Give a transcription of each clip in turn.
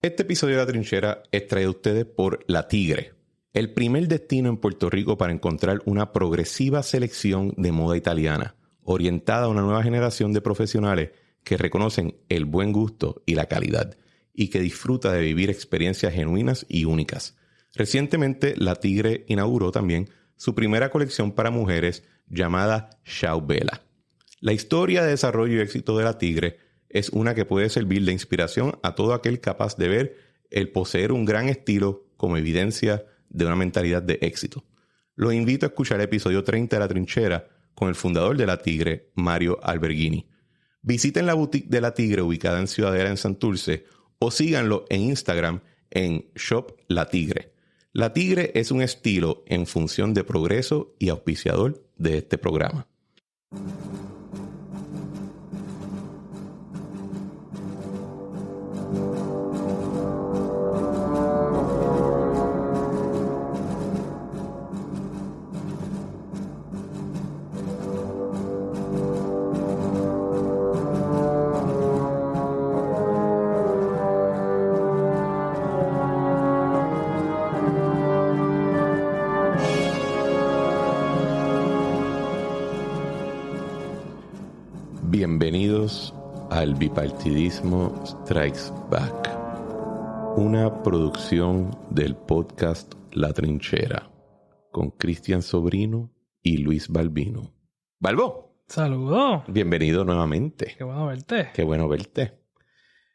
Este episodio de La Trinchera es traído a ustedes por La Tigre, el primer destino en Puerto Rico para encontrar una progresiva selección de moda italiana, orientada a una nueva generación de profesionales que reconocen el buen gusto y la calidad, y que disfruta de vivir experiencias genuinas y únicas. Recientemente, La Tigre inauguró también su primera colección para mujeres llamada Ciao Bella. La historia de desarrollo y éxito de La Tigre es una que puede servir de inspiración a todo aquel capaz de ver el poseer un gran estilo como evidencia de una mentalidad de éxito. Los invito a escuchar el episodio 30 de La Trinchera con el fundador de La Tigre, Mario Alberghini. Visiten la boutique de La Tigre ubicada en Ciudadela en Santurce o síganlo en Instagram en Shop La Tigre. La Tigre es un estilo en función de progreso y auspiciador de este programa. Bienvenidos al Bipartidismo Strikes Back, una producción del podcast La Trinchera, con Cristian Sobrino y Luis Balbino. ¡Balbo! ¡Saludos! Bienvenido nuevamente. ¡Qué bueno verte! ¡Qué bueno verte!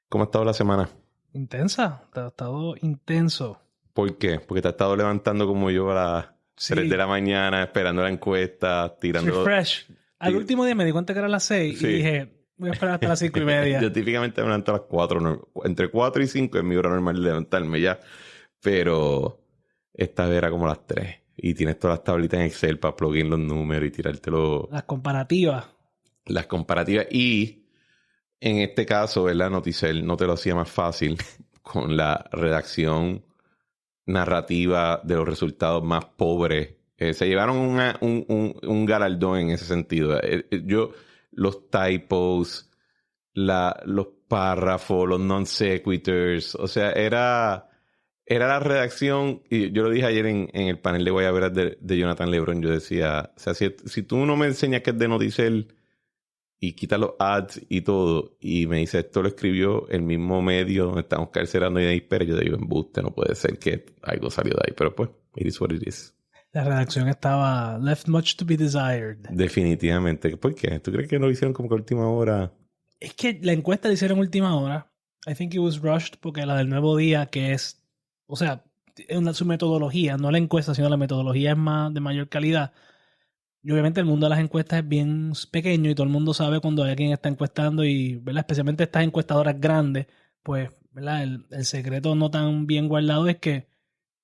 ¿Cómo ha estado la semana? Intensa, ha estado intenso. ¿Por qué? Porque te has estado levantando como yo a las 3 de la mañana, esperando la encuesta, tirando... Refresh. Al último día me di cuenta que era las 6 y dije, voy a esperar hasta las 5:30. Yo típicamente me levanto a las 4, entre 4 y 5 es mi hora normal de levantarme ya. Pero esta vez era como las 3. Y tienes todas las tablitas en Excel para plugin los números y tirártelo. Las comparativas. Las comparativas. Y en este caso, ¿verdad? Noticel no te lo hacía más fácil con la redacción narrativa de los resultados más pobres. Se llevaron un galardón en ese sentido. Los typos, los párrafos, los non sequiturs, o sea, era la redacción, y yo lo dije ayer en el panel de Guayaberas de Jonathan Lebron, yo decía, o sea, si tú no me enseñas que es de Noticel y quitas los ads y todo, y me dice, esto lo escribió el mismo medio donde estamos carcerando y de ahí, pero yo digo, embuste, no puede ser que algo salió de ahí, pero pues, it is what it is. La redacción estaba left much to be desired. Definitivamente. ¿Por qué? ¿Tú crees que lo hicieron como que a última hora? Es que la encuesta la hicieron a última hora. I think it was rushed porque la del Nuevo Día, que es... O sea, su metodología, no la encuesta, sino la metodología es más de mayor calidad. Y obviamente el mundo de las encuestas es bien pequeño y todo el mundo sabe cuando hay alguien está encuestando y, ¿verdad? Especialmente estas encuestadoras grandes, pues, ¿verdad? El secreto no tan bien guardado es que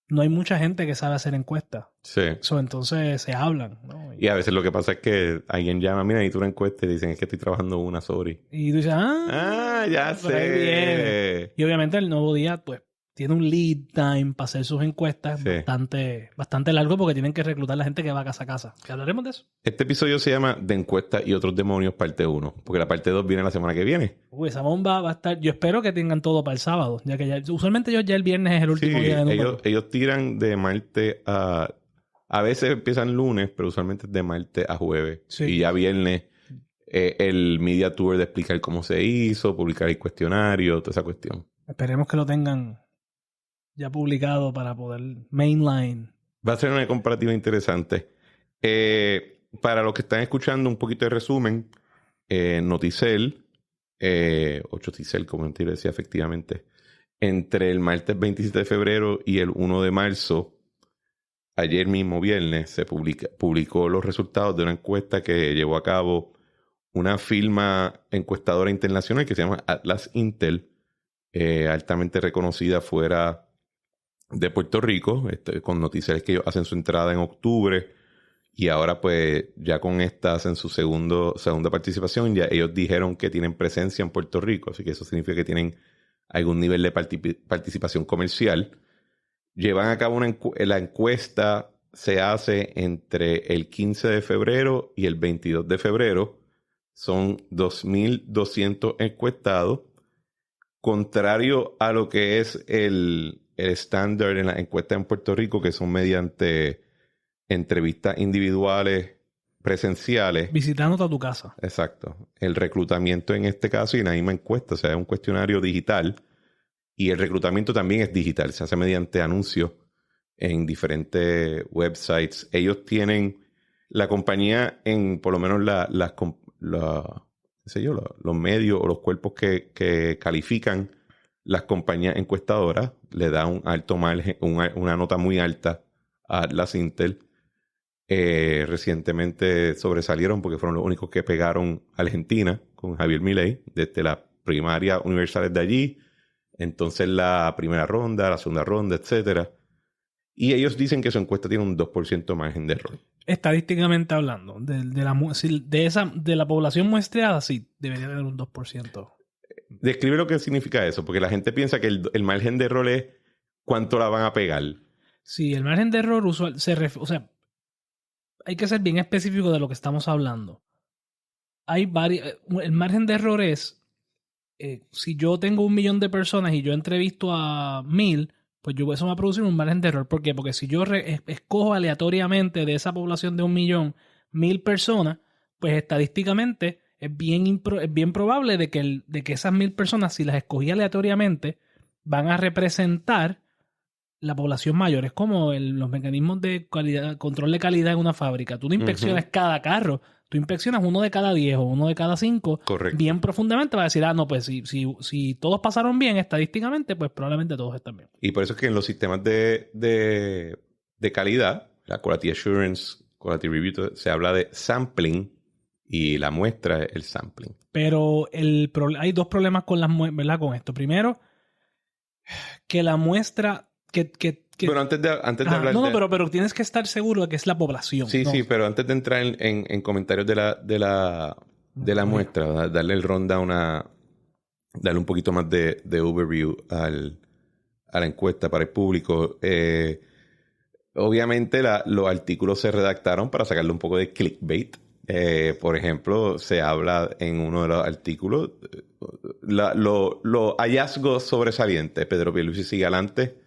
no hay mucha gente que sabe hacer encuestas. Sí. Entonces se hablan, ¿no? Y a veces lo que pasa es que alguien llama, mira, y tú una encuesta y dicen, es que estoy trabajando una, sorry. Y tú dices, ya sé. Y obviamente el Nuevo Día, pues, tiene un lead time para hacer sus encuestas bastante largo porque tienen que reclutar a la gente que va casa a casa. ¿Que hablaremos de eso? Este episodio se llama De Encuestas y Otros Demonios, parte 1. Porque la parte 2 viene la semana que viene. Esa bomba va a estar... Yo espero que tengan todo para el sábado. Ya que usualmente ya el viernes es el último día de número. Ellos tiran de martes a... A veces empiezan lunes, pero usualmente es de martes a jueves. Sí. Y ya viernes el media tour de explicar cómo se hizo, publicar el cuestionario, toda esa cuestión. Esperemos que lo tengan ya publicado para poder mainline. Va a ser una comparativa interesante. Para los que están escuchando un poquito de resumen, Noticel, o Choticel, como te decía efectivamente, entre el martes 27 de febrero y el 1 de marzo, ayer mismo viernes, se publicó los resultados de una encuesta que llevó a cabo una firma encuestadora internacional que se llama Atlas Intel, altamente reconocida fuera de Puerto Rico, con noticias que ellos hacen su entrada en octubre y ahora pues ya con esta hacen su segunda participación. Ya ellos dijeron que tienen presencia en Puerto Rico, así que eso significa que tienen algún nivel de participación comercial. Llevan a cabo la encuesta, se hace entre el 15 de febrero y el 22 de febrero. Son 2.200 encuestados contrario a lo que es el estándar en la encuesta en Puerto Rico, que son mediante entrevistas individuales presenciales. Visitándote a tu casa. Exacto. El reclutamiento en este caso y en la misma encuesta, o sea, es un cuestionario digital y el reclutamiento también es digital, se hace mediante anuncios en diferentes websites. Ellos tienen la compañía en por lo menos qué sé yo, los medios o los cuerpos que califican las compañías encuestadoras, le da un alto margen, una nota muy alta a Atlas Intel. Recientemente sobresalieron porque fueron los únicos que pegaron a Argentina con Javier Milei desde las primarias universales de allí, entonces la primera ronda, la segunda ronda, etcétera. Y ellos dicen que su encuesta tiene un 2% margen de error. Estadísticamente hablando, de la población muestreada, sí, debería tener un 2%. Describe lo que significa eso, porque la gente piensa que el margen de error es cuánto la van a pegar. Sí, el margen de error usual o sea, hay que ser bien específico de lo que estamos hablando. El margen de error es, si yo tengo 1 millón de personas y yo entrevisto a 1000, pues eso va a producir un margen de error. ¿Por qué? Porque si yo escojo aleatoriamente de esa población de 1 millón 1000 personas, pues estadísticamente es bien probable de que esas 1000 personas, si las escogí aleatoriamente, van a representar la población mayor. Es como los mecanismos de control de calidad en una fábrica. Tú no inspeccionas cada carro, tú inspeccionas 1 de cada 10 o 1 de cada 5. Correcto. Bien profundamente para decir, no, pues si todos pasaron bien estadísticamente, pues probablemente todos están bien. Y por eso es que en los sistemas de calidad, la Quality Assurance, Quality Review, se habla de sampling y la muestra es el sampling. Pero hay 2 problemas con ¿verdad? Con esto. Primero, que la muestra... Bueno, antes de hablar pero tienes que estar seguro de que es la población. Sí, ¿no? sí, pero antes de entrar en comentarios de la muestra, darle el rundown darle un poquito más de overview a la encuesta para el público. Obviamente los artículos se redactaron para sacarle un poco de clickbait. Por ejemplo, se habla en uno de los artículos los hallazgos sobresalientes. Pedro Pierluisi sigue adelante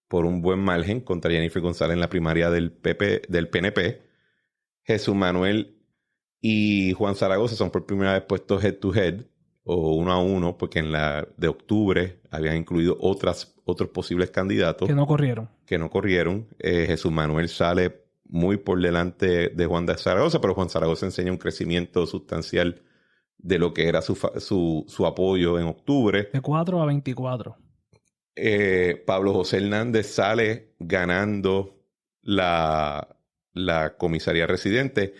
por un buen margen contra Jennifer González en la primaria del PNP. Jesús Manuel y Juan Zaragoza son por primera vez puestos head to head o 1 a 1, porque en la de octubre habían incluido otros posibles candidatos que no corrieron. Jesús Manuel sale muy por delante de Juan de Zaragoza, pero Juan Zaragoza enseña un crecimiento sustancial de lo que era su apoyo en octubre. De 4 a 24. Pablo José Hernández sale ganando la comisaría residente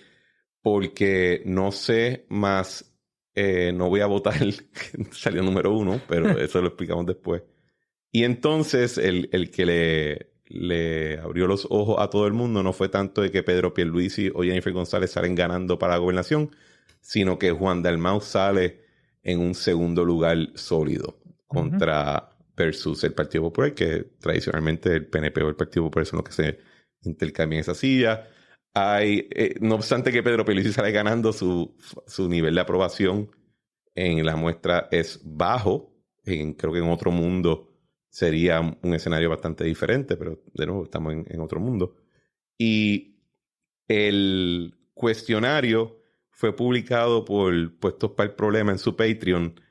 porque no sé más, no voy a votar, salió número 1, pero eso lo explicamos después. Y entonces el que le abrió los ojos a todo el mundo no fue tanto de que Pedro Pierluisi o Jennifer González salen ganando para la gobernación, sino que Juan Dalmau sale en un segundo lugar sólido versus el Partido Popular, que tradicionalmente el PNP o el Partido Popular son los que se intercambian esa silla. No obstante que Pedro Pierluisi sale ganando, su nivel de aprobación en la muestra es bajo. Creo que en otro mundo sería un escenario bastante diferente, pero de nuevo estamos en otro mundo. Y el cuestionario fue publicado por Puestos para el Problema en su Patreon,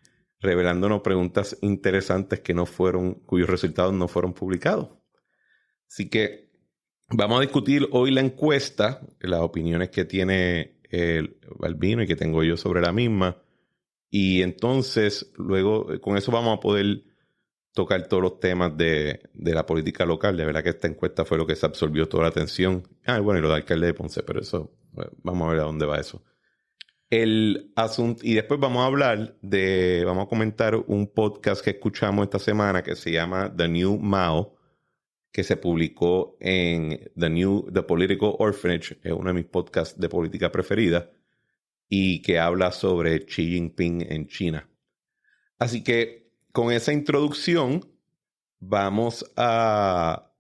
revelándonos preguntas interesantes cuyos resultados no fueron publicados. Así que vamos a discutir hoy la encuesta, las opiniones que tiene Balbino y que tengo yo sobre la misma. Y entonces, luego, con eso vamos a poder tocar todos los temas de la política local. De verdad que esta encuesta fue lo que se absorbió toda la atención. Bueno, y lo del alcalde de Ponce, pero eso, vamos a ver a dónde va eso. El asunto, y después vamos a comentar un podcast que escuchamos esta semana que se llama The New Mao, que se publicó en The Political Orphanage, es uno de mis podcasts de política preferida, y que habla sobre Xi Jinping en China. Así que con esa introducción vamos a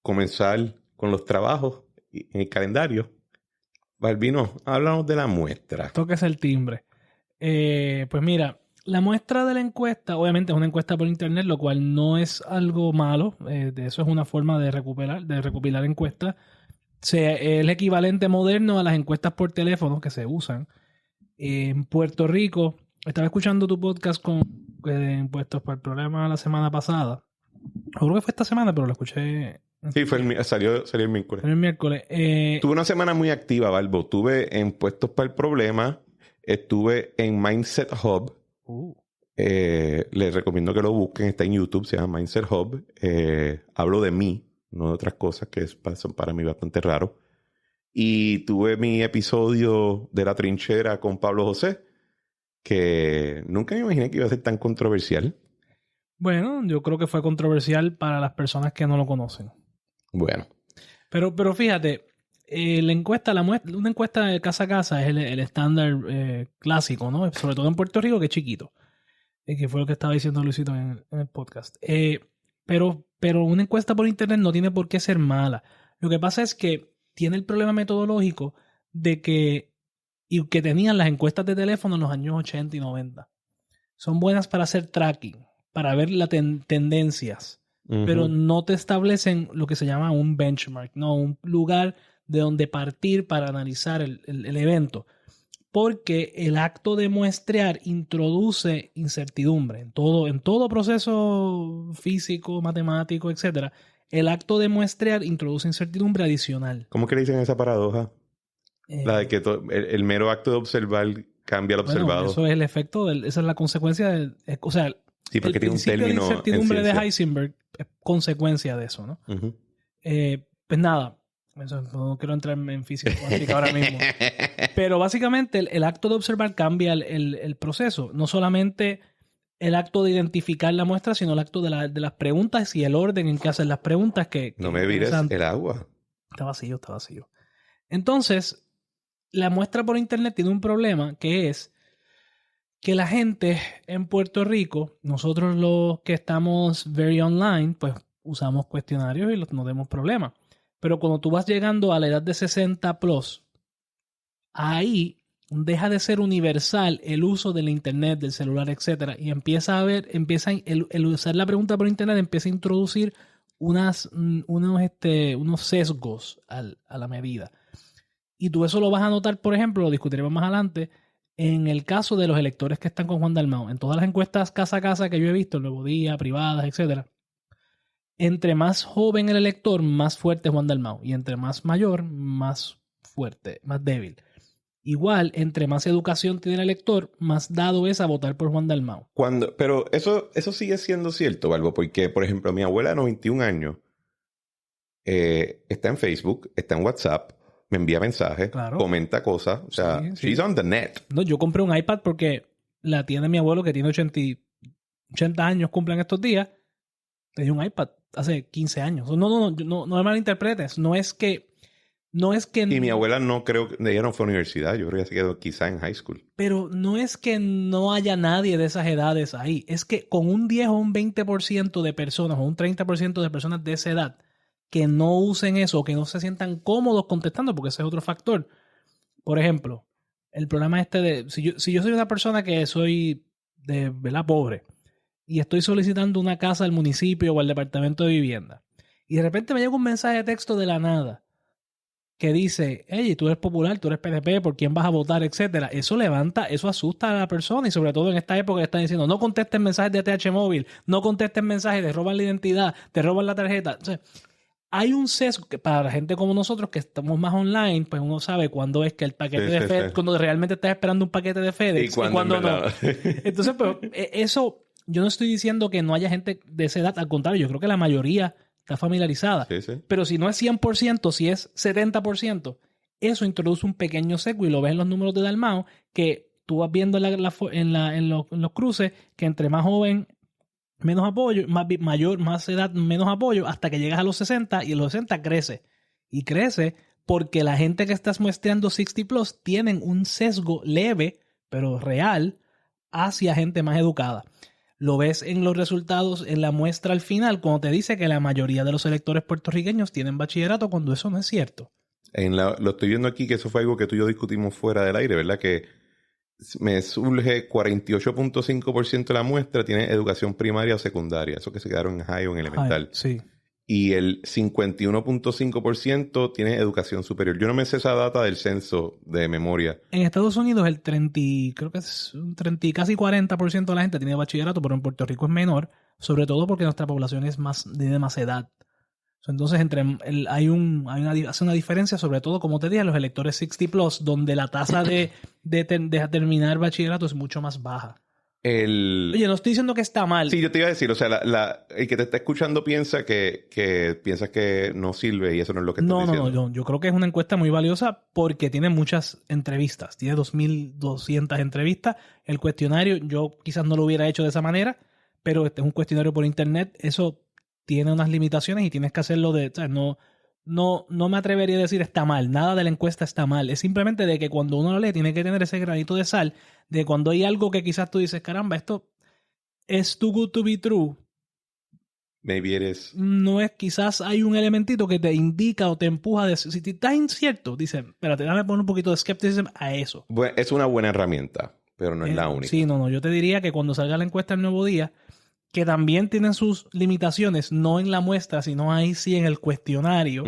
comenzar con los trabajos en el calendario. Balbino, háblanos de la muestra. Toques el timbre. Pues mira, La muestra de la encuesta, obviamente es una encuesta por internet, lo cual no es algo malo. De eso es una forma de recopilar encuestas. Es el equivalente moderno a las encuestas por teléfono que se usan. En Puerto Rico, estaba escuchando tu podcast con Impuestos para el Problema la semana pasada. Creo que fue esta semana, pero lo escuché. Sí, salió el miércoles. El miércoles. Tuve una semana muy activa, Balbo. Estuve en Puestos para el Problema. Estuve en Mindset Hub. Les recomiendo que lo busquen. Está en YouTube. Se llama Mindset Hub. Hablo de mí, no de otras cosas que son para mí bastante raros. Y tuve mi episodio de La Trinchera con Pablo José, que nunca me imaginé que iba a ser tan controversial. Bueno, yo creo que fue controversial para las personas que no lo conocen. Bueno. Pero fíjate, la encuesta, una encuesta de casa a casa es el estándar clásico, ¿no? Sobre todo en Puerto Rico, que es chiquito. Que fue lo que estaba diciendo Luisito en el podcast. Pero una encuesta por internet no tiene por qué ser mala. Lo que pasa es que tiene el problema metodológico de que tenían las encuestas de teléfono en los años 80 y 90. Son buenas para hacer tracking, para ver las tendencias, pero no te establecen lo que se llama un benchmark, no un lugar de donde partir para analizar el evento. Porque el acto de muestrear introduce incertidumbre en todo proceso físico, matemático, etc. El acto de muestrear introduce incertidumbre adicional. ¿Cómo que le dicen esa paradoja? La de que el mero acto de observar cambia al observado. Eso es el efecto, esa es la consecuencia o sea, sí, porque el tiene un término principio de incertidumbre de Heisenberg es consecuencia de eso, ¿no? Pues nada, no quiero entrar en física cuántica ahora mismo. Pero básicamente el acto de observar cambia el proceso. No solamente el acto de identificar la muestra, sino el acto de las preguntas y el orden en que hacen las preguntas. No me vires el agua. Está vacío. Entonces, la muestra por internet tiene un problema, que es que la gente en Puerto Rico, nosotros los que estamos very online, pues usamos cuestionarios y no tenemos problema. Pero cuando tú vas llegando a la edad de 60 plus, ahí deja de ser universal el uso del internet, del celular, etcétera, y el usar la pregunta por internet empieza a introducir unos sesgos a la medida. Y tú eso lo vas a notar, por ejemplo, lo discutiremos más adelante, en el caso de los electores que están con Juan Dalmau. En todas las encuestas casa a casa que yo he visto, el Nuevo Día, privadas, etcétera, entre más joven el elector, más fuerte es Juan Dalmau. Y entre más mayor, más fuerte, más débil. Igual, entre más educación tiene el elector, más dado es a votar por Juan Dalmau. Pero eso sigue siendo cierto, Balbo, porque, por ejemplo, mi abuela de 91 años está en Facebook, está en WhatsApp, me envía mensajes, comenta cosas. O sea, she's on the net. No, yo compré un iPad porque la tía de mi abuelo, que tiene 80 años, cumple en estos días, tenía un iPad hace 15 años. No me malinterpretes. No es que... Y mi abuela ella no fue a la universidad. Yo creo que se quedó quizá en high school. Pero no es que no haya nadie de esas edades ahí. Es que con un 10 o un 20% de personas o un 30% de personas de esa edad que no usen eso o que no se sientan cómodos contestando, porque ese es otro factor. Por ejemplo, el programa si yo soy una persona que soy de ¿verdad? Pobre y estoy solicitando una casa al municipio o al departamento de vivienda y de repente me llega un mensaje de texto de la nada que dice, hey, tú eres popular, tú eres PNP, ¿por quién vas a votar? Etcétera. Eso asusta a la persona y sobre todo en esta época están diciendo, no contesten mensajes de TH móvil, no contesten mensajes, te roban la identidad, te roban la tarjeta. O sea, hay un sesgo que para la gente como nosotros que estamos más online, pues uno sabe cuándo es que el paquete de FedEx, cuando realmente estás esperando un paquete de FedEx y cuando no. Entonces, pero eso, yo no estoy diciendo que no haya gente de esa edad, al contrario, yo creo que la mayoría está familiarizada. Pero si no es 100%, si es 70%, eso introduce un pequeño sesgo y lo ves en los números de Dalmau, que tú vas viendo en los cruces que entre más joven, menos apoyo, más edad, menos apoyo, hasta que llegas a los 60 y en los 60 crece. Y crece porque la gente que estás muestreando 60 plus tienen un sesgo leve, pero real, hacia gente más educada. Lo ves en los resultados, en la muestra al final, cuando te dice que la mayoría de los electores puertorriqueños tienen bachillerato, cuando eso no es cierto. Lo estoy viendo aquí, que eso fue algo que tú y yo discutimos fuera del aire, ¿verdad? Que me surge 48.5% de la muestra tiene educación primaria o secundaria. Eso que se quedaron en high o en elemental. Sí. Y el 51.5% tiene educación superior. Yo no me sé esa data del censo de memoria. En Estados Unidos el 30, creo que es un 30, casi 40% de la gente tiene bachillerato, pero en Puerto Rico es menor, sobre todo porque nuestra población es de más edad. Entonces hace una diferencia, sobre todo, como te dije, los electores 60 plus, donde la tasa de terminar bachillerato es mucho más baja. Oye, no estoy diciendo que está mal. Sí, yo te iba a decir, o sea, el que te está escuchando piensa que piensas que no sirve y eso no es lo que estás diciendo. No, yo creo que es una encuesta muy valiosa porque tiene muchas entrevistas, tiene 2.200 entrevistas. El cuestionario, yo quizás no lo hubiera hecho de esa manera, pero este es un cuestionario por internet, eso tiene unas limitaciones y tienes que hacerlo de, ¿sabes? No me atrevería a decir está mal, nada de la encuesta está mal, es simplemente de que cuando uno lo lee tiene que tener ese granito de sal, de cuando hay algo que quizás tú dices, caramba, esto es too good to be true. Maybe it is. No es, quizás hay un elementito que te indica o te empuja de, si te está incierto, dice, espérate, déjame poner un poquito de skepticism a eso. Bueno, es una buena herramienta, pero no es la única. Sí, no, yo te diría que cuando salga la encuesta el nuevo día, que también tienen sus limitaciones, no en la muestra, sino ahí sí en el cuestionario,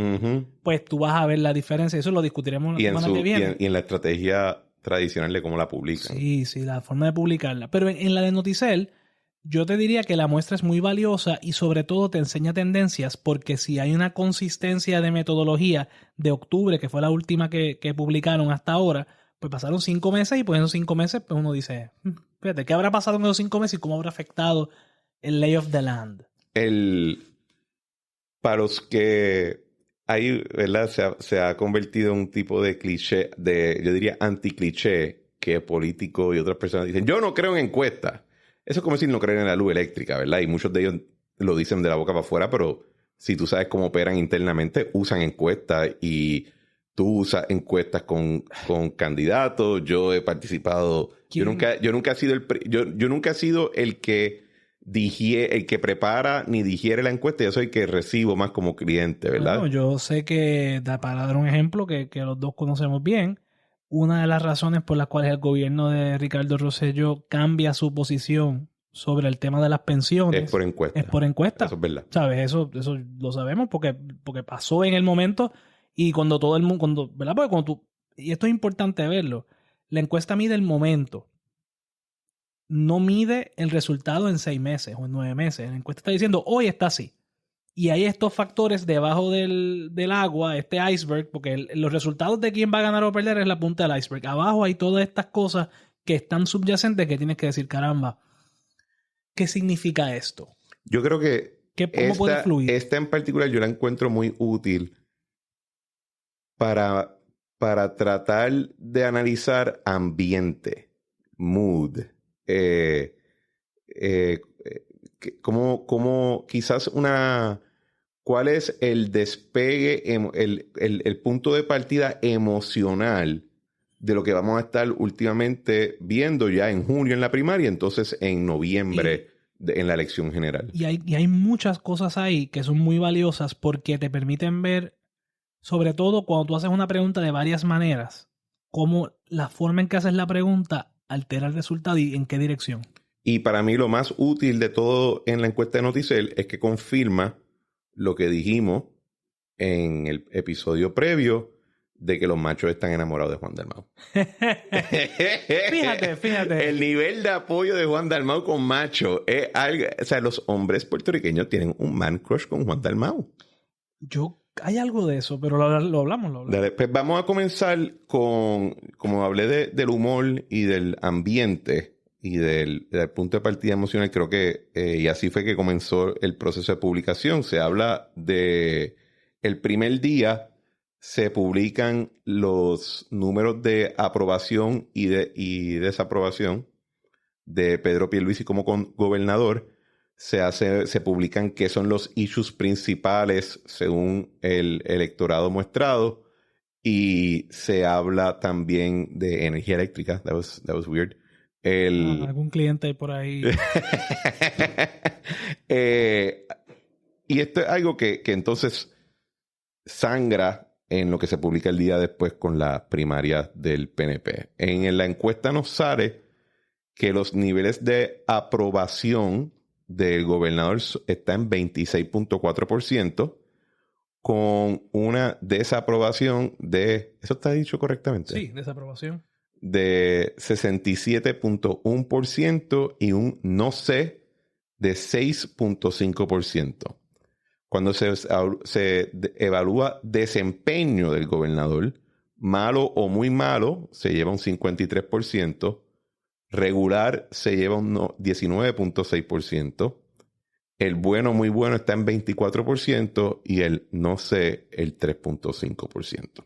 pues tú vas a ver la diferencia. Eso lo discutiremos la semana que viene. Y en la estrategia tradicional de cómo la publican. Sí, la forma de publicarla. Pero en la de Noticel, yo te diría que la muestra es muy valiosa y sobre todo te enseña tendencias, porque si hay una consistencia de metodología de octubre, que fue la última que publicaron hasta ahora, pues pasaron 5 meses y pues en esos 5 meses pues uno dice, fíjate, ¿qué habrá pasado en esos 5 meses y cómo habrá afectado el lay of the land? Para los que hay, ¿verdad? Se ha convertido en un tipo de cliché, yo diría anticliché, que políticos y otras personas dicen, yo no creo en encuestas. Eso es como decir no creen en la luz eléctrica, ¿verdad? Y muchos de ellos lo dicen de la boca para afuera, pero si tú sabes cómo operan internamente, usan encuestas y tú usas encuestas con candidatos. Yo he participado. Yo nunca he sido el que el que prepara ni digiere la encuesta. Yo soy el que recibo más como cliente, ¿verdad? Bueno, yo sé que, para dar un ejemplo que los dos conocemos bien, una de las razones por las cuales el gobierno de Ricardo Rosselló cambia su posición sobre el tema de las pensiones es por encuesta. Eso es verdad. ¿Sabes? Eso lo sabemos porque pasó en el momento y cuando todo el mundo, ¿verdad? Porque y esto es importante verlo, la encuesta mide el momento. No mide el resultado en 6 meses o en 9 meses. La encuesta está diciendo, hoy está así. Y hay estos factores debajo del agua, este iceberg, porque los resultados de quién va a ganar o perder es la punta del iceberg. Abajo hay todas estas cosas que están subyacentes que tienes que decir, caramba, ¿qué significa esto? Yo creo que ¿Cómo puede fluir? Esta en particular yo la encuentro muy útil para tratar de analizar ambiente, mood, como quizás ¿cuál es el despegue, el punto de partida emocional de lo que vamos a estar últimamente viendo ya en junio en la primaria, entonces en noviembre en la elección general? Y hay muchas cosas ahí que son muy valiosas porque te permiten ver, sobre todo cuando tú haces una pregunta de varias maneras, cómo la forma en que haces la pregunta altera el resultado y en qué dirección. Y para mí lo más útil de todo en la encuesta de Noticel es que confirma lo que dijimos en el episodio previo de que los machos están enamorados de Juan Dalmau. Fíjate. El nivel de apoyo de Juan Dalmau con macho es algo... O sea, los hombres puertorriqueños tienen un man crush con Juan Dalmau. Hay algo de eso, pero lo hablamos. Dale, pues vamos a comenzar con... Como hablé del humor y del ambiente y del punto de partida emocional, creo que... y así fue que comenzó el proceso de publicación. Se habla de... El primer día se publican los números de aprobación y desaprobación de Pedro Pierluisi como gobernador. Se publican qué son los issues principales según el electorado muestrado, y se habla también de energía eléctrica. That was weird. Algún cliente por ahí. Y esto es algo que entonces sangra en lo que se publica el día después con las primarias del PNP. En la encuesta nos sale que los niveles de aprobación del gobernador está en 26.4%, con una desaprobación de... ¿Eso está dicho correctamente? Sí, desaprobación. De 67.1% y un no sé de 6.5%. Cuando se evalúa desempeño del gobernador, malo o muy malo, se lleva un 53%, regular se lleva un 19.6%, el bueno, muy bueno está en 24% y el no sé, el 3.5%.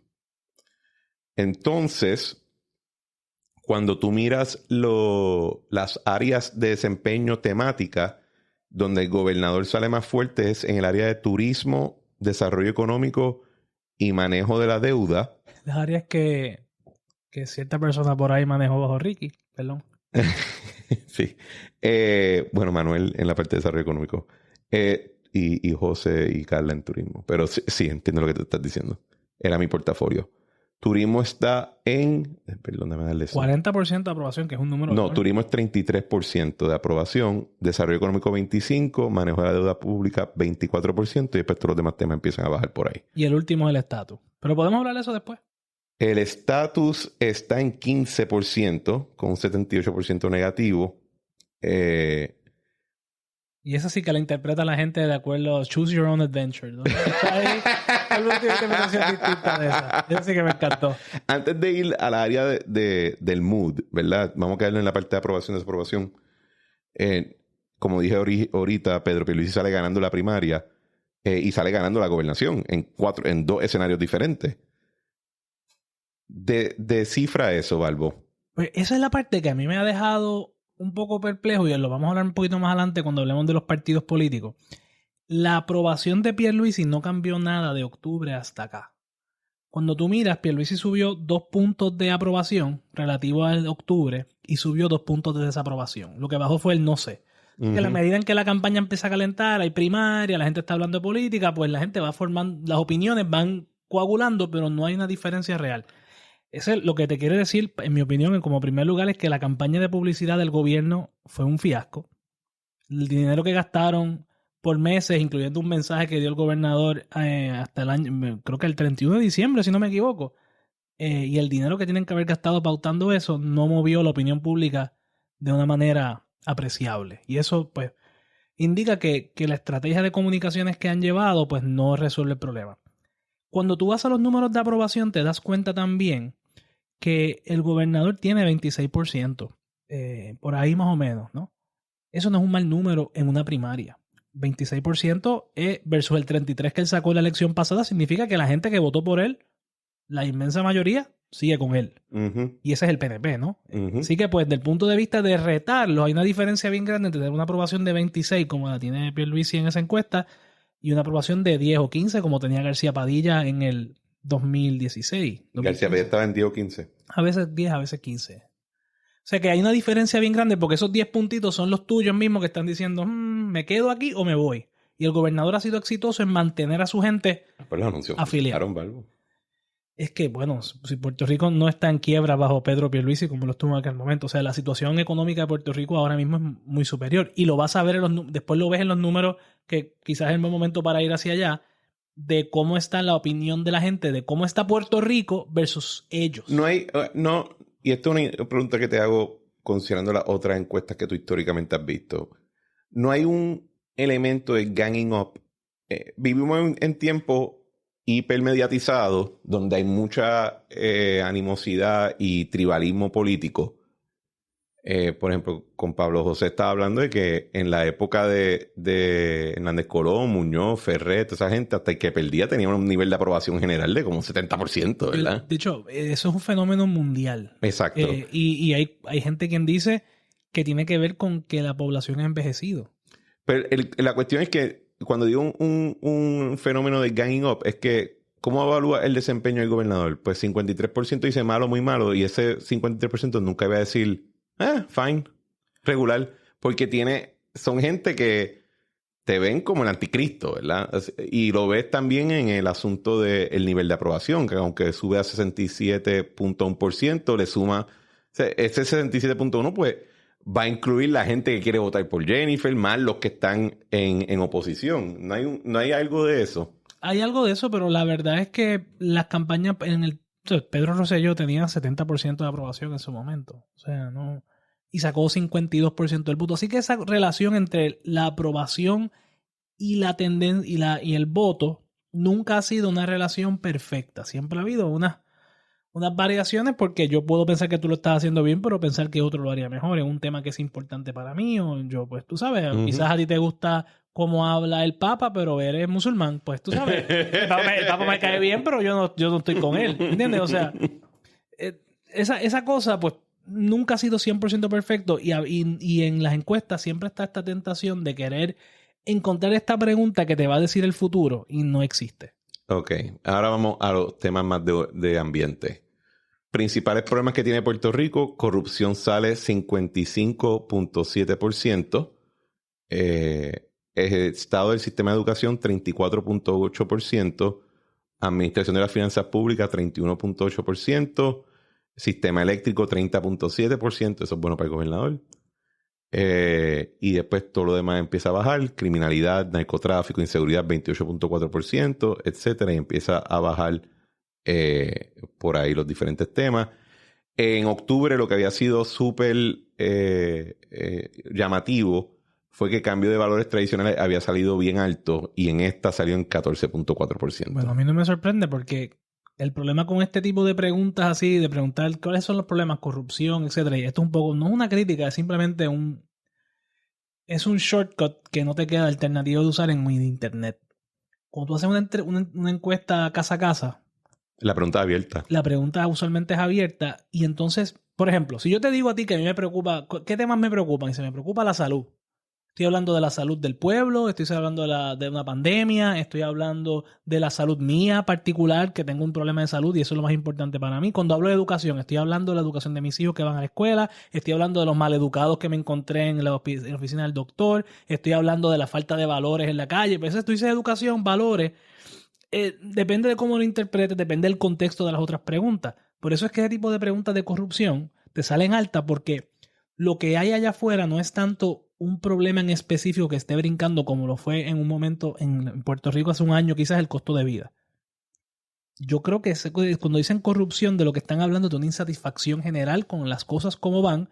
Entonces, cuando tú miras las áreas de desempeño temática, donde el gobernador sale más fuerte es en el área de turismo, desarrollo económico y manejo de la deuda. Las áreas que cierta persona por ahí manejó bajo Ricky, perdón. Sí. Bueno, Manuel en la parte de desarrollo económico. Y José y Carla en turismo. Pero sí, entiendo lo que te estás diciendo. Era mi portafolio. Turismo está en... Perdón, déjame darle eso. 40% de aprobación, que es un número... No, turismo es 33% de aprobación. Desarrollo económico 25%. Manejo de la deuda pública 24%. Y después todos los demás temas empiezan a bajar por ahí. Y el último es el estatus. Pero podemos hablar de eso después. El estatus está en 15%, con un 78% negativo. Y esa sí que la interpreta la gente de acuerdo a Choose Your Own Adventure, ¿no? Ahí, alguna interpretación distinta de esa. Esa sí que me encantó. Antes de ir al área del mood, ¿verdad? Vamos a quedarnos en la parte de aprobación y desaprobación. Como dije ahorita, Pedro Pierluisi sale ganando la primaria y sale ganando la gobernación en 2 escenarios diferentes. Descifra eso, Balbo. Pues esa es la parte que a mí me ha dejado un poco perplejo y lo vamos a hablar un poquito más adelante cuando hablemos de los partidos políticos. La aprobación de Pierluisi no cambió nada de octubre hasta acá. Cuando tú miras, Pierluisi subió 2 puntos de aprobación relativo al octubre y subió 2 puntos de desaprobación. Lo que bajó fue el no sé. Que a la medida en que la campaña empieza a calentar, hay primaria, la gente está hablando de política, pues la gente va formando, las opiniones van coagulando, pero no hay una diferencia real. Eso es lo que te quiere decir, en mi opinión, como primer lugar, es que la campaña de publicidad del gobierno fue un fiasco. El dinero que gastaron por meses, incluyendo un mensaje que dio el gobernador hasta el año, creo que el 31 de diciembre, si no me equivoco, y el dinero que tienen que haber gastado pautando eso no movió la opinión pública de una manera apreciable. Y eso, pues, indica que la estrategia de comunicaciones que han llevado, pues, no resuelve el problema. Cuando tú vas a los números de aprobación, te das cuenta también que el gobernador tiene 26%, por ahí más o menos, ¿no? Eso no es un mal número en una primaria. 26% versus el 33% que él sacó en la elección pasada significa que la gente que votó por él, la inmensa mayoría, sigue con él. Y ese es el PNP, ¿no? Así que, pues, desde el punto de vista de retarlo, hay una diferencia bien grande entre tener una aprobación de 26, como la tiene Pierluisi en esa encuesta, y una aprobación de 10 o 15, como tenía García Padilla en el 2016. García Padilla estaba en 10 o 15. A veces 10, a veces 15. O sea que hay una diferencia bien grande porque esos 10 puntitos son los tuyos mismos que están diciendo, ¿me quedo aquí o me voy? Y el gobernador ha sido exitoso en mantener a su gente afiliada. Es que, bueno, si Puerto Rico no está en quiebra bajo Pedro Pierluisi como lo estuvo en aquel momento, o sea, la situación económica de Puerto Rico ahora mismo es muy superior. Y lo vas a ver después lo ves en los números, que quizás es el buen momento para ir hacia allá, de cómo está la opinión de la gente, de cómo está Puerto Rico versus ellos. Y esto es una pregunta que te hago considerando las otras encuestas que tú históricamente has visto. No hay un elemento de ganging up. Vivimos en tiempos hipermediatizados donde hay mucha animosidad y tribalismo político. Por ejemplo, con Pablo José estaba hablando de que en la época de Hernández Colón, Muñoz, Ferret, esa gente, hasta el que perdía tenía un nivel de aprobación general de como 70%, ¿verdad? De hecho, eso es un fenómeno mundial. Exacto. Y hay gente quien dice que tiene que ver con que la población ha envejecido. Pero la cuestión es que cuando digo un fenómeno de ganging up, es que ¿cómo evalúa el desempeño del gobernador? Pues 53% dice malo, muy malo, y ese 53% nunca iba a decir fine, regular, porque son gente que te ven como el anticristo, ¿verdad? Y lo ves también en el asunto del nivel de aprobación, que aunque sube a 67.1%, le suma ese 67.1%, pues va a incluir la gente que quiere votar por Jennifer, más los que están en oposición. ¿No hay algo de eso? Hay algo de eso, pero la verdad es que las campañas Pedro Rosselló tenía 70% de aprobación en su momento. O sea, no... Y sacó 52% del voto. Así que esa relación entre la aprobación y la tendencia y el voto nunca ha sido una relación perfecta. Siempre ha habido unas variaciones, porque yo puedo pensar que tú lo estás haciendo bien, pero pensar que otro lo haría mejor. Es un tema que es importante para mí, o yo, pues tú sabes, quizás a ti te gusta cómo habla el Papa, pero eres musulmán, pues tú sabes, el Papa me cae bien, pero yo no estoy con él, ¿entiendes? O sea, esa cosa, pues nunca ha sido 100% perfecto, y en las encuestas siempre está esta tentación de querer encontrar esta pregunta que te va a decir el futuro, y no existe. Ok, ahora vamos a los temas más de ambiente. Principales problemas que tiene Puerto Rico: corrupción sale 55.7%, estado del sistema de educación 34.8%, administración de las finanzas públicas 31.8%, sistema eléctrico 30.7%, eso es bueno para el gobernador. Y después todo lo demás empieza a bajar: criminalidad, narcotráfico, inseguridad 28.4%, etcétera, y empieza a bajar por ahí los diferentes temas. En octubre, lo que había sido súper llamativo fue que cambio de valores tradicionales había salido bien alto, y en esta salió en 14.4%. Bueno, a mí no me sorprende, porque el problema con este tipo de preguntas así, de preguntar cuáles son los problemas, corrupción, etcétera, y esto es un poco, no es una crítica, es simplemente es un shortcut que no te queda alternativo de usar en internet. Cuando tú haces una encuesta casa a casa, la pregunta abierta. La pregunta usualmente es abierta, y entonces, por ejemplo, si yo te digo a ti que a mí me preocupa, ¿qué temas me preocupan? Y se me preocupa la salud. Estoy hablando de la salud del pueblo, estoy hablando de una pandemia, estoy hablando de la salud mía particular, que tengo un problema de salud y eso es lo más importante para mí. Cuando hablo de educación, estoy hablando de la educación de mis hijos que van a la escuela, estoy hablando de los maleducados que me encontré en la oficina del doctor, estoy hablando de la falta de valores en la calle. Pero tú dices educación, valores, depende de cómo lo interpretes, depende del contexto de las otras preguntas. Por eso es que ese tipo de preguntas de corrupción te salen altas, porque lo que hay allá afuera no es tanto un problema en específico que esté brincando como lo fue en un momento en Puerto Rico hace un año, quizás el costo de vida. Yo creo que cuando dicen corrupción, de lo que están hablando es de una insatisfacción general con las cosas como van,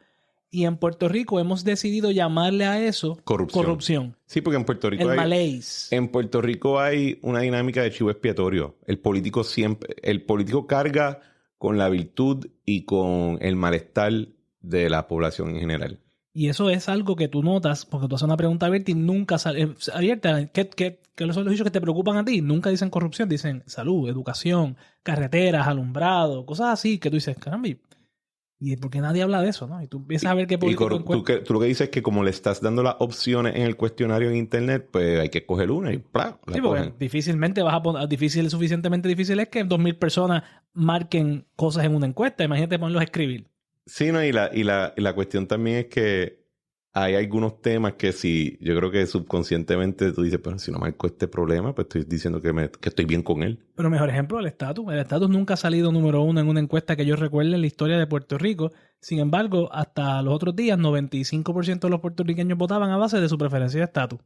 y en Puerto Rico hemos decidido llamarle a eso corrupción. Sí, porque en Puerto Rico en Puerto Rico hay una dinámica de chivo expiatorio. El político carga con la virtud y con el malestar de la población en general. Y eso es algo que tú notas, porque tú haces una pregunta abierta y nunca sale abierta. ¿Qué son los issues que te preocupan a ti? Nunca dicen corrupción, dicen salud, educación, carreteras, alumbrado, cosas así, que tú dices, caramba, ¿y por qué nadie habla de eso? ¿No? Y tú empiezas a ver qué político encuentra. Tú lo que dices es que como le estás dando las opciones en el cuestionario en internet, pues hay que escoger una y ¡plá! Sí, porque suficientemente difícil es que 2,000 personas marquen cosas en una encuesta. Imagínate ponerlos a escribir. Sí, no, y la cuestión también es que hay algunos temas que si yo creo que subconscientemente tú dices, pero si no marco este problema, pues estoy diciendo que estoy bien con él. Pero mejor ejemplo, el estatus. El estatus nunca ha salido número 1 en una encuesta que yo recuerde en la historia de Puerto Rico. Sin embargo, hasta los otros días, 95% de los puertorriqueños votaban a base de su preferencia de estatus.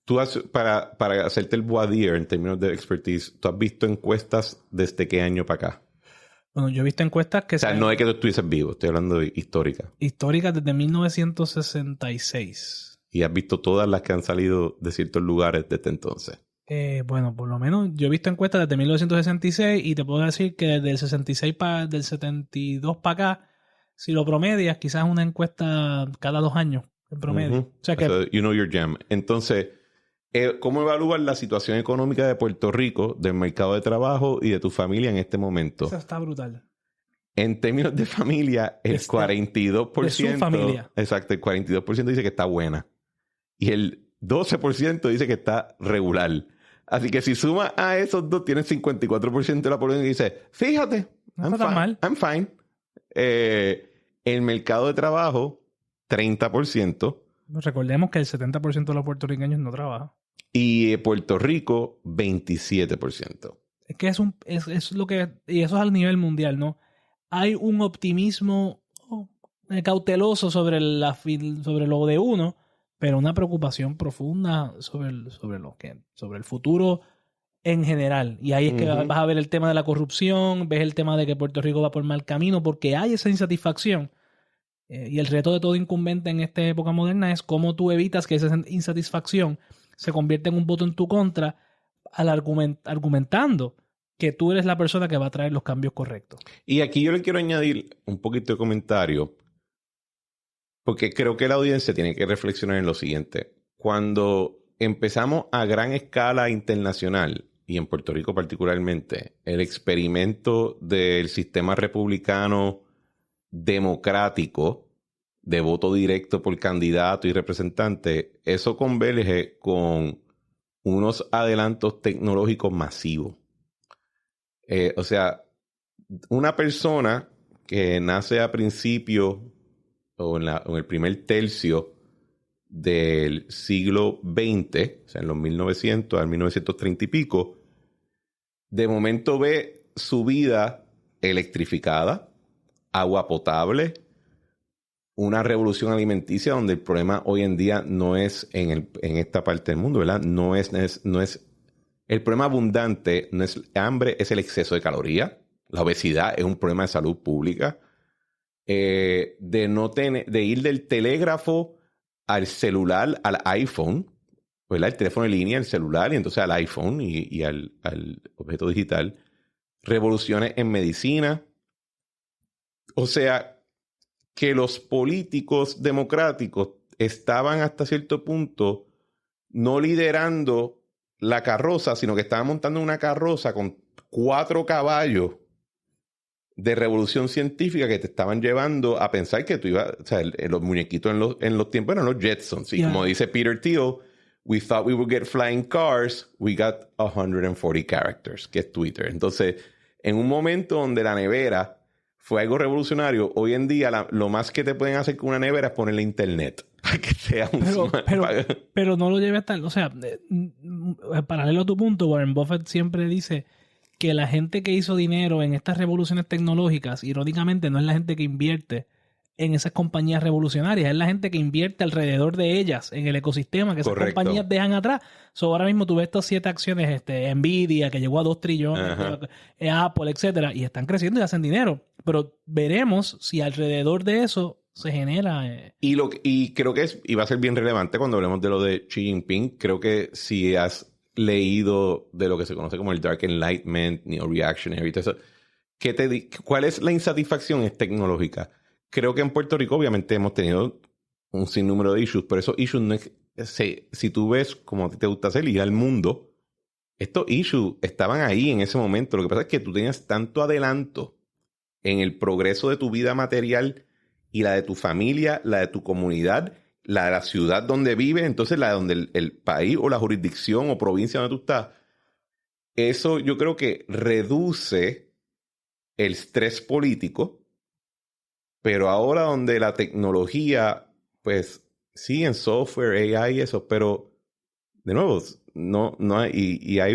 Tú para hacerte el voir dire en términos de expertise, ¿tú has visto encuestas desde qué año para acá? Bueno, yo he visto encuestas que... O sea, no es que tú estuvieses vivo, estoy hablando de histórica. Históricas desde 1966. ¿Y has visto todas las que han salido de ciertos lugares desde entonces? Bueno, por lo menos yo he visto encuestas desde 1966 y te puedo decir que desde el 66 del 72 para acá, si lo promedias, quizás una encuesta cada 2 años en promedio. O sea que... So, you know your jam. Entonces... ¿cómo evalúas la situación económica de Puerto Rico, del mercado de trabajo y de tu familia en este momento? Eso está brutal. En términos de familia, el 42%... De su familia. Exacto, el 42% dice que está buena. Y el 12% dice que está regular. Así que si sumas a esos dos, tienes 54% de la población que dice, fíjate, no está tan mal. I'm fine. El mercado de trabajo, 30%. Recordemos que el 70% de los puertorriqueños no trabaja. Y Puerto Rico, 27%. Es que es lo que... Y eso es al nivel mundial, ¿no? Hay un optimismo cauteloso sobre lo de uno, pero una preocupación profunda sobre el futuro en general. Y ahí es que vas a ver el tema de la corrupción, ves el tema de que Puerto Rico va por mal camino, porque hay esa insatisfacción. Y el reto de todo incumbente en esta época moderna es cómo tú evitas que esa insatisfacción se convierta en un voto en tu contra al argumentando que tú eres la persona que va a traer los cambios correctos. Y aquí yo le quiero añadir un poquito de comentario, porque creo que la audiencia tiene que reflexionar en lo siguiente. Cuando empezamos a gran escala internacional, y en Puerto Rico particularmente, el experimento del sistema republicano democrático de voto directo por candidato y representante, eso converge con unos adelantos tecnológicos masivos. O sea, una persona que nace a principios o en el primer tercio del siglo XX, o sea, en los 1900 al 1930 y pico, de momento ve su vida electrificada, agua potable, una revolución alimenticia donde el problema hoy en día no es en esta parte del mundo, ¿verdad? No es el problema abundante, no es hambre, es el exceso de calorías. La obesidad es un problema de salud pública. De ir del telégrafo al celular, al iPhone, ¿verdad? El teléfono en línea, el celular, y entonces al iPhone y al objeto digital. Revoluciones en medicina. O sea, que los políticos democráticos estaban hasta cierto punto no liderando la carroza, sino que estaban montando una carroza con 4 caballos de revolución científica que te estaban llevando a pensar que tú ibas... O sea, los muñequitos en los tiempos eran los Jetsons. Y como dice Peter Thiel, we thought we would get flying cars, we got 140 characters, que es Twitter. Entonces, en un momento donde la nevera fue algo revolucionario, hoy en día lo más que te pueden hacer con una nevera es ponerle internet. Para que sea pero no lo lleve hasta... O sea, paralelo a tu punto, Warren Buffett siempre dice que la gente que hizo dinero en estas revoluciones tecnológicas, irónicamente, no es la gente que invierte en esas compañías revolucionarias, es la gente que invierte alrededor de ellas, en el ecosistema que esas compañías dejan atrás. Ahora mismo tú ves estas 7 acciones, Nvidia, que llegó a 2 trillones, Apple, etcétera, y están creciendo y hacen dinero. Pero veremos si alrededor de eso se genera... Y creo que va a ser bien relevante cuando hablemos de lo de Xi Jinping. Creo que si has leído de lo que se conoce como el Dark Enlightenment, Neo-Reactionary, eso, ¿cuál es la insatisfacción? Es tecnológica. Creo que en Puerto Rico obviamente hemos tenido un sinnúmero de issues, pero esos issues no es... Si tú ves como a ti te gusta hacer, ir al mundo, estos issues estaban ahí en ese momento. Lo que pasa es que tú tenías tanto adelanto en el progreso de tu vida material y la de tu familia, la de tu comunidad, la de la ciudad donde vives, entonces la de donde el país o la jurisdicción o provincia donde tú estás. Eso yo creo que reduce el estrés político, pero ahora donde la tecnología, pues sí, en software, AI y eso, pero de nuevo, no hay, y hay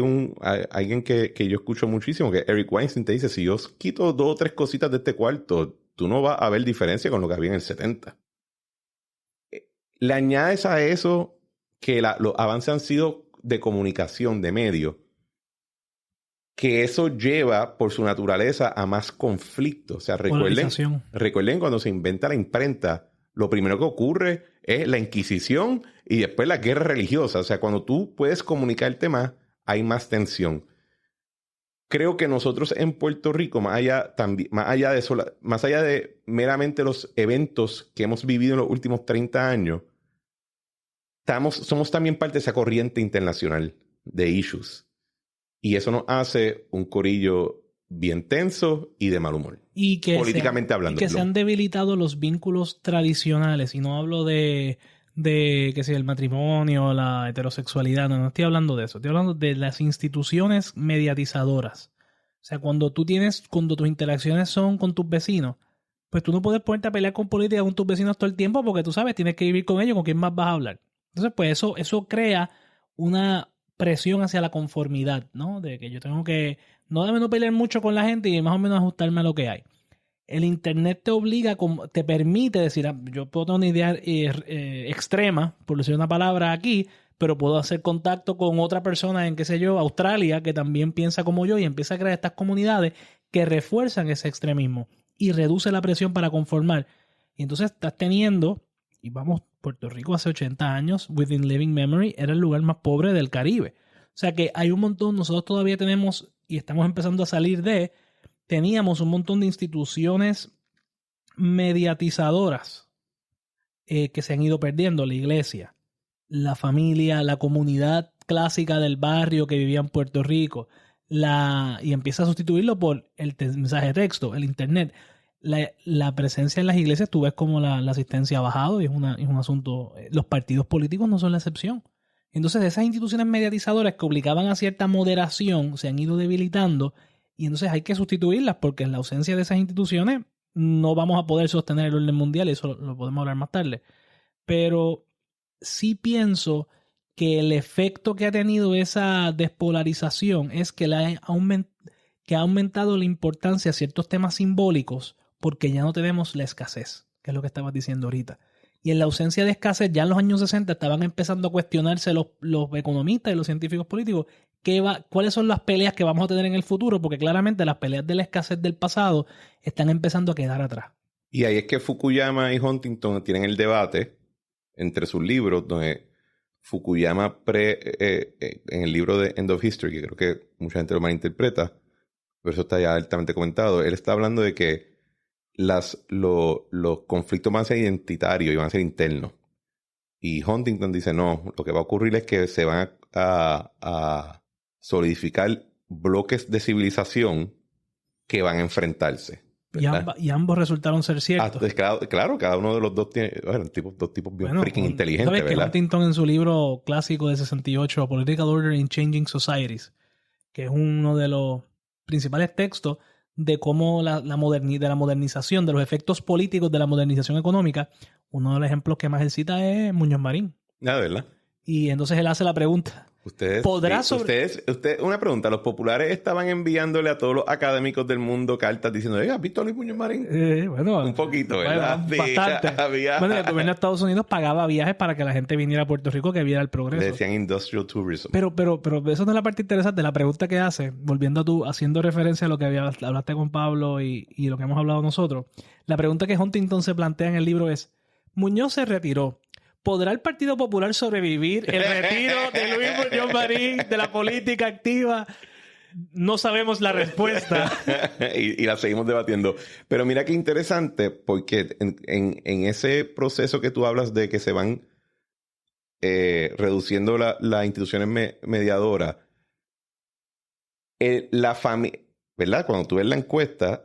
alguien que yo escucho muchísimo, que Eric Weinstein te dice, si yo quito 2 o 3 cositas de este cuarto, tú no vas a ver diferencia con lo que había en el 70. Le añades a eso que los avances han sido de comunicación, de medios, que eso lleva por su naturaleza a más conflictos. O sea, recuerden cuando se inventa la imprenta, lo primero que ocurre es la Inquisición y después la guerra religiosa. O sea, cuando tú puedes comunicarte más, hay más tensión. Creo que nosotros en Puerto Rico, más allá de meramente los eventos que hemos vivido en los últimos 30 años, somos también parte de esa corriente internacional de issues. Y eso nos hace un corillo bien tenso y de mal humor. Y que políticamente hablando. Y que se han debilitado los vínculos tradicionales. Y no hablo de que sea el matrimonio, la heterosexualidad. No estoy hablando de eso. Estoy hablando de las instituciones mediatizadoras. O sea, cuando tus interacciones son con tus vecinos, pues tú no puedes ponerte a pelear con política con tus vecinos todo el tiempo porque tú sabes, tienes que vivir con ellos, con quién más vas a hablar. Entonces, pues eso crea una presión hacia la conformidad, ¿no? De que yo tengo que no pelear mucho con la gente y más o menos ajustarme a lo que hay. El internet te obliga, te permite decir, yo puedo tener una idea extrema, por decir una palabra aquí, pero puedo hacer contacto con otra persona en, qué sé yo, Australia, que también piensa como yo y empieza a crear estas comunidades que refuerzan ese extremismo y reduce la presión para conformar. Y entonces estás teniendo, y vamos, Puerto Rico hace 80 años, within living memory, era el lugar más pobre del Caribe. O sea que hay un montón, nosotros todavía tenemos, y estamos empezando a salir teníamos un montón de instituciones mediatizadoras que se han ido perdiendo. La iglesia, la familia, la comunidad clásica del barrio que vivía en Puerto Rico, y empieza a sustituirlo por el mensaje de texto, el internet. La presencia en las iglesias, tú ves como la asistencia ha bajado y es un asunto. Los partidos políticos no son la excepción. Entonces, esas instituciones mediatizadoras que obligaban a cierta moderación se han ido debilitando y entonces hay que sustituirlas porque en la ausencia de esas instituciones no vamos a poder sostener el orden mundial y eso lo podemos hablar más tarde. Pero sí pienso que el efecto que ha tenido esa despolarización es que ha aumentado la importancia a ciertos temas simbólicos porque ya no tenemos la escasez, que es lo que estabas diciendo ahorita. Y en la ausencia de escasez, ya en los años 60 estaban empezando a cuestionarse los economistas y los científicos políticos cuáles son las peleas que vamos a tener en el futuro, porque claramente las peleas de la escasez del pasado están empezando a quedar atrás. Y ahí es que Fukuyama y Huntington tienen el debate entre sus libros, donde Fukuyama en el libro de End of History, que creo que mucha gente lo malinterpreta, pero eso está ya altamente comentado, él está hablando de que los conflictos van a ser identitarios y van a ser internos. Y Huntington dice, no, lo que va a ocurrir es que se van a solidificar bloques de civilización que van a enfrentarse. Y ambos resultaron ser ciertos. Claro, cada uno de los dos tiene dos tipos bien freaking inteligentes, ¿sabes ¿verdad? Que Huntington en su libro clásico de 68, Political Order in Changing Societies, que es uno de los principales textos de cómo de la modernización, de los efectos políticos de la modernización económica, uno de los ejemplos que más él cita es Muñoz Marín. ¿Verdad? Y entonces él hace la pregunta. Una pregunta. Los populares estaban enviándole a todos los académicos del mundo cartas diciendo, ¿has visto a Luis Muñoz Marín? Bueno, un poquito, ¿verdad? Bastante. Bueno, el gobierno de Estados Unidos pagaba viajes para que la gente viniera a Puerto Rico que viera el progreso. Le decían industrial tourism. Pero eso no es la parte interesante. La pregunta que hace, volviendo a tú, haciendo referencia a lo que hablaste con Pablo y lo que hemos hablado nosotros, la pregunta que Huntington se plantea en el libro es, Muñoz se retiró. ¿Podrá el Partido Popular sobrevivir el retiro de Luis Muñoz Marín de la política activa? No sabemos la respuesta. y la seguimos debatiendo. Pero mira qué interesante, porque en ese proceso que tú hablas de que se van reduciendo las instituciones mediadoras, la familia, ¿verdad? Cuando tú ves la encuesta,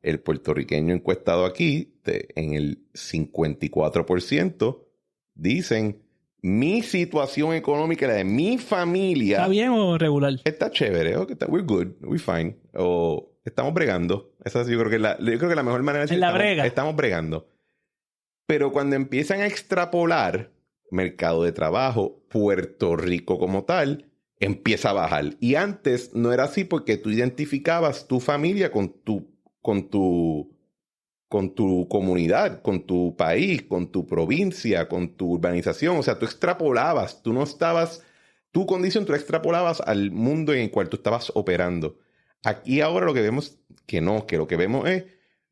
el puertorriqueño encuestado aquí, en el 54%, dicen, mi situación económica, la de mi familia... ¿Está bien o regular? Está chévere. We're good. We're fine. O estamos bregando. Esa yo creo que la mejor manera de decir estamos bregando. Pero cuando empiezan a extrapolar mercado de trabajo, Puerto Rico como tal, empieza a bajar. Y antes no era así porque tú identificabas tu familia con tu comunidad, con tu país, con tu provincia, con tu urbanización. O sea, tú extrapolabas, tu condición, tú extrapolabas al mundo en el cual tú estabas operando. Aquí ahora lo que vemos, que lo que vemos es,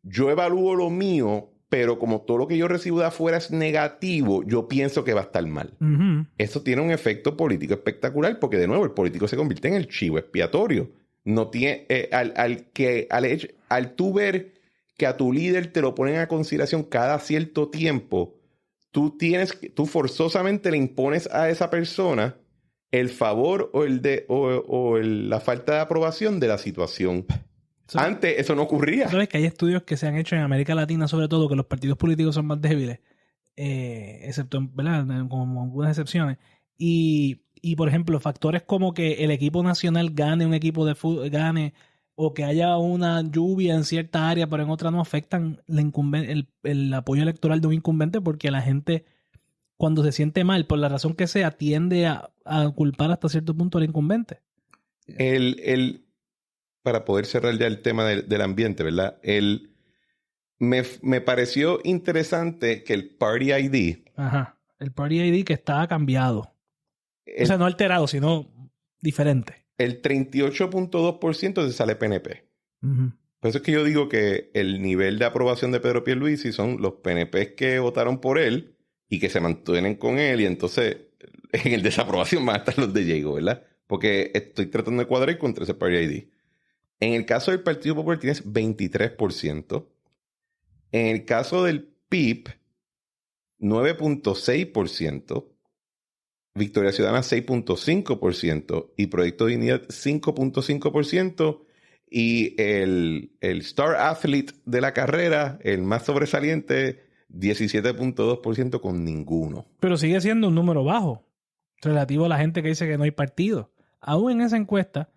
yo evalúo lo mío, pero como todo lo que yo recibo de afuera es negativo, yo pienso que va a estar mal. Uh-huh. Eso tiene un efecto político espectacular, porque de nuevo el político se convierte en el chivo expiatorio. No tiene, al tú ver que a tu líder te lo ponen a consideración cada cierto tiempo, tú forzosamente le impones a esa persona el favor o la falta de aprobación de la situación. Antes eso no ocurría. ¿Sabes que hay estudios que se han hecho en América Latina, sobre todo, que los partidos políticos son más débiles? Excepto, ¿verdad? Como algunas excepciones. Y por ejemplo, factores como que el equipo nacional gane un equipo de fútbol, gane o que haya una lluvia en cierta área pero en otra no, afectan el apoyo electoral de un incumbente, porque la gente, cuando se siente mal, por la razón que sea, tiende a culpar hasta cierto punto al incumbente. Para poder cerrar ya el tema del ambiente, ¿verdad? Me pareció interesante que el Party ID... Ajá. El Party ID que estaba cambiado. O sea, no alterado, sino diferente. El 38.2% se sale PNP. Uh-huh. Por eso es que yo digo que el nivel de aprobación de Pedro Pierluisi son los PNP que votaron por él y que se mantienen con él, y entonces en el desaprobación van a estar los de Diego, ¿verdad? Porque estoy tratando de cuadrar contra ese Party ID. En el caso del Partido Popular tienes 23%. En el caso del PIB, 9.6%. Victoria Ciudadana 6.5% y Proyecto Dignidad 5.5%, y el Star Athlete de la carrera, el más sobresaliente, 17.2% con ninguno. Pero sigue siendo un número bajo relativo a la gente que dice que no hay partido. Aún en esa encuesta...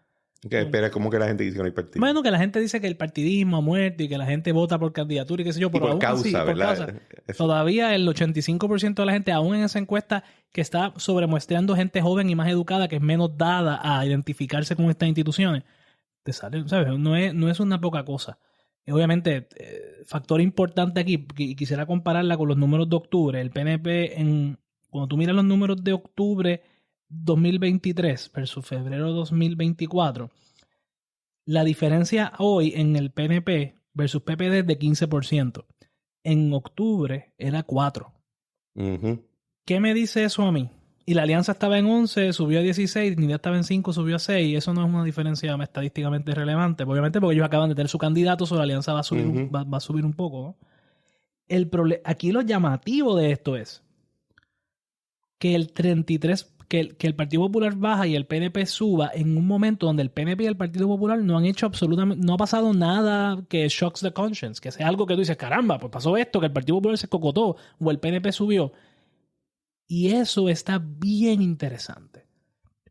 Okay, espera, ¿cómo que la gente dice que no hay partido? Bueno, que la gente dice que el partidismo ha muerto y que la gente vota por candidatura y qué sé yo, pero por aún causa, así, ¿verdad? Por causa, todavía el 85% de la gente, aún en esa encuesta, que está sobremuestreando gente joven y más educada, que es menos dada a identificarse con estas instituciones, te sale, ¿sabes? No es una poca cosa. Y obviamente, factor importante aquí, y quisiera compararla con los números de octubre. El PNP, cuando tú miras los números de octubre 2023 versus febrero 2024, la diferencia hoy en el PNP versus PPD es de 15%. En octubre era 4%. Uh-huh. ¿Qué me dice eso a mí? Y la alianza estaba en 11, subió a 16, Dignidad estaba en 5, subió a 6. Eso no es una diferencia estadísticamente relevante. Obviamente porque ellos acaban de tener su candidato, so la alianza va a subir, uh-huh, va a subir un poco, ¿no? Aquí lo llamativo de esto es que el 33%, que el Partido Popular baja y el PNP suba en un momento donde el PNP y el Partido Popular no han hecho absolutamente, no ha pasado nada que shocks the conscience, que sea algo que tú dices, caramba, pues pasó esto, que el Partido Popular se cocotó o el PNP subió. Y eso está bien interesante,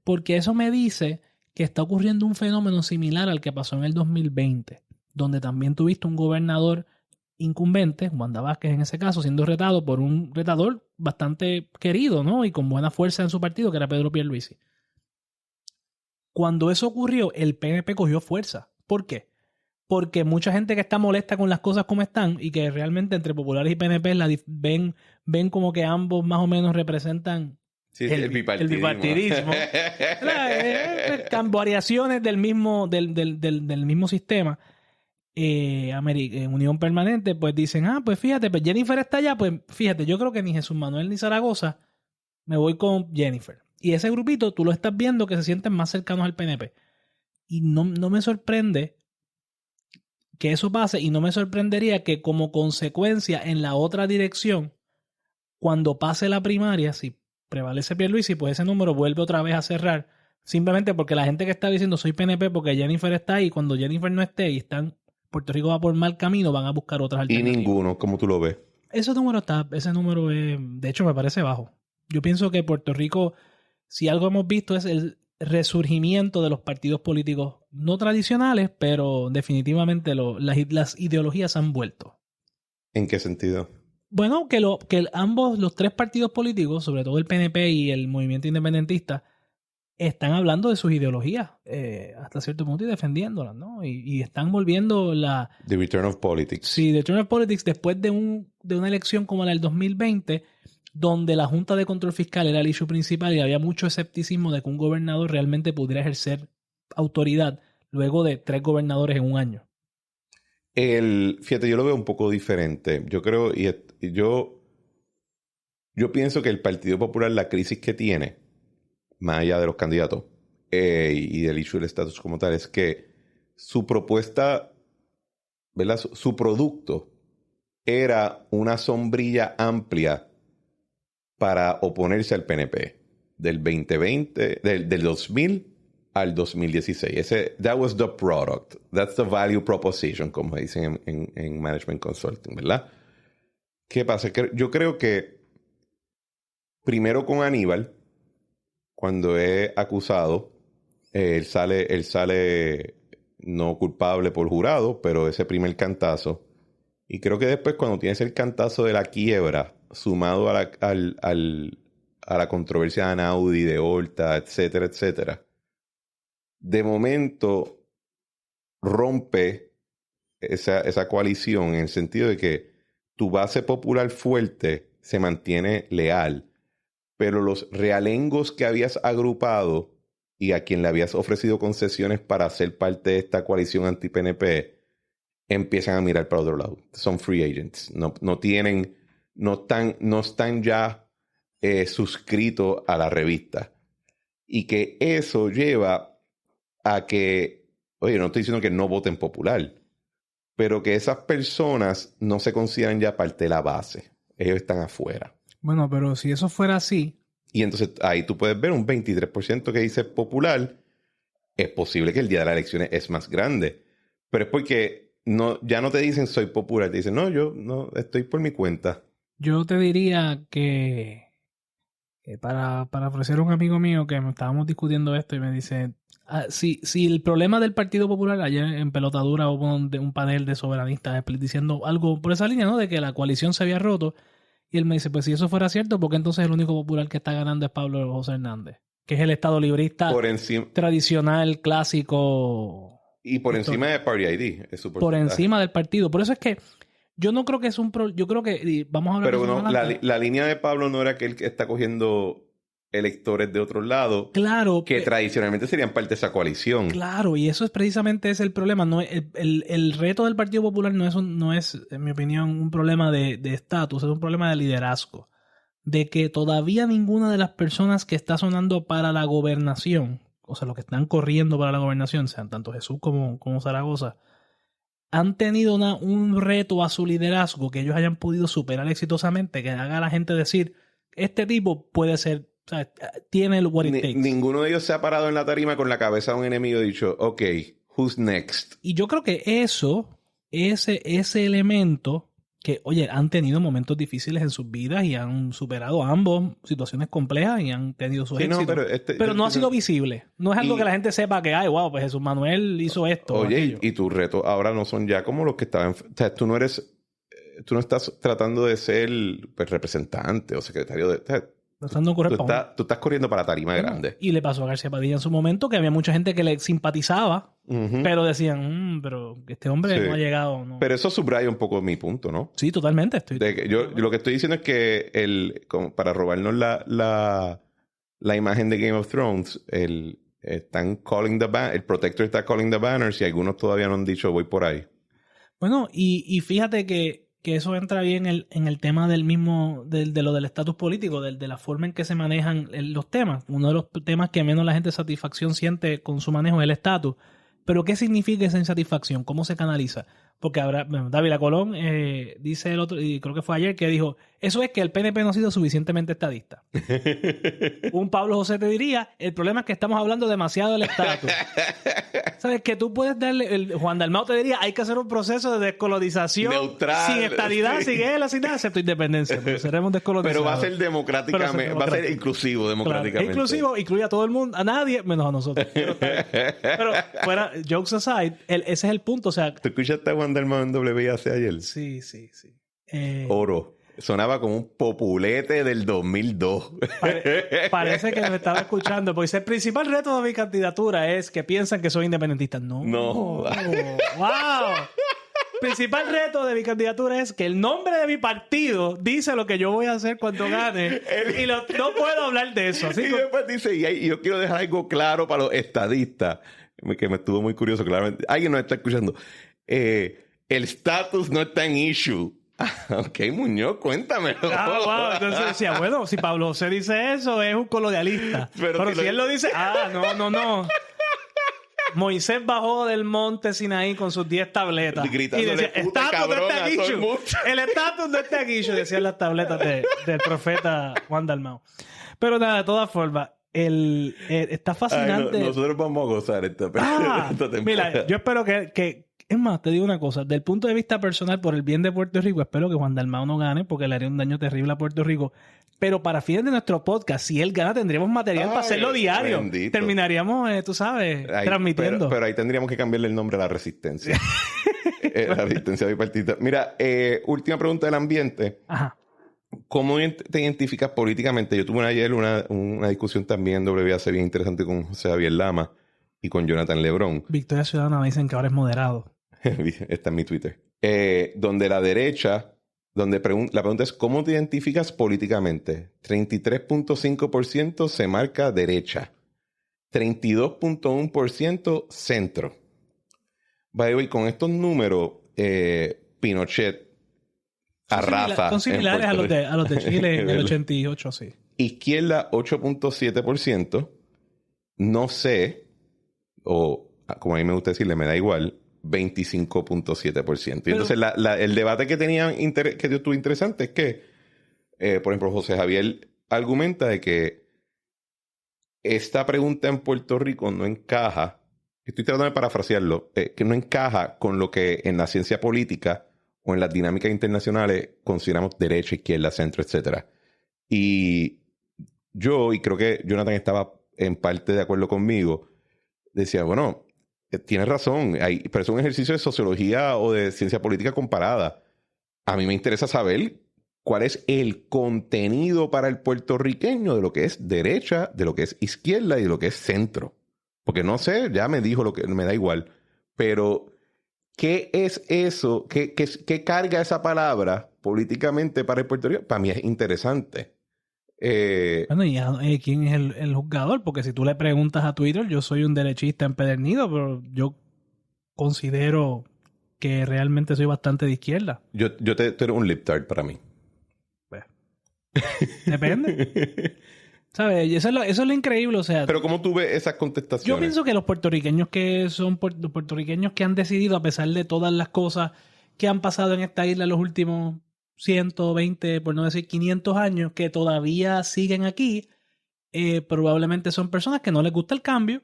porque eso me dice que está ocurriendo un fenómeno similar al que pasó en el 2020, donde también tuviste un gobernador incumbente, Wanda Vázquez en ese caso, siendo retado por un retador bastante querido, ¿no? Y con buena fuerza en su partido, que era Pedro Pierluisi. Cuando eso ocurrió, el PNP cogió fuerza. ¿Por qué? Porque mucha gente que está molesta con las cosas como están y que realmente entre populares y PNP ven como que ambos más o menos representan el bipartidismo. Variaciones del mismo sistema. Unión Permanente, pues dicen, pues fíjate, pues Jennifer está allá, pues fíjate, yo creo que ni Jesús Manuel ni Zaragoza, me voy con Jennifer. Y ese grupito, tú lo estás viendo que se sienten más cercanos al PNP. Y no me sorprende que eso pase, y no me sorprendería que como consecuencia en la otra dirección, cuando pase la primaria, si prevalece Pierluisi, pues ese número vuelve otra vez a cerrar, simplemente porque la gente que está diciendo soy PNP porque Jennifer está ahí, cuando Jennifer no esté y Puerto Rico va por mal camino, van a buscar otras alternativas. Y ninguno, como tú lo ves. Ese número de hecho me parece bajo. Yo pienso que Puerto Rico, si algo hemos visto, es el resurgimiento de los partidos políticos no tradicionales, pero definitivamente las ideologías han vuelto. ¿En qué sentido? Bueno, que ambos, los tres partidos políticos, sobre todo el PNP y el movimiento independentista, están hablando de sus ideologías hasta cierto punto y defendiéndolas, ¿no? Y están volviendo The Return of Politics. Sí, The Return of Politics después de una elección como la del 2020, donde la Junta de Control Fiscal era el issue principal y había mucho escepticismo de que un gobernador realmente pudiera ejercer autoridad luego de 3 gobernadores en un año. Fíjate, yo lo veo un poco diferente. Yo creo, yo pienso que el Partido Popular, la crisis que tiene, más allá de los candidatos y del issue del estatus como tal, es que su propuesta, ¿verdad? Su producto era una sombrilla amplia para oponerse al PNP del 2020, del 2000 al 2016. That was the product. That's the value proposition, como dicen en Management Consulting, ¿verdad? ¿Qué pasa? Yo creo que primero con Aníbal, cuando es acusado, él sale no culpable por jurado, pero ese primer cantazo. Y creo que después cuando tienes el cantazo de la quiebra, sumado a la controversia de Anaudi, de Horta, etcétera, etcétera, de momento rompe esa coalición en el sentido de que tu base popular fuerte se mantiene leal, pero los realengos que habías agrupado y a quien le habías ofrecido concesiones para ser parte de esta coalición anti-PNP empiezan a mirar para otro lado. Son free agents. No están ya suscritos a la revista. Y que eso lleva a que, oye, no estoy diciendo que no voten popular, pero que esas personas no se consideran ya parte de la base. Ellos están afuera. Bueno, pero si eso fuera así... Y entonces ahí tú puedes ver un 23% que dice popular. Es posible que el día de las elecciones es más grande. Pero es porque ya no te dicen soy popular. Te dicen, no, yo no estoy por mi cuenta. Yo te diría que para ofrecer a un amigo mío que estábamos discutiendo esto y me dice, si el problema del Partido Popular, ayer en Pelotadura hubo un panel de soberanistas diciendo algo por esa línea, ¿no? De que la coalición se había roto. Y él me dice, pues si eso fuera cierto, ¿por qué entonces el único popular que está ganando es Pablo José Hernández? Que es el estado librista tradicional, clásico. Y por encima de Party ID. Es su por encima del partido. Por eso es que yo no creo que es un... yo creo que... Vamos a hablar pero no, la línea de Pablo no era que él está cogiendo electores de otros lados. Claro. Que tradicionalmente serían parte de esa coalición. Claro, y eso es precisamente el problema. No, el reto del Partido Popular no es, en mi opinión, un problema de estatus, es un problema de liderazgo. De que todavía ninguna de las personas que está sonando para la gobernación, o sea, los que están corriendo para la gobernación, sean tanto Jesús como Zaragoza, han tenido un reto a su liderazgo que ellos hayan podido superar exitosamente, que haga a la gente decir, este tipo puede ser... O sea, tiene el what it takes. Ninguno de ellos se ha parado en la tarima con la cabeza de un enemigo y dicho, ok, who's next? Y yo creo que ese elemento que, oye, han tenido momentos difíciles en sus vidas y han superado ambos situaciones complejas y han tenido sus éxitos. No, pero no ha sido visible. No es algo que la gente sepa que, ay, wow, pues Jesús Manuel hizo esto. Oye, y tus retos ahora no son ya como los que estaban... O sea, tú no estás tratando de ser pues, representante o secretario de... Tú estás corriendo para tarima grande. Y le pasó a García Padilla en su momento que había mucha gente que le simpatizaba, pero decían, pero este hombre no ha llegado. No. Pero eso subraya un poco mi punto, ¿no? Sí, totalmente. Yo lo que estoy diciendo es que para robarnos la imagen de Game of Thrones, el Protector está calling the banners y algunos todavía no han dicho voy por ahí. Bueno, y fíjate que eso entra bien en el tema de lo del estatus político, de la forma en que se manejan los temas. Uno de los temas que menos la gente satisfacción siente con su manejo es el estatus. Pero ¿qué significa esa insatisfacción? ¿Cómo se canaliza? Porque Dávila Colón dice el otro, y creo que fue ayer, que dijo, eso es que el PNP no ha sido suficientemente estadista. Un Pablo José te diría, el problema es que estamos hablando demasiado del estatus. ¿Sabes? Que tú puedes darle, Juan Dalmau te diría, hay que hacer un proceso de descolonización neutral, sin estadidad, sin él, sin nada, excepto independencia. Pero seremos descolonizados. Pero va a ser democráticamente, va a ser inclusivo democráticamente. Claro, inclusivo, incluye a todo el mundo, a nadie, menos a nosotros. Pero fuera, jokes aside, ese es el punto. O sea, ¿tú escuchaste a Juan Dalmau en WIAC ayer? Sí. Oro. Sonaba como un populete del 2002. Parece que me estaba escuchando. Porque dice, el principal reto de mi candidatura es que piensan que soy independentista. No. ¡Wow! Principal reto de mi candidatura es que el nombre de mi partido dice lo que yo voy a hacer cuando gane. Y no puedo hablar de eso. Así y después dice, y yo quiero dejar algo claro para los estadistas, que me estuvo muy curioso, claramente. Alguien nos está escuchando. El estatus no está en issue. Ok, Muñoz, cuéntamelo. Entonces decía, bueno, si Pablo José dice eso, es un colonialista. Pero si él lo dice, no. Moisés bajó del monte Sinaí con sus 10 tabletas. Y decía, estatus no está en issue. El estatus no está en issue, decían las tabletas del profeta Juan Dalmau. Pero nada, de todas formas, está fascinante. Ay, nosotros vamos a gozar esta temporada. Mira, yo espero que... Es más, te digo una cosa. Del punto de vista personal, por el bien de Puerto Rico, espero que Juan Dalmau no gane porque le haría un daño terrible a Puerto Rico. Pero para fines de nuestro podcast, si él gana, tendríamos material para hacerlo diario. Bendito. Terminaríamos, tú sabes, transmitiendo. Pero ahí tendríamos que cambiarle el nombre a la resistencia. La resistencia bipartita. Mira, última pregunta del ambiente. Ajá. ¿Cómo te identificas políticamente? Yo tuve ayer una discusión también en WAC bien interesante con José Javier Lama y con Jonathan Lebrón. Victoria Ciudadana me dicen que ahora es moderado. Está en mi Twitter. Donde la derecha, la pregunta es, ¿cómo te identificas políticamente? 33.5% se marca derecha. 32.1% centro. By the way, con estos números, Pinochet arrasa. Son similares a los de Chile en el 88, sí. Izquierda, 8.7%. No sé, o como a mí me gusta decirle, me da igual, 25.7%. Y entonces el debate que yo tuve interesante es que, por ejemplo, José Javier argumenta de que esta pregunta en Puerto Rico no encaja, estoy tratando de parafrasearlo, que no encaja con lo que en la ciencia política o en las dinámicas internacionales consideramos derecha, izquierda, centro, etc. Y creo que Jonathan estaba en parte de acuerdo conmigo, decía, bueno, tienes razón, pero es un ejercicio de sociología o de ciencia política comparada. A mí me interesa saber cuál es el contenido para el puertorriqueño de lo que es derecha, de lo que es izquierda y de lo que es centro. Porque no sé, ya me dijo lo que me da igual. Pero, ¿qué es eso? ¿Qué carga esa palabra políticamente para el puertorriqueño? Para mí es interesante. Bueno, y ¿quién es el juzgador? Porque si tú le preguntas a Twitter, yo soy un derechista empedernido, pero yo considero que realmente soy bastante de izquierda. Tú eres un libtard para mí. Pues, depende. ¿Sabes? Eso es lo increíble, o sea... Pero ¿cómo tú ves esas contestaciones? Yo pienso que los puertorriqueños los puertorriqueños que han decidido, a pesar de todas las cosas que han pasado en esta isla en los últimos 120, por no decir 500 años, que todavía siguen aquí, probablemente son personas que no les gusta el cambio.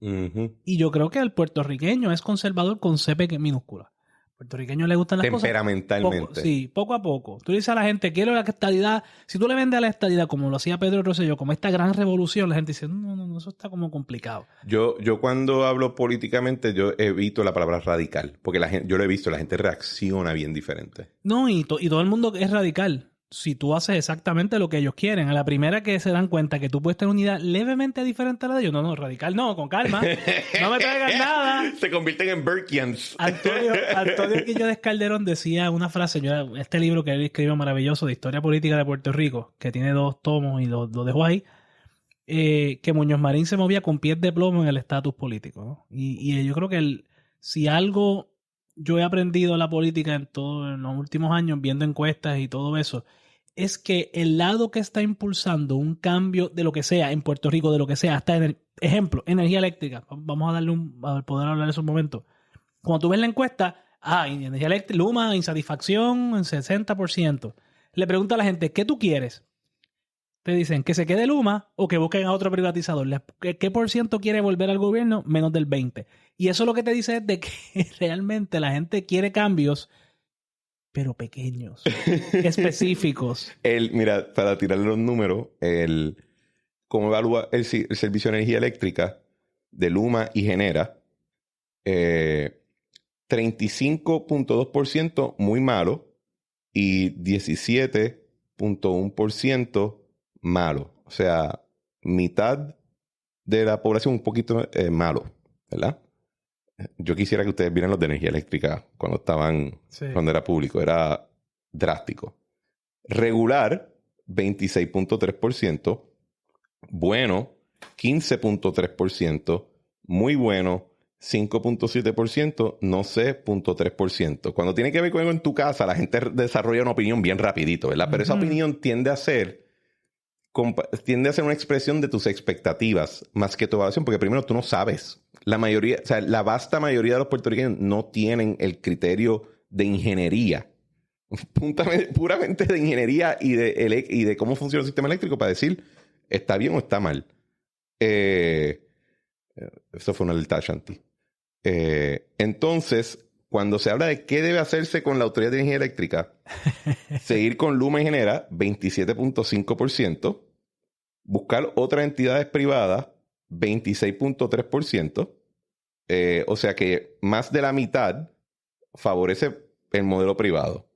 Uh-huh. Y yo creo que el puertorriqueño es conservador con CP minúscula. Al puertorriqueño le gustan las cosas. Temperamentalmente. Poco a poco. Tú le dices a la gente, quiero la estadidad. Si tú le vendes a la estadidad como lo hacía Pedro Rosselló, como esta gran revolución, la gente dice, no, eso está como complicado. Yo cuando hablo políticamente, yo evito la palabra radical. Porque yo lo he visto, la gente reacciona bien diferente. No, y todo el mundo es radical. Si tú haces exactamente lo que ellos quieren, a la primera que se dan cuenta que tú puedes tener una idea levemente diferente a la de ellos, no, radical no, con calma, no me traigas nada. Se convierten en Burkians. Antonio Quillones Calderón decía una frase, este libro que él escribió maravilloso de historia política de Puerto Rico, que tiene 2 tomos y lo dejó ahí, que Muñoz Marín se movía con pies de plomo en el estatus político, ¿no? Y yo creo que si algo yo he aprendido en la política en los últimos años, viendo encuestas y todo eso, es que el lado que está impulsando un cambio de lo que sea en Puerto Rico, de lo que sea, hasta ejemplo, energía eléctrica. Vamos a darle a poder hablar de eso un momento. Cuando tú ves la encuesta, energía eléctrica, Luma, insatisfacción en 60%. Le pregunta a la gente, ¿qué tú quieres? Te dicen que se quede Luma o que busquen a otro privatizador. ¿Qué por ciento quiere volver al gobierno? Menos del 20%. Y eso lo que te dice es de que realmente la gente quiere cambios, pero pequeños, específicos. Mira, para tirarle los números, cómo evalúa el servicio de energía eléctrica de Luma y Genera, 35.2% muy malo y 17.1% malo. O sea, mitad de la población un poquito malo, ¿verdad? Yo quisiera que ustedes vieran los de energía eléctrica cuando era público. Era drástico. Regular, 26.3%. Bueno, 15.3%. Muy bueno, 5.7%. No sé, 0.3%. Cuando tiene que ver con algo en tu casa, la gente desarrolla una opinión bien rapidito, ¿verdad? Pero esa opinión tiende a ser una expresión de tus expectativas más que tu evaluación, porque primero tú no sabes. La vasta mayoría de los puertorriqueños no tienen el criterio de ingeniería, puramente de ingeniería y de cómo funciona el sistema eléctrico para decir está bien o está mal. Eso fue una alerta Shanti. Entonces, cuando se habla de qué debe hacerse con la Autoridad de Energía Eléctrica, seguir con Luma y Genera, 27.5%. Buscar otras entidades privadas, 26.3%. O sea que más de la mitad favorece el modelo privado.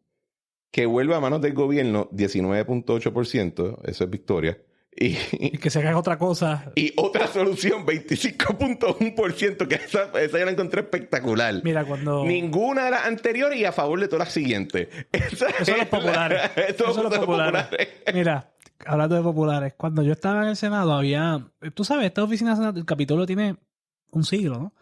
Que vuelva a manos del gobierno, 19.8%. Eso es victoria. Y que se haga otra cosa. Y otra solución, 25.1%, que esa yo la encontré espectacular. Mira, cuando... Ninguna de las anteriores y a favor de todas las siguientes. Eso son los populares. Eso son los populares. Mira, hablando de populares, cuando yo estaba en el Senado había... Tú sabes, esta oficina del Senado, el Capitolio tiene un siglo, ¿no?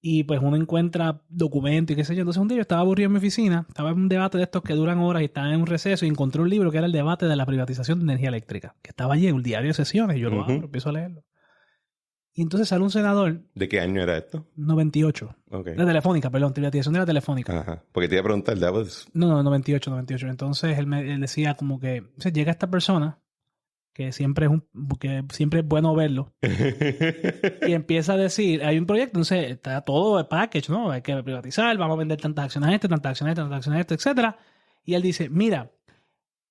Y pues uno encuentra documentos y qué sé yo. Entonces un día yo estaba aburrido en mi oficina, estaba en un debate de estos que duran horas y estaba en un receso y encontré un libro que era el debate de la privatización de energía eléctrica, que estaba allí en el diario de sesiones y yo lo abro, empiezo a leerlo. Y entonces sale un senador... ¿De qué año era esto? 98. Okay. De Telefónica, perdón, privatización de la Telefónica. Ajá. Porque te iba a preguntar, pues... No, 98. Entonces él decía como que... O sea, llega esta persona que siempre es bueno verlo. Y empieza a decir, hay un proyecto, entonces está todo el package, ¿no? Hay que privatizar, vamos a vender tantas acciones a este, tantas acciones a este, etcétera. Y él dice, mira,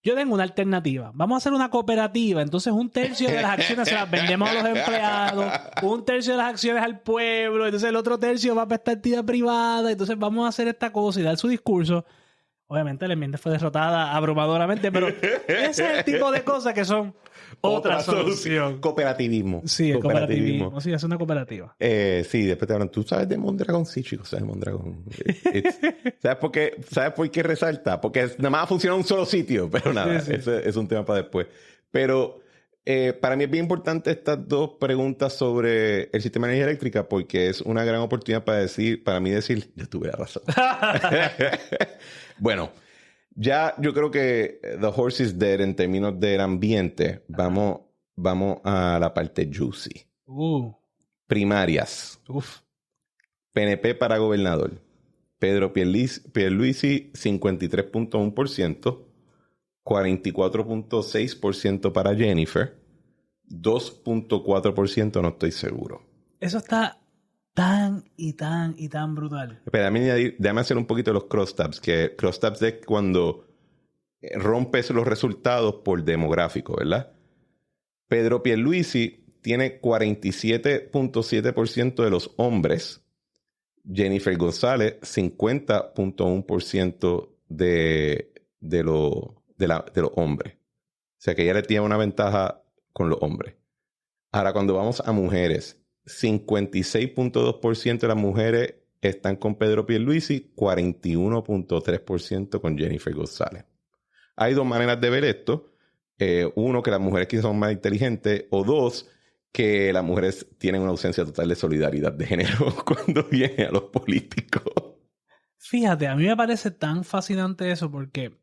yo tengo una alternativa. Vamos a hacer una cooperativa. Entonces, 1/3 de las acciones se las vendemos a los empleados, 1/3 de las acciones al pueblo, entonces el otro tercio va para esta entidad privada. Entonces, vamos a hacer esta cosa y dar su discurso. Obviamente, la enmienda fue derrotada abrumadoramente, pero ese es el tipo de cosas que son otra solución. Cooperativismo. Sí, el cooperativismo. Sí, es una cooperativa. Sí, después te hablan. ¿Tú sabes de Mondragón? Sí, chicos, sabes de Mondragón. ¿Sabes por qué resalta? Porque nada más funciona en un solo sitio. Pero nada, sí. Ese es un tema para después. Pero para mí es bien importante estas dos preguntas sobre el sistema de energía eléctrica porque es una gran oportunidad para mí decir, yo tuve la razón. Bueno, ya yo creo que the horse is dead en términos del ambiente. Vamos a la parte juicy. Primarias. PNP para gobernador. Pedro Pierluisi, 53.1%. 44.6% para Jennifer. 2.4% no estoy seguro. Eso está tan brutal. Espera, déjame hacer un poquito los crosstabs. Que crosstabs es cuando rompes los resultados por demográfico, ¿verdad? Pedro Pierluisi tiene 47.7% de los hombres. Jennifer González, 50.1% de los hombres. O sea que ella le tiene una ventaja con los hombres. Ahora, cuando vamos a mujeres, 56.2% de las mujeres están con Pedro Pierluisi, 41.3% con Jennifer González. Hay dos maneras de ver esto. Uno, que las mujeres quizás son más inteligentes, o dos, que las mujeres tienen una ausencia total de solidaridad de género cuando viene a los políticos. Fíjate, a mí me parece tan fascinante eso porque,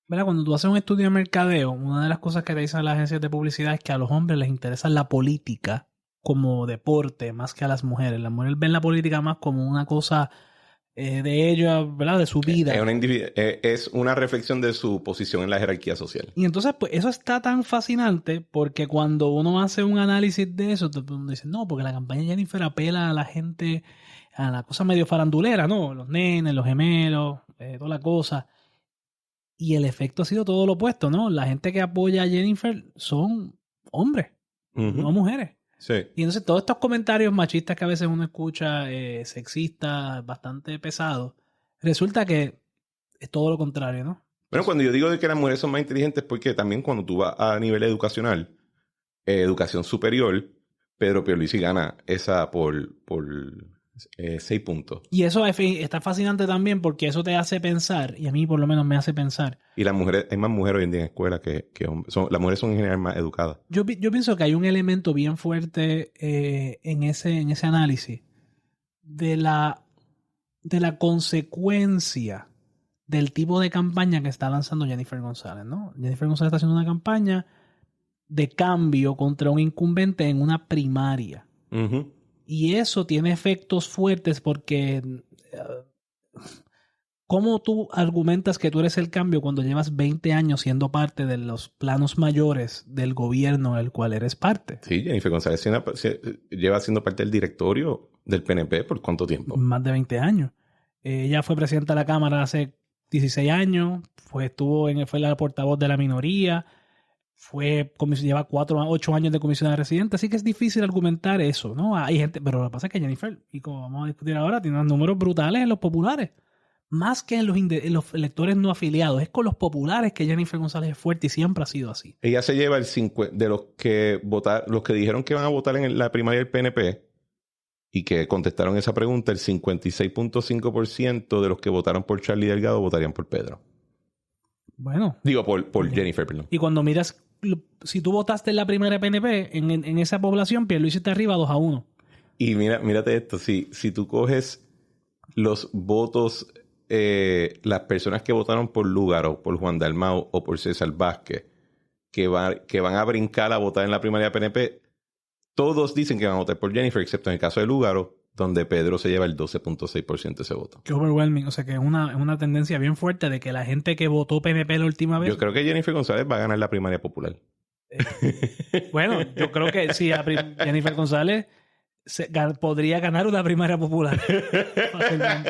¿verdad? Cuando tú haces un estudio de mercadeo, una de las cosas que te dicen las agencias de publicidad es que a los hombres les interesa la política como deporte más que a las mujeres. Las mujeres ven la política más como una cosa de ellos, ¿verdad? De su vida. Es una reflexión de su posición en la jerarquía social. Y entonces, pues, eso está tan fascinante porque cuando uno hace un análisis de eso, uno dice, no, porque la campaña de Jennifer apela a la gente, a la cosa medio farandulera, ¿no? Los nenes, los gemelos, toda la cosa. Y el efecto ha sido todo lo opuesto, ¿no? La gente que apoya a Jennifer son hombres, no mujeres. Sí. Y entonces todos estos comentarios machistas que a veces uno escucha, sexistas, bastante pesados, resulta que es todo lo contrario, ¿no? Bueno, cuando yo digo de que las mujeres son más inteligentes, porque también cuando tú vas a nivel educacional, educación superior, Pedro Pierluisi gana esa por 6 puntos. Y eso está fascinante también porque eso te hace pensar, y a mí por lo menos me hace pensar. Y las mujeres, hay más mujeres hoy en día en escuela que hombres. Las mujeres son en general más educadas. Yo pienso que hay un elemento bien fuerte en ese análisis de la consecuencia del tipo de campaña que está lanzando Jennifer González, ¿no? Jennifer González está haciendo una campaña de cambio contra un incumbente en una primaria. Y eso tiene efectos fuertes porque ¿Cómo tú argumentas que tú eres el cambio cuando llevas 20 años siendo parte de los planos mayores del gobierno del cual eres parte? Sí, Jennifer González lleva siendo parte del directorio del PNP ¿por cuánto tiempo? Más de 20 años. Ella fue presidenta de la Cámara hace 16 años, fue la portavoz de la minoría, lleva 8 años de comisionada residente, así que es difícil argumentar eso, ¿no? Hay gente, pero lo que pasa es que Jennifer, y como vamos a discutir ahora, tiene unos números brutales en los populares. Más que en los electores no afiliados. Es con los populares que Jennifer González es fuerte y siempre ha sido así. Ella se lleva de los que dijeron que van a votar en la primaria del PNP y que contestaron esa pregunta, el 56.5% de los que votaron por Charlie Delgado votarían por Pedro. Bueno. Digo, por Jennifer, perdón. Y cuando miras, si tú votaste en la primaria PNP, en esa población, Pierluisi está arriba 2-1. Y mírate esto. Si tú coges los votos... las personas que votaron por Lúgaro, por Juan Dalmau o por César Vázquez, que van a brincar a votar en la primaria PNP, todos dicen que van a votar por Jennifer, excepto en el caso de Lúgaro, donde Pedro se lleva el 12.6% de ese voto. Qué overwhelming. O sea que es una tendencia bien fuerte de que la gente que votó PNP la última vez... Yo creo que Jennifer González va a ganar la primaria popular. Bueno, yo creo que sí, Jennifer González podría ganar una primaria popular fácilmente.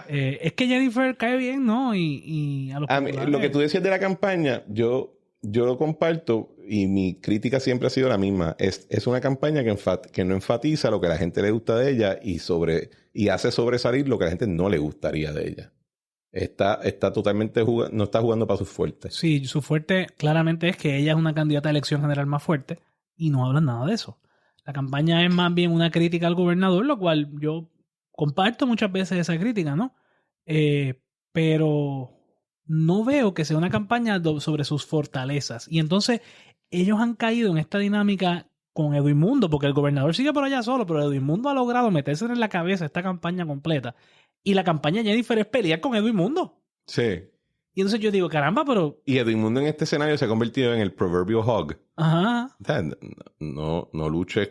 Es que Jennifer cae bien, ¿no? Y a los populares... Lo que tú decías de la campaña, yo lo comparto y mi crítica siempre ha sido la misma. Es una campaña que no enfatiza lo que a la gente le gusta de ella y hace sobresalir lo que a la gente no le gustaría de ella. Está totalmente no está jugando para sus fuertes. Sí, su fuerte claramente es que ella es una candidata a elección general más fuerte y no hablan nada de eso. La campaña es más bien una crítica al gobernador, lo cual yo comparto muchas veces esa crítica, ¿no? Pero no veo que sea una campaña sobre sus fortalezas. Y entonces ellos han caído en esta dinámica con Edwin Mundo, porque el gobernador sigue por allá solo, pero Edwin Mundo ha logrado meterse en la cabeza esta campaña completa. Y la campaña de Jennifer es pelear con Edwin Mundo. Sí. Y entonces yo digo, caramba, pero... Y Edwin Mundo en este escenario se ha convertido en el proverbio hog. Ajá. O sea, no luches.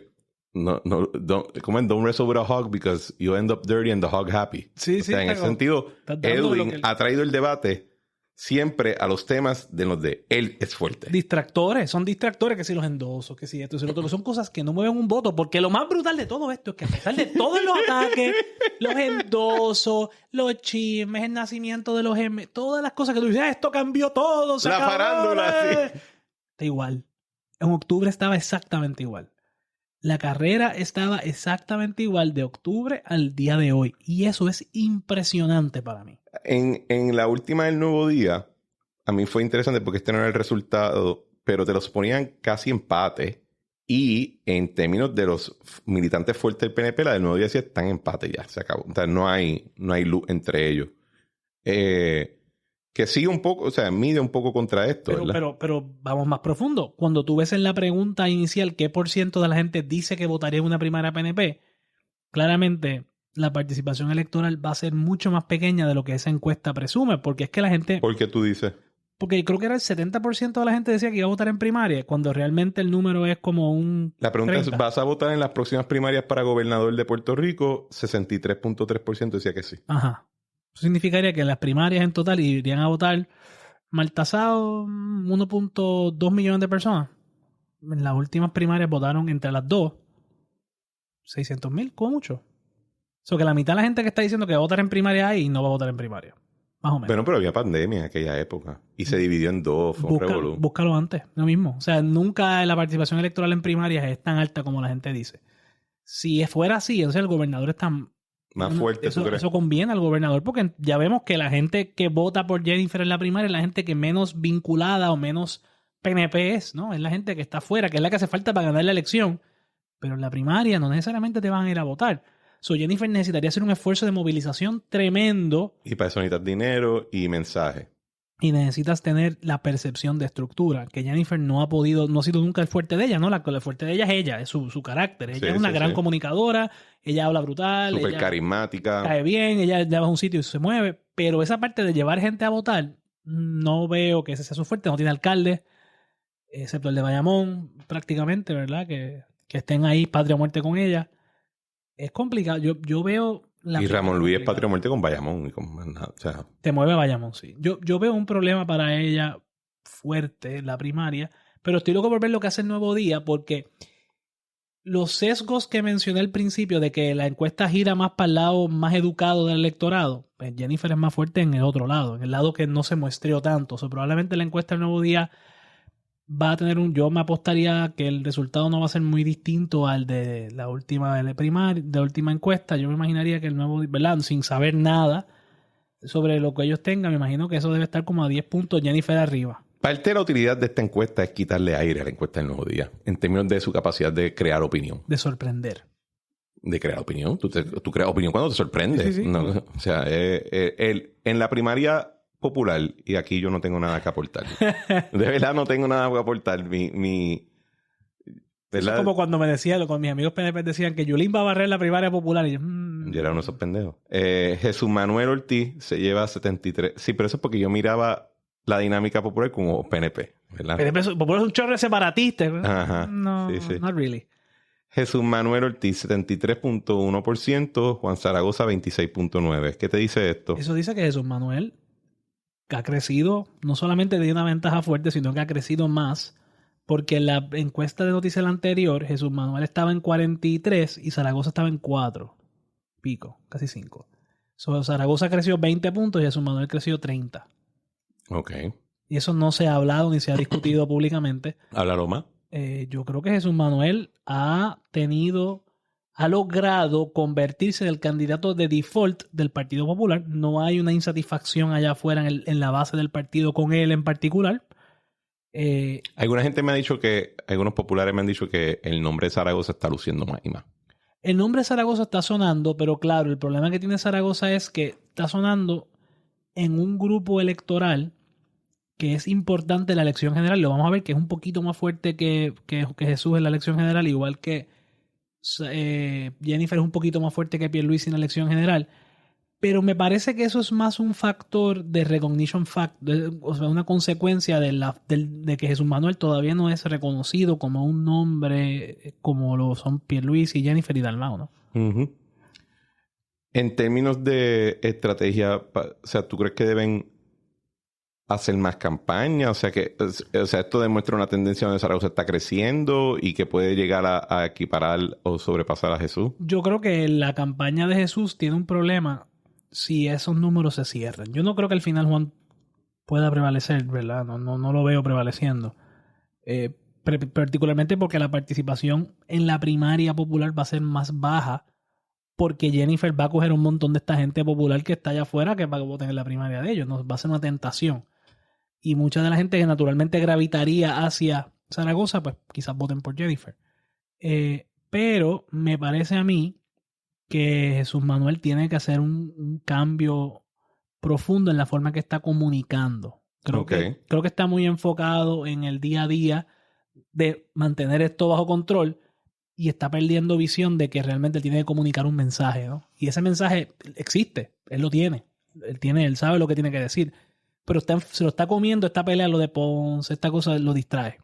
Don't wrestle with a hog because you end up dirty and the hog happy. Sí, o sea, en ese sentido, Edwin ha traído el debate siempre a los temas de los de él es fuerte. Son distractores, que si los endosos, que si esto, que si lo otro. Son cosas que no mueven un voto, porque lo más brutal de todo esto es que a pesar de todos los ataques, los endosos, los chismes, el nacimiento de los M, todas las cosas que tú dices, esto cambió todo, se acabó, farándula, sí. Está igual. En octubre estaba exactamente igual. La carrera estaba exactamente igual de octubre al día de hoy. Y eso es impresionante para mí. En la última del Nuevo Día, a mí fue interesante porque este no era el resultado, pero te los ponían casi empate. Y en términos de los militantes fuertes del PNP, la del Nuevo Día sí están en empate ya. Se acabó. O sea, no hay luz entre ellos. Que sigue un poco, o sea, mide un poco contra esto, ¿verdad? Pero vamos más profundo. Cuando tú ves en la pregunta inicial qué por ciento de la gente dice que votaría en una primaria PNP, claramente la participación electoral va a ser mucho más pequeña de lo que esa encuesta presume, porque es que la gente... ¿Por qué tú dices? Porque creo que era el 70% de la gente decía que iba a votar en primaria, cuando realmente el número es como un... La pregunta 30. es, ¿vas a votar en las próximas primarias para gobernador de Puerto Rico? 63.3% decía que sí. Ajá. Eso significaría que en las primarias en total irían a votar mal tasado 1.2 millones de personas. En las últimas primarias votaron entre las dos 600,000, como mucho. O sea, que la mitad de la gente que está diciendo que va a votar en primaria ahí no va a votar en primaria. Más o menos. Bueno, pero había pandemia en aquella época. Y se dividió en dos. Fue un revolú. Búscalo antes, lo mismo. O sea, nunca la participación electoral en primarias es tan alta como la gente dice. Si fuera así, entonces el gobernador está... Más fuerte, ¿tú crees? Eso conviene al gobernador porque ya vemos que la gente que vota por Jennifer en la primaria es la gente que menos vinculada o menos PNP es, ¿no? Es la gente que está afuera, que es la que hace falta para ganar la elección. Pero en la primaria no necesariamente te van a ir a votar. Jennifer necesitaría hacer un esfuerzo de movilización tremendo. Y para eso necesitas dinero y mensaje. Y necesitas tener la percepción de estructura, que Jennifer no ha sido nunca el fuerte de ella, ¿no? El fuerte de ella es ella, es su carácter. Ella es una gran comunicadora, ella habla brutal. Súper carismática. Cae bien, ella lleva a un sitio y se mueve. Pero esa parte de llevar gente a votar, no veo que ese sea su fuerte. No tiene alcalde, excepto el de Bayamón, prácticamente, ¿verdad? Que estén ahí patria o muerte con ella. Es complicado. Yo veo Y Ramón Luis es patria o muerte con Bayamón y con más nada. O sea, te mueve Bayamón, sí. Yo veo un problema para ella fuerte en la primaria, pero estoy loco por ver lo que hace el Nuevo Día, porque los sesgos que mencioné al principio de que la encuesta gira más para el lado más educado del electorado, pues Jennifer es más fuerte en el otro lado, en el lado que no se muestreó tanto. O sea, probablemente la encuesta del Nuevo Día va a tener yo me apostaría que el resultado no va a ser muy distinto al de la última de la última encuesta. Yo me imaginaría que el Nuevo, ¿verdad? Sin saber nada sobre lo que ellos tengan, me imagino que eso debe estar como a 10 puntos Jennifer arriba. Parte de la utilidad de esta encuesta es quitarle aire a la encuesta del Nuevo Día, en términos de su capacidad de crear opinión. De sorprender. De crear opinión. Tú creas opinión cuando te sorprende. Sí. No, o sea, en la primaria popular, y aquí yo no tengo nada que aportar. De verdad no tengo nada que aportar. Eso es como cuando me decían, con mis amigos PNP decían que Yulín va a barrer la primaria popular. Y yo era uno de esos pendejos. Jesús Manuel Ortiz se lleva 73. Sí, pero eso es porque yo miraba la dinámica popular como PNP, ¿verdad? PNP popular es un chorro separatista. Ajá. No, sí. not really. Jesús Manuel Ortiz, 73.1%. Juan Zaragoza, 26.9%. ¿Qué te dice esto? Eso dice que Jesús Manuel ha crecido, no solamente de una ventaja fuerte, sino que ha crecido más, porque en la encuesta de noticias anterior, Jesús Manuel estaba en 43 y Zaragoza estaba en 4. Pico, casi 5. Zaragoza creció 20 puntos y Jesús Manuel creció 30. Ok. Y eso no se ha hablado ni se ha discutido públicamente. Háblalo más. Yo creo que Jesús Manuel ha logrado convertirse en el candidato de default del Partido Popular. No hay una insatisfacción allá afuera en la base del partido con él en particular. Alguna gente me ha dicho algunos populares me han dicho que el nombre de Zaragoza está luciendo más y más. El nombre de Zaragoza está sonando, pero claro, el problema que tiene Zaragoza es que está sonando en un grupo electoral que es importante en la elección general. Lo vamos a ver que es un poquito más fuerte que Jesús en la elección general, igual que Jennifer es un poquito más fuerte que Pierluisi en la elección general. Pero me parece que eso es más un factor de recognition o sea, una consecuencia de que Jesús Manuel todavía no es reconocido como un nombre como lo son Pierluisi, Jennifer y Dalmau, ¿no? Uh-huh. En términos de estrategia, o sea, ¿tú crees que deben hacer más campaña? O sea, esto demuestra una tendencia donde Zaragoza está creciendo y que puede llegar a equiparar o sobrepasar a Jesús. Yo creo que la campaña de Jesús tiene un problema si esos números se cierran. Yo no creo que al final Juan pueda prevalecer, ¿verdad? No lo veo prevaleciendo. Particularmente porque la participación en la primaria popular va a ser más baja, porque Jennifer va a coger un montón de esta gente popular que está allá afuera que va a votar en la primaria de ellos. Va a ser una tentación. Y mucha de la gente que naturalmente gravitaría hacia Zaragoza, pues quizás voten por Jennifer. Pero me parece a mí que Jesús Manuel tiene que hacer un cambio profundo en la forma que está comunicando. Creo que está muy enfocado en el día a día de mantener esto bajo control y está perdiendo visión de que realmente tiene que comunicar un mensaje, ¿no? Y ese mensaje existe, él lo tiene. Él sabe lo que tiene que decir. Pero se lo está comiendo esta pelea, lo de Ponce, esta cosa lo distrae.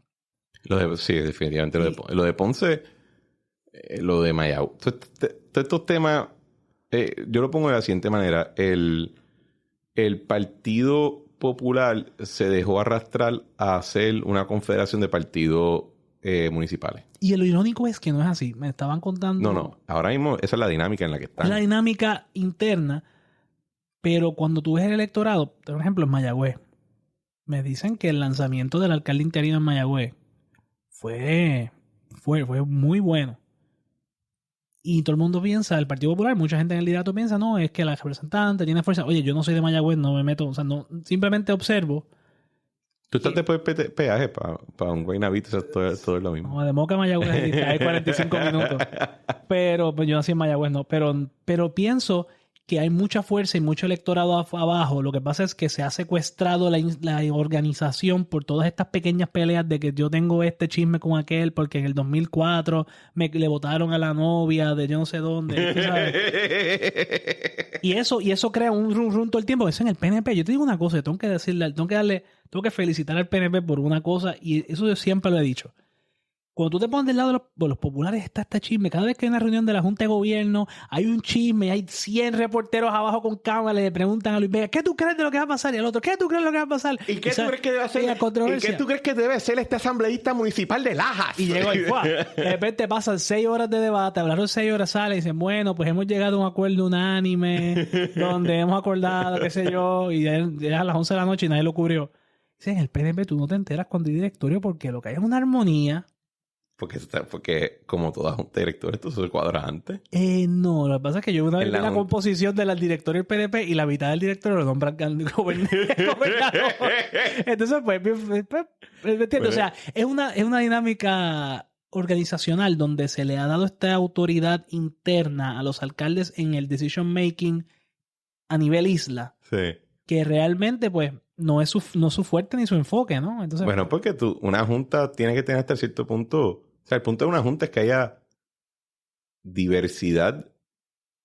Sí, definitivamente. Lo de Ponce, lo de Mayagüez. Estos temas, yo lo pongo de la siguiente manera. El Partido Popular se dejó arrastrar a hacer una confederación de partidos municipales. Y lo irónico es que no es así. Me estaban contando... No. Ahora mismo esa es la dinámica en la que están. La dinámica interna. Pero cuando tú ves el electorado, por ejemplo, en Mayagüez, me dicen que el lanzamiento del alcalde interino en Mayagüez fue muy bueno. Y todo el mundo piensa, el Partido Popular, mucha gente en el liderato piensa, no, es que la representante tiene fuerza. Oye, yo no soy de Mayagüez, no me meto, o sea, no, simplemente observo. Tú estás después de peaje para un Guaynabito, o sea, todo es lo mismo. No, de Moca a Mayagüez hay 45 minutos. Pero pues yo nací en Mayagüez, no. Pero pienso que hay mucha fuerza y mucho electorado abajo. Lo que pasa es que se ha secuestrado la organización por todas estas pequeñas peleas de que yo tengo este chisme con aquel porque en el 2004 le votaron a la novia de yo no sé dónde. ¿Tú sabes? y eso crea un run todo el tiempo. Eso en el PNP. Yo te digo una cosa, tengo que felicitar al PNP por una cosa y eso yo siempre lo he dicho. Cuando tú te pones del lado de los populares está este chisme. Cada vez que hay una reunión de la Junta de Gobierno, hay un chisme, hay 100 reporteros abajo con cámara, le preguntan a Luis Vega, ¿qué tú crees de lo que va a pasar? Y al otro, ¿qué tú crees de lo que va a pasar? ¿Y qué tú crees que debe hacer? ¿Y qué tú crees que debe ser este asambleísta municipal de Lajas? Y llegó y ¡fua! De repente pasan 6 horas de debate, hablaron 6 horas, sale y dicen, bueno, pues hemos llegado a un acuerdo unánime, donde hemos acordado, qué sé yo, y ya a las 11 de la noche y nadie lo cubrió. Dicen, en el PNP tú no te enteras cuando hay directorio porque lo que hay es una armonía. Porque como todas juntas de directores, tú se cuadras antes. No, lo que pasa es que yo una vez vi la composición del directorio del PNP y la mitad del directorio lo nombran gobernador. Entonces, pues, ¿me entiendes? O sea, es una dinámica organizacional donde se le ha dado esta autoridad interna a los alcaldes en el decision making a nivel isla. Sí. Que realmente, pues, no es su fuerte ni su enfoque, ¿no? Entonces, bueno, porque una junta tiene que tener hasta cierto punto... O sea, el punto de una junta es que haya diversidad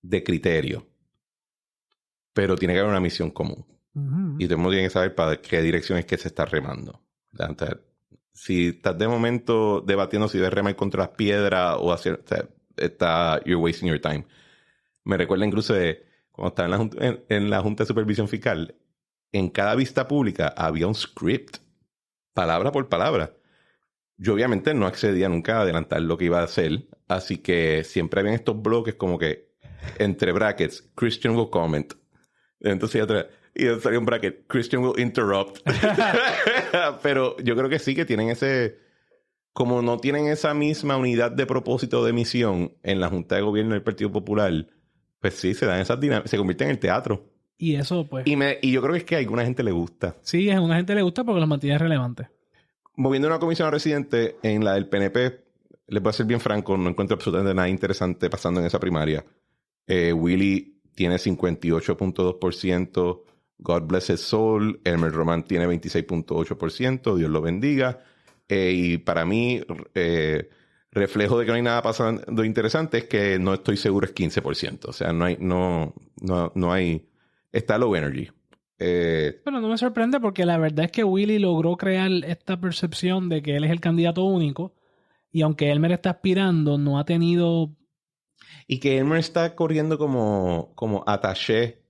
de criterios, pero tiene que haber una misión común. Y todo el mundo tiene que saber para qué dirección es que se está remando. Entonces, si estás de momento debatiendo si debes remar contra las piedras o hacer... O sea, you're wasting your time. Me recuerda incluso de cuando estaba en la Junta de Supervisión Fiscal, en cada vista pública había un script, palabra por palabra. Yo obviamente no accedía nunca a adelantar lo que iba a hacer, así que siempre habían estos bloques como que entre brackets, Christian will comment. Entonces y salía un bracket, Christian will interrupt. Pero yo creo que sí que tienen como no tienen esa misma unidad de propósito de misión en la Junta de Gobierno del Partido Popular, pues sí, se dan esas dinámicas, se convierte en el teatro. Y eso, pues... Y yo creo que es que a alguna gente le gusta. Sí, a una gente le gusta porque los mantiene relevantes. Moviendo una comisión residente en la del PNP, les voy a ser bien franco, no encuentro absolutamente nada interesante pasando en esa primaria. Willy tiene 58.2%, God bless his soul. Elmer Román tiene 26.8%, Dios lo bendiga. Y para mí, reflejo de que no hay nada pasando interesante es que no estoy seguro es 15%. O sea, no hay... Está low energy. Pero no me sorprende porque la verdad es que Willy logró crear esta percepción de que él es el candidato único y aunque Elmer está aspirando, no ha tenido... Y que Elmer está corriendo como attaché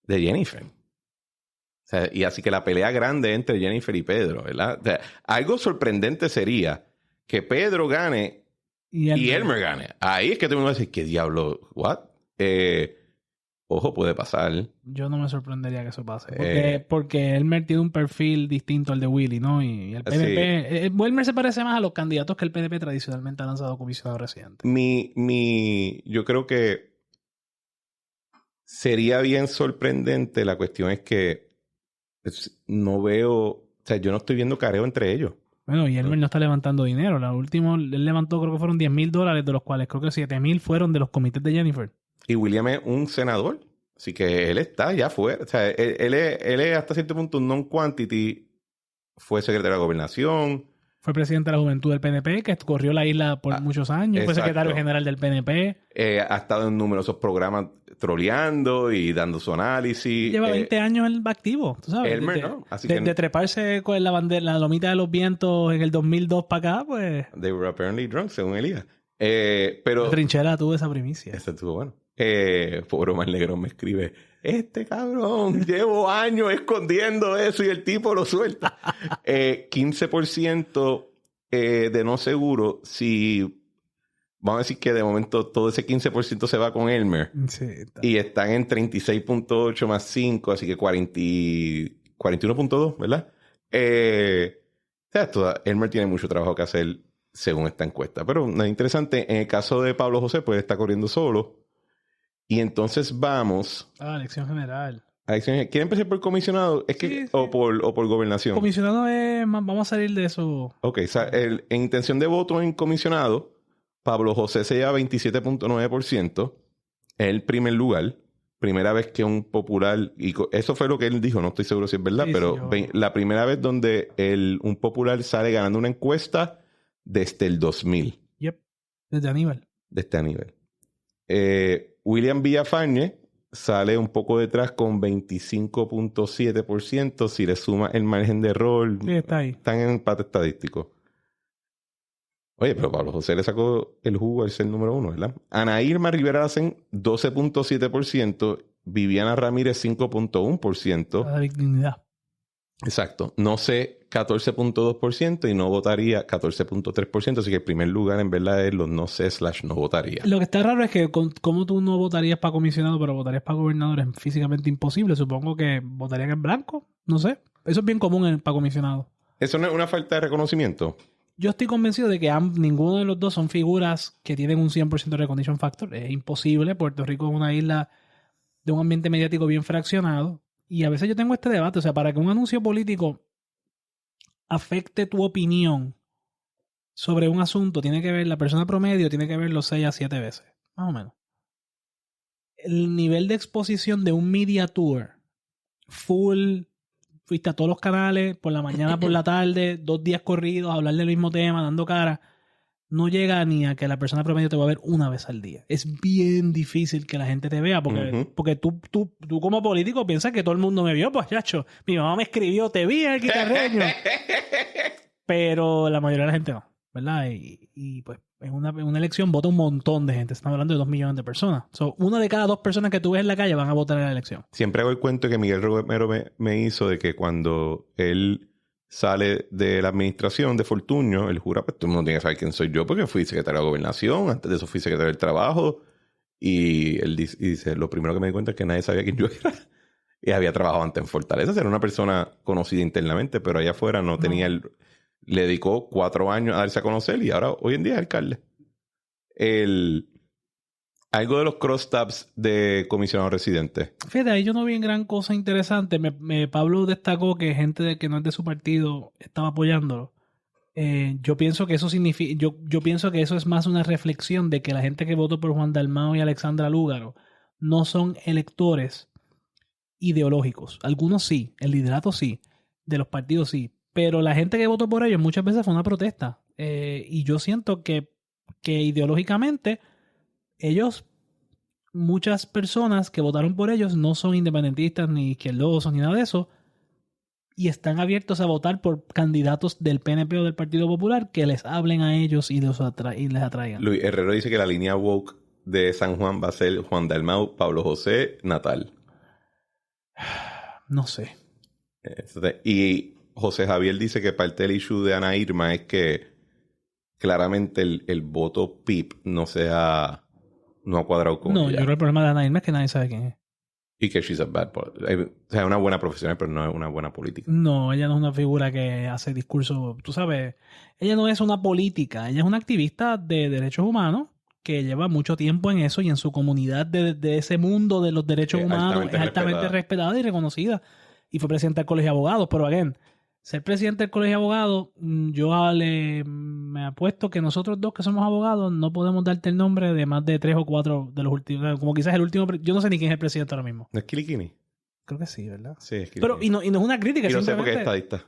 de Jennifer. O sea, y así que la pelea grande entre Jennifer y Pedro, ¿verdad? O sea, algo sorprendente sería que Pedro gane y Elmer gane. Ahí es que te me vas a decir, ¿qué diablo? ¿What? Ojo, puede pasar. Yo no me sorprendería que eso pase. Porque Elmer tiene un perfil distinto al de Willy, ¿no? Y el PNP... Sí. Elmer se parece más a los candidatos que el PNP tradicionalmente ha lanzado comisionado residente. Yo creo que sería bien sorprendente. La cuestión es que no veo... O sea, yo no estoy viendo careo entre ellos. Bueno, y Elmer no está levantando dinero. La última, él levantó creo que fueron $10,000, de los cuales creo que 7,000 fueron de los comités de Jennifer. Y William es un senador, así que él está ya fuera. O sea, él es hasta cierto punto un non-quantity. Fue secretario de Gobernación. Fue presidente de la Juventud del PNP, que corrió la isla por muchos años. Exacto. Fue secretario general del PNP. Ha estado en numerosos programas troleando y dando su análisis. Lleva 20 años activo, tú sabes. Elmer, ¿no? Así de treparse con la lomita de los vientos en el 2002 para acá, pues... They were apparently drunk, según Elías. Pero... La trinchera tuvo esa primicia. Eso estuvo bueno. Pobre Omar Negrón me escribe, cabrón, llevo años escondiendo eso y el tipo lo suelta. 15% de no seguro, si vamos a decir que de momento todo ese 15% se va con Elmer. Sí, y están en 36.8 más 5, así que 41.2, ¿verdad? Elmer tiene mucho trabajo que hacer según esta encuesta. Pero nada interesante, en el caso de Pablo José, pues está corriendo solo. Y entonces vamos... elección general. ¿Quieren empezar por comisionado? Es que, sí. O por gobernación. Comisionado es... Vamos a salir de eso. Ok, o sea, en intención de voto en comisionado, Pablo José se lleva 27.9%. Es el primer lugar. Primera vez que un popular... Y eso fue lo que él dijo, no estoy seguro si es verdad, sí, pero la primera vez donde un popular sale ganando una encuesta desde el 2000. Yep, desde Aníbal. Desde Aníbal. William Villafañe sale un poco detrás con 25.7%. Si le suma el margen de error, sí, está ahí. Están en empate estadístico. Oye, pero Pablo José le sacó el jugo al ser número 1, ¿verdad? Ana Irma Rivera hacen 12.7%, Viviana Ramírez 5.1%. La dignidad. Exacto. No sé, 14.2% y no votaría 14.3%. Así que el primer lugar en verdad es los no sé / no votaría. Lo que está raro es que como tú no votarías para comisionado, pero votarías para gobernador, es físicamente imposible. Supongo que votarían en blanco. No sé. Eso es bien común para comisionado. ¿Eso no es una falta de reconocimiento? Yo estoy convencido de que ninguno de los dos son figuras que tienen un 100% de recognition factor. Es imposible. Puerto Rico es una isla de un ambiente mediático bien fraccionado. Y a veces yo tengo este debate. O sea, para que un anuncio político afecte tu opinión sobre un asunto, tiene que ver la persona promedio, tiene que verlo 6 a 7 veces. Más o menos. El nivel de exposición de un media tour full, fuiste a todos los canales, por la mañana, por la tarde, 2 días corridos, a hablar del mismo tema, dando cara, no llega ni a que la persona promedio te va a ver una vez al día. Es bien difícil que la gente te vea porque tú como político piensas que todo el mundo me vio, pues chacho, mi mamá me escribió, te vi en el guitarreño. Pero la mayoría de la gente no, ¿verdad? Y pues en una elección vota un montón de gente. Estamos hablando de 2 millones de personas. Una de cada 2 personas que tú ves en la calle van a votar en la elección. Siempre hago el cuento que Miguel Romero me hizo de que cuando él sale de la administración de Fortuño, él jura, pues todo el mundo tiene que saber quién soy yo porque fui secretario de Gobernación, antes de eso fui secretario del Trabajo, y él dice, lo primero que me di cuenta es que nadie sabía quién yo era. Y había trabajado antes en Fortaleza, era una persona conocida internamente, pero allá afuera no tenía le dedicó 4 años a darse a conocer y ahora hoy en día es alcalde. Algo de los crosstabs de comisionado residente. Fíjate, ahí yo no vi en gran cosa interesante. Pablo destacó que gente que no es de su partido estaba apoyándolo. Yo pienso que eso significa, yo pienso que eso es más una reflexión de que la gente que votó por Juan Dalmau y Alexandra Lúgaro no son electores ideológicos. Algunos sí, el liderato sí, de los partidos sí, pero la gente que votó por ellos muchas veces fue una protesta. Y yo siento que ideológicamente muchas personas que votaron por ellos no son independentistas ni izquierdosos ni nada de eso y están abiertos a votar por candidatos del PNP o del Partido Popular que les hablen a ellos y les atraigan. Luis Herrero dice que la línea woke de San Juan va a ser Juan Dalmau, Pablo José, Natal. No sé. Y José Javier dice que parte del issue de Ana Irma es que claramente el voto PIP no ha cuadrado con ella. No, yo creo que el problema de Ana Irma es que nadie sabe quién es. Y que she's a bad politician. O sea, es una buena profesional, pero no es una buena política. No, ella no es una figura que hace discurso. Tú sabes, ella no es una política. Ella es una activista de derechos humanos que lleva mucho tiempo en eso y en su comunidad de ese mundo de los derechos humanos es altamente respetada y reconocida. Y fue presidenta del Colegio de Abogados. Pero, again, ser presidente del Colegio de Abogados, yo me apuesto que nosotros dos que somos abogados no podemos darte el nombre de más de 3 o 4 de los últimos. Como quizás el último. Yo no sé ni quién es el presidente ahora mismo. ¿No es Kilikini? Creo que sí, ¿verdad? Sí, es Kilikini. Pero, y no es una crítica. Y no sé por qué es estadista.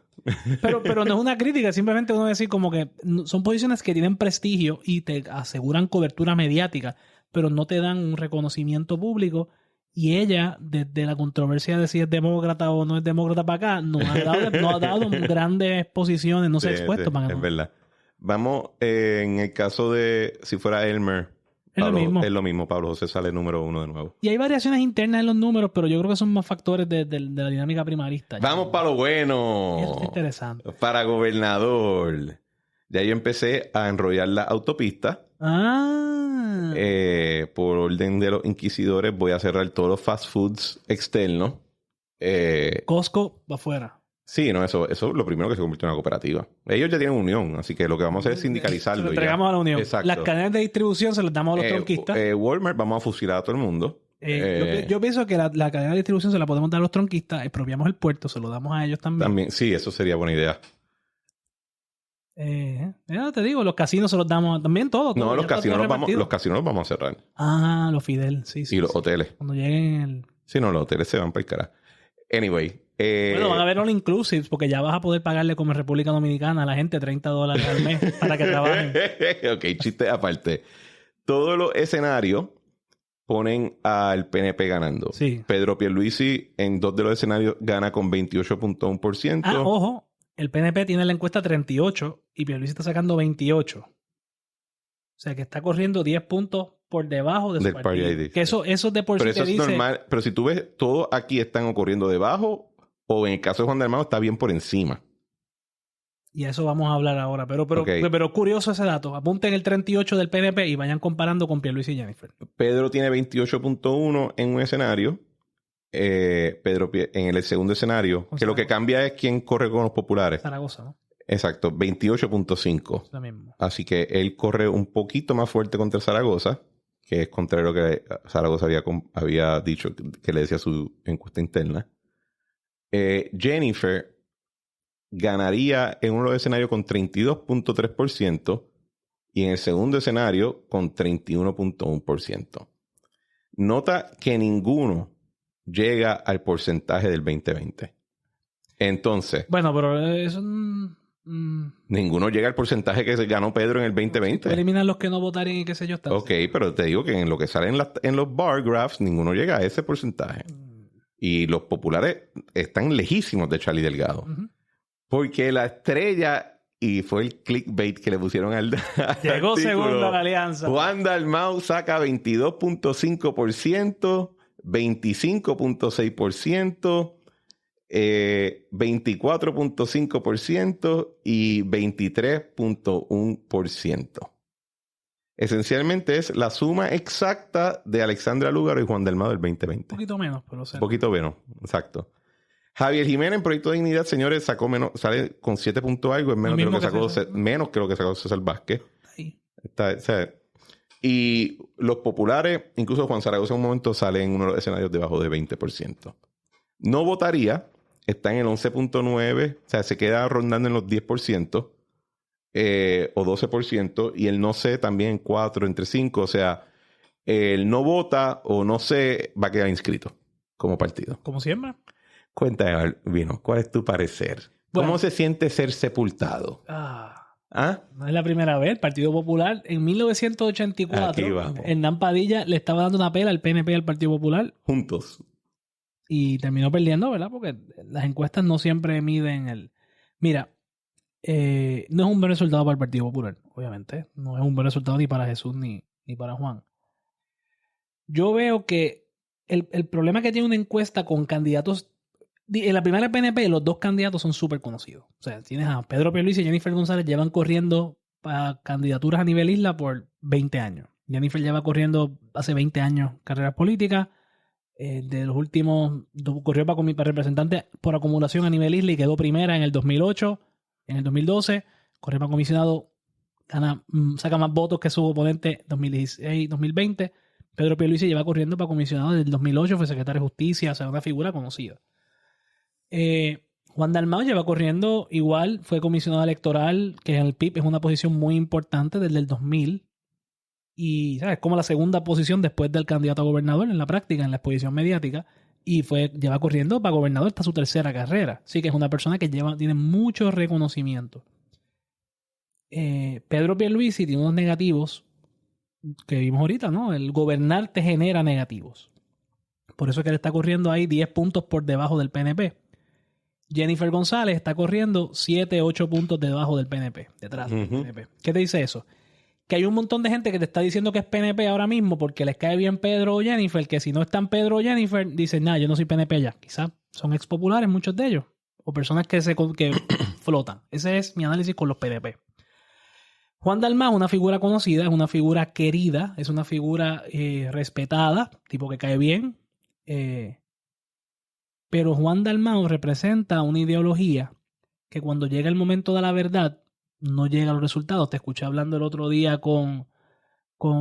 Pero no es una crítica. Simplemente uno decir como que son posiciones que tienen prestigio y te aseguran cobertura mediática, pero no te dan un reconocimiento público. Y ella, desde la controversia de si es demócrata o no es demócrata para acá, no ha dado grandes posiciones, no se ha expuesto para acá. Es verdad. Vamos, en el caso de si fuera Elmer, es lo mismo. Pablo José sale número 1 de nuevo. Y hay variaciones internas en los números, pero yo creo que son más factores de la dinámica primarista. Vamos para lo bueno. Eso es interesante. Para gobernador. Ya yo empecé a enrollar la autopista. Por orden de los inquisidores voy a cerrar todos los fast foods externos. Costco va afuera. Sí, no, eso es lo primero que se convirtió en una cooperativa. Ellos ya tienen unión, así que lo que vamos a hacer es sindicalizarlo. Se lo entregamos a la unión. Exacto. Las cadenas de distribución se las damos a los tronquistas. Walmart vamos a fusilar a todo el mundo. Yo pienso que la cadena de distribución se la podemos dar a los tronquistas, expropiamos el puerto, se lo damos a ellos también. Sí, eso sería buena idea. Te digo, los casinos se los damos también todo. No, los casinos los vamos a cerrar. Los Fidel, sí. Y los hoteles. Cuando lleguen Sí, no, los hoteles se van para el carajo. Anyway. Bueno, van a haber all inclusives porque ya vas a poder pagarle como en República Dominicana a la gente $30 al mes para que trabajen. Ok, chiste aparte. Todos los escenarios ponen al PNP ganando. Sí. Pedro Pierluisi en 2 de los escenarios gana con 28.1%. Ojo. El PNP tiene la encuesta 38 y Pierluisi está sacando 28. sea, que está corriendo 10 puntos por debajo de su del partido. Party ID. Que eso de por sí Pero te eso es dice... normal. Pero si tú ves, todos aquí están ocurriendo debajo, o en el caso de Juan Dalmau está bien por encima. Y a eso vamos a hablar ahora. Pero Okay. curioso ese dato. Apunten el 38 del PNP y vayan comparando con Pierluisi y Jennifer. Pedro tiene 28.1 en un escenario. Pedro en el segundo escenario, que lo que cambia es quién corre con los populares. Zaragoza, ¿no? Exacto, 28.5. Lo mismo. Así que él corre un poquito más fuerte contra Zaragoza, que es contrario a lo que Zaragoza había dicho que le decía su encuesta interna. Jennifer ganaría en uno de los escenarios con 32.3% y en el segundo escenario con 31.1%. Nota que ninguno llega al porcentaje del 2020. Entonces... Bueno, pero eso... ninguno llega al porcentaje que se ganó Pedro en el 2020. Eliminan los que no votarían y qué sé yo. Ok, pero te digo que en lo que sale en los bar graphs, ninguno llega a ese porcentaje. Y los populares están lejísimos de Charlie Delgado. Porque la estrella, y fue el clickbait que le pusieron al llegó artículo, segundo a la alianza. Juan Dalmau saca 22.5%, 25.6%, 24.5% y 23.1%. Esencialmente es la suma exacta de Alexandra Lúgaro y Juan Dalmau del 2020. Un poquito menos, pero... Un poquito menos, exacto. Javier Jiménez en Proyecto de Dignidad, señores, sacó menos, sale con 7 puntos algo, es menos que lo que sacó César Vázquez. Y los populares, incluso Juan Zaragoza en un momento sale en uno de los escenarios debajo de 20%. No votaría, está en el 11.9%, o sea, se queda rondando en los 10% o 12%, y el no sé también en 4, entre 5, o sea, el no vota o no sé va a quedar inscrito como partido. Como siempre. Cuéntame, Vino, ¿cuál es tu parecer? Bueno, ¿Cómo se siente ser sepultado? No es la primera vez. El Partido Popular, en 1984, Hernán Padilla le estaba dando una pela al PNP y al Partido Popular. Juntos. Y terminó perdiendo, ¿verdad? Porque las encuestas no siempre miden el... Mira, no es un buen resultado para el Partido Popular, obviamente. No es un buen resultado ni para Jesús ni para Juan. Yo veo que el problema que tiene una encuesta con candidatos... En la primera PNP, los dos candidatos son súper conocidos. O sea, tienes a Pedro Pierluisi y Jennifer González, llevan corriendo para candidaturas a nivel isla por 20 años. Jennifer lleva corriendo hace 20 años carreras políticas. De los últimos, corrió para representante por acumulación a nivel isla y quedó primera en el 2008. En el 2012, corrió para comisionado, saca más votos que su oponente 2016-2020. Pedro Pierluisi lleva corriendo para comisionado desde el 2008, fue secretario de Justicia, o sea, una figura conocida. Juan Dalmau lleva corriendo igual, fue comisionado electoral, que en el PIB es una posición muy importante desde el 2000. Y ¿sabes? Como la segunda posición después del candidato a gobernador en la práctica, en la exposición mediática. Y lleva corriendo para gobernador hasta su tercera carrera. Así que es una persona que tiene mucho reconocimiento. Pedro Pierluisi tiene unos negativos que vimos ahorita, ¿no? El gobernar te genera negativos. Por eso es que él está corriendo ahí 10 puntos por debajo del PNP. Jennifer González está corriendo 7, 8 puntos debajo del PNP, detrás del PNP. ¿Qué te dice eso? Que hay un montón de gente que te está diciendo que es PNP ahora mismo porque les cae bien Pedro o Jennifer, que si no están Pedro o Jennifer, dicen, yo no soy PNP ya. Quizás son expopulares muchos de ellos, o personas que flotan. Ese es mi análisis con los PNP. Juan Dalmau es una figura conocida, es una figura querida, es una figura respetada, tipo que cae bien. Pero Juan Dalmau representa una ideología que cuando llega el momento de la verdad no llega a los resultados. Te escuché hablando el otro día con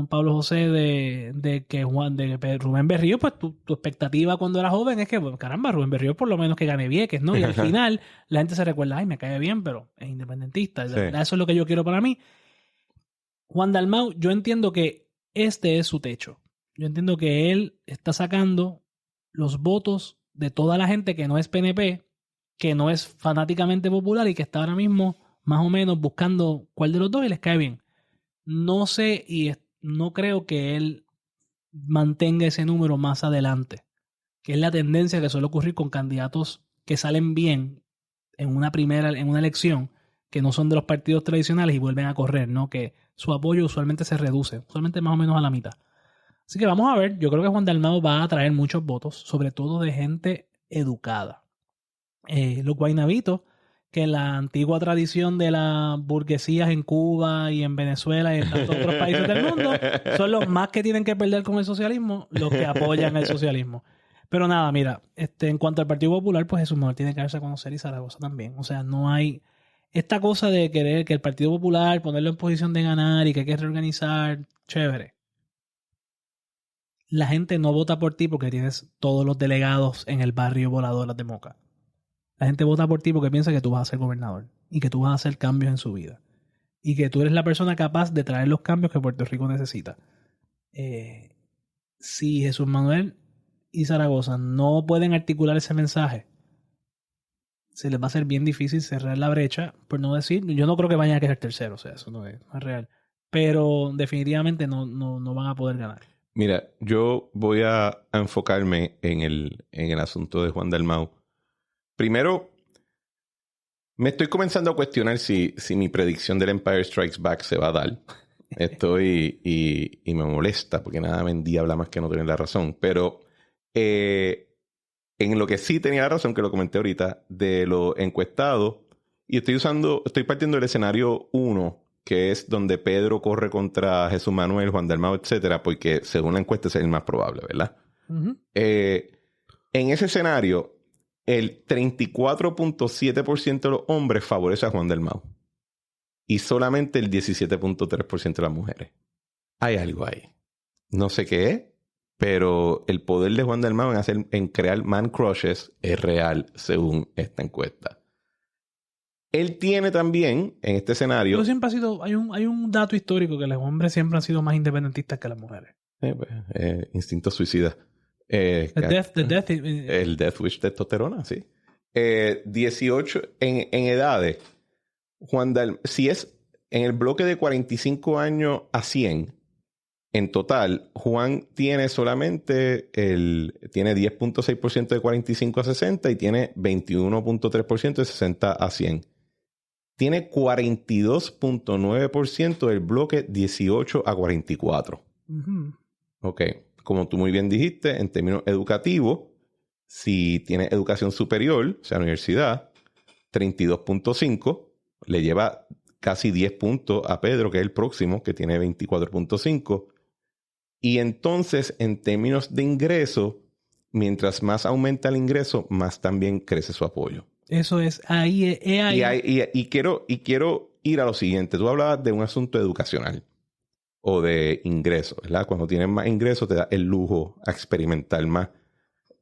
Pablo José de que Rubén Berrío, pues tu expectativa cuando era joven es que, bueno, caramba, Rubén Berrío por lo menos que gane Vieques, ¿no? Y al final la gente se recuerda, me cae bien, pero es independentista. Sí. Eso es lo que yo quiero para mí. Juan Dalmau, yo entiendo que este es su techo. Yo entiendo que él está sacando los votos de toda la gente que no es PNP, que no es fanáticamente popular y que está ahora mismo más o menos buscando cuál de los dos y les cae bien. No sé y no creo que él mantenga ese número más adelante, que es la tendencia que suele ocurrir con candidatos que salen bien en una elección, que no son de los partidos tradicionales y vuelven a correr, ¿no? Que su apoyo usualmente se reduce, usualmente más o menos a la mitad. Así que vamos a ver, yo creo que Juan Dalmau va a atraer muchos votos, sobre todo de gente educada. Los guaynabitos, que la antigua tradición de las burguesías en Cuba y en Venezuela y en tantos otros países del mundo, son los más que tienen que perder con el socialismo, los que apoyan el socialismo. Pero nada, mira, en cuanto al Partido Popular, pues Jesús Manuel tiene que darse a conocer y Zaragoza también. O sea, no hay esta cosa de querer que el Partido Popular, ponerlo en posición de ganar y que hay que reorganizar, chévere. La gente no vota por ti porque tienes todos los delegados en el barrio Voladoras de Moca. La gente vota por ti porque piensa que tú vas a ser gobernador y que tú vas a hacer cambios en su vida y que tú eres la persona capaz de traer los cambios que Puerto Rico necesita. Si Jesús Manuel y Zaragoza no pueden articular ese mensaje, se les va a hacer bien difícil cerrar la brecha, por no decir, yo no creo que vayan a quedar terceros, o sea, eso no es real, pero definitivamente no van a poder ganar. Mira, yo voy a enfocarme en el asunto de Juan Dalmau. Primero, me estoy comenzando a cuestionar si mi predicción del Empire Strikes Back se va a dar. Y me molesta porque nada me endiabla más que no tener la razón. Pero en lo que sí tenía la razón, que lo comenté ahorita, de lo encuestado, y estoy partiendo del escenario 1, que es donde Pedro corre contra Jesús Manuel, Juan Dalmau, etcétera, porque según la encuesta es el más probable, ¿verdad? Uh-huh. En ese escenario, el 34.7% de los hombres favorece a Juan Dalmau y solamente el 17.3% de las mujeres. Hay algo ahí. No sé qué es, pero el poder de Juan Dalmau en crear man crushes es real, según esta encuesta. Él tiene también, en este escenario... Pero siempre ha sido... Hay un dato histórico que los hombres siempre han sido más independentistas que las mujeres. Instinto suicida. El Death Wish de testosterona, sí. 18... En edades, si es en el bloque de 45 años a 100, en total, Juan tiene solamente tiene 10.6% de 45 a 60 y tiene 21.3% de 60 a 100. Tiene 42.9% del bloque 18 a 44. Uh-huh. Ok. Como tú muy bien dijiste, en términos educativos, si tiene educación superior, o sea, universidad, 32.5, le lleva casi 10 puntos a Pedro, que es el próximo, que tiene 24.5. Y entonces, en términos de ingreso, mientras más aumenta el ingreso, más también crece su apoyo. Eso es, ahí. Y quiero ir a lo siguiente. Tú hablabas de un asunto educacional o de ingresos, ¿verdad? Cuando tienes más ingresos te da el lujo a experimentar más.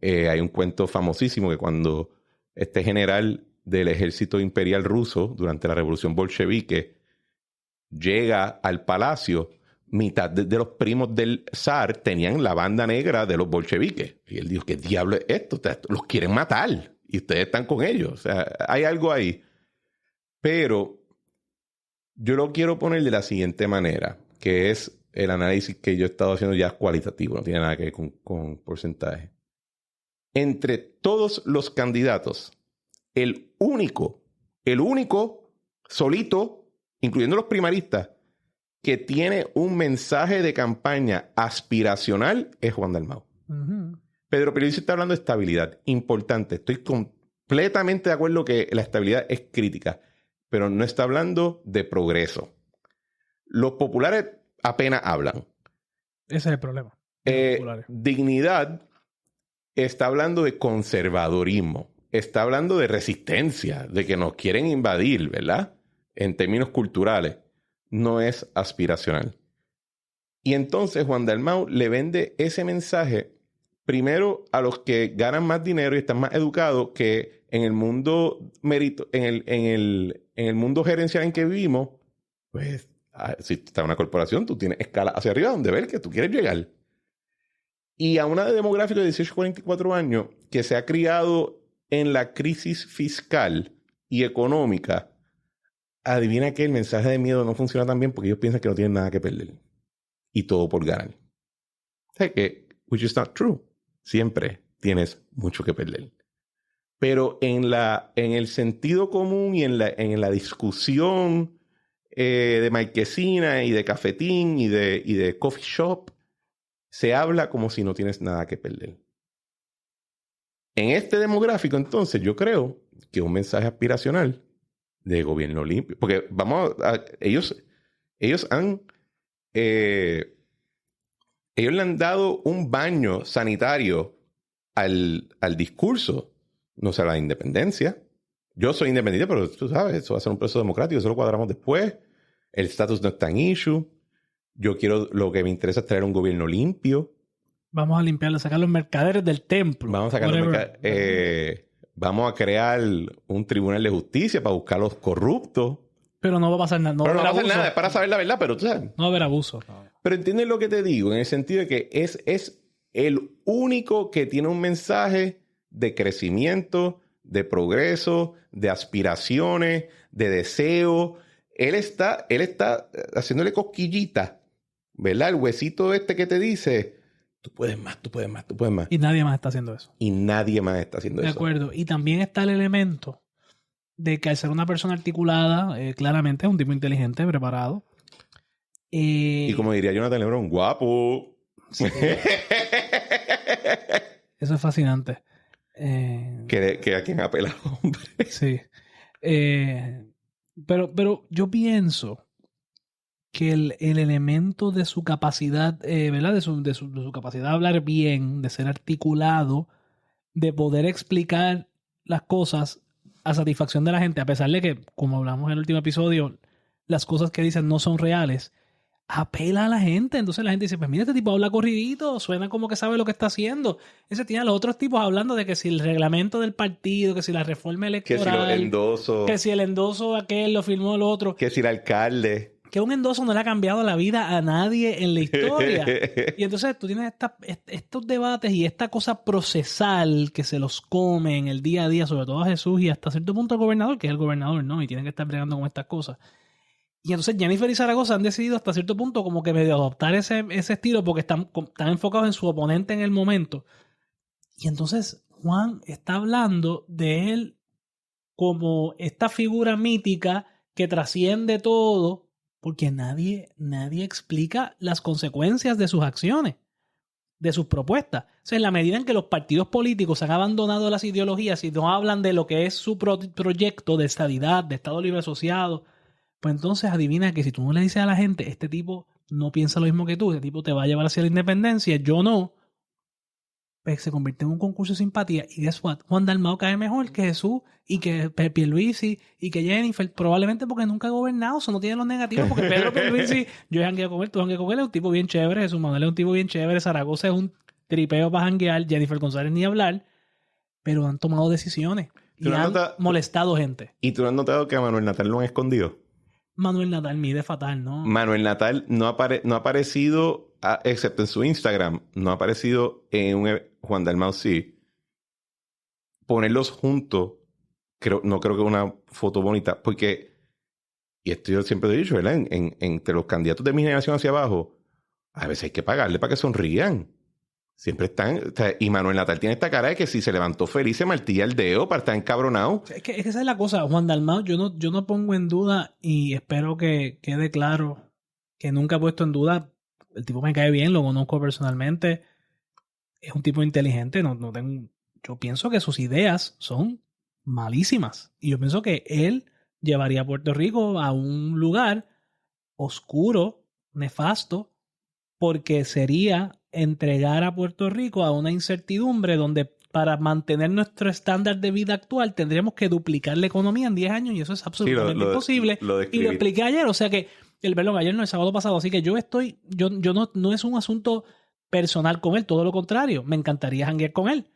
Hay un cuento famosísimo que cuando este general del ejército imperial ruso durante la revolución bolchevique llega al palacio, mitad de los primos del zar tenían la banda negra de los bolcheviques. Y él dijo, ¿qué diablo es esto? Los quieren matar y ustedes están con ellos. O sea, hay algo ahí. Pero yo lo quiero poner de la siguiente manera, que es el análisis que yo he estado haciendo ya cualitativo, no tiene nada que ver con porcentaje. Entre todos los candidatos, el único, solito, incluyendo los primaristas, que tiene un mensaje de campaña aspiracional es Juan Dalmau. Uh-huh. Pedro Pierluisi está hablando de estabilidad. Importante. Estoy completamente de acuerdo que la estabilidad es crítica, pero no está hablando de progreso. Los populares apenas hablan. Ese es el problema. Dignidad está hablando de conservadorismo. Está hablando de resistencia, de que nos quieren invadir, ¿verdad? En términos culturales. No es aspiracional. Y entonces Juan Dalmau le vende ese mensaje primero a los que ganan más dinero y están más educados, que en el mundo en el mundo gerencial en que vivimos, pues si está en una corporación, tú tienes escala hacia arriba donde ver que tú quieres llegar. Y a una demográfica de 18 a 44 años que se ha criado en la crisis fiscal y económica, adivina que el mensaje de miedo no funciona tan bien porque ellos piensan que no tienen nada que perder. Y todo por ganar. O sea que, which is not true. Siempre tienes mucho que perder. Pero en el sentido común y en la discusión de marquesina y de cafetín y de coffee shop, se habla como si no tienes nada que perder. En este demográfico, entonces, yo creo que un mensaje aspiracional de gobierno limpio, porque ellos le han dado un baño sanitario al discurso. No se habla de independencia. Yo soy independiente, pero tú sabes, eso va a ser un proceso democrático, eso lo cuadramos después. El estatus no está en issue. Lo que me interesa es traer un gobierno limpio. Vamos a limpiarlo, sacar los mercaderes del templo. Vamos a crear un tribunal de justicia para buscar a los corruptos. Pero no va a pasar nada. No va a pasar nada, es para saber la verdad, pero tú sabes. No va a haber abuso. No. Pero entiendes lo que te digo, en el sentido de que es el único que tiene un mensaje de crecimiento, de progreso, de aspiraciones, de deseo. Él está haciéndole cosquillita, ¿verdad? El huesito este que te dice, tú puedes más, tú puedes más, tú puedes más. Y nadie más está haciendo eso. De acuerdo. Y también está el elemento de que al ser una persona articulada, claramente es un tipo inteligente, preparado. Y como diría Jonathan Lebron, guapo. Sí. Eso es fascinante. Que a quien apela hombre. Sí. Pero yo pienso que el elemento de su capacidad, ¿verdad? De su capacidad de hablar bien, de ser articulado, de poder explicar las cosas a satisfacción de la gente, a pesar de que, como hablamos en el último episodio, las cosas que dicen no son reales, apela a la gente. Entonces la gente dice, pues mira, este tipo habla corridito, suena como que sabe lo que está haciendo. Ese tiene a los otros tipos hablando de que si el reglamento del partido, que si la reforma electoral, que si los endosos, que si el endoso aquel lo firmó el otro, que si el alcalde, que un endoso no le ha cambiado la vida a nadie en la historia. Y entonces tú tienes estos debates y esta cosa procesal que se los come en el día a día, sobre todo a Jesús y hasta cierto punto al gobernador, que es el gobernador, ¿no? Y tienen que estar bregando con estas cosas. Y entonces Jennifer y Zaragoza han decidido hasta cierto punto como que medio adoptar ese estilo porque están enfocados en su oponente en el momento. Y entonces Juan está hablando de él como esta figura mítica que trasciende todo, porque nadie explica las consecuencias de sus acciones, de sus propuestas. O sea, en la medida en que los partidos políticos han abandonado las ideologías y no hablan de lo que es su proyecto de estadidad, de Estado Libre Asociado, pues entonces adivina que si tú no le dices a la gente, este tipo no piensa lo mismo que tú, este tipo te va a llevar hacia la independencia, yo no, pues se convierte en un concurso de simpatía. Y guess what? Juan Dalmau cae mejor que Jesús y que Pierluisi y que Jennifer, probablemente porque nunca ha gobernado, eso no tiene los negativos, porque Pedro Pierluisi, yo he jangueado con él, tú jangueas con él, es un tipo bien chévere, Jesús Manuel es un tipo bien chévere, Zaragoza es un tripeo para janguear, Jennifer González ni hablar, pero han tomado decisiones y han molestado gente. ¿Y tú no has notado que a Manuel Natal lo han escondido? Manuel Natal mide fatal, ¿no? Manuel Natal no ha aparecido, excepto en su Instagram, no ha aparecido en un Juan Dalmau sí. Ponerlos juntos, no creo que una foto bonita, porque, y esto yo siempre he dicho, ¿verdad? Entre los candidatos de mi generación hacia abajo, a veces hay que pagarle para que sonrían. Siempre están... O sea, y Manuel Natal tiene esta cara de que si se levantó feliz se martilla el dedo para estar encabronado. Es que esa es la cosa. Juan Dalmau, yo no pongo en duda y espero que quede claro que nunca he puesto en duda. El tipo me cae bien, lo conozco personalmente. Es un tipo inteligente. Yo pienso que sus ideas son malísimas. Y yo pienso que él llevaría a Puerto Rico a un lugar oscuro, nefasto, porque sería entregar a Puerto Rico a una incertidumbre donde para mantener nuestro estándar de vida actual tendríamos que duplicar la economía en 10 años y eso es absolutamente imposible. Y lo expliqué ayer, o sea que ayer no, el sábado pasado, así que yo no es un asunto personal con él, todo lo contrario, me encantaría janguear con él.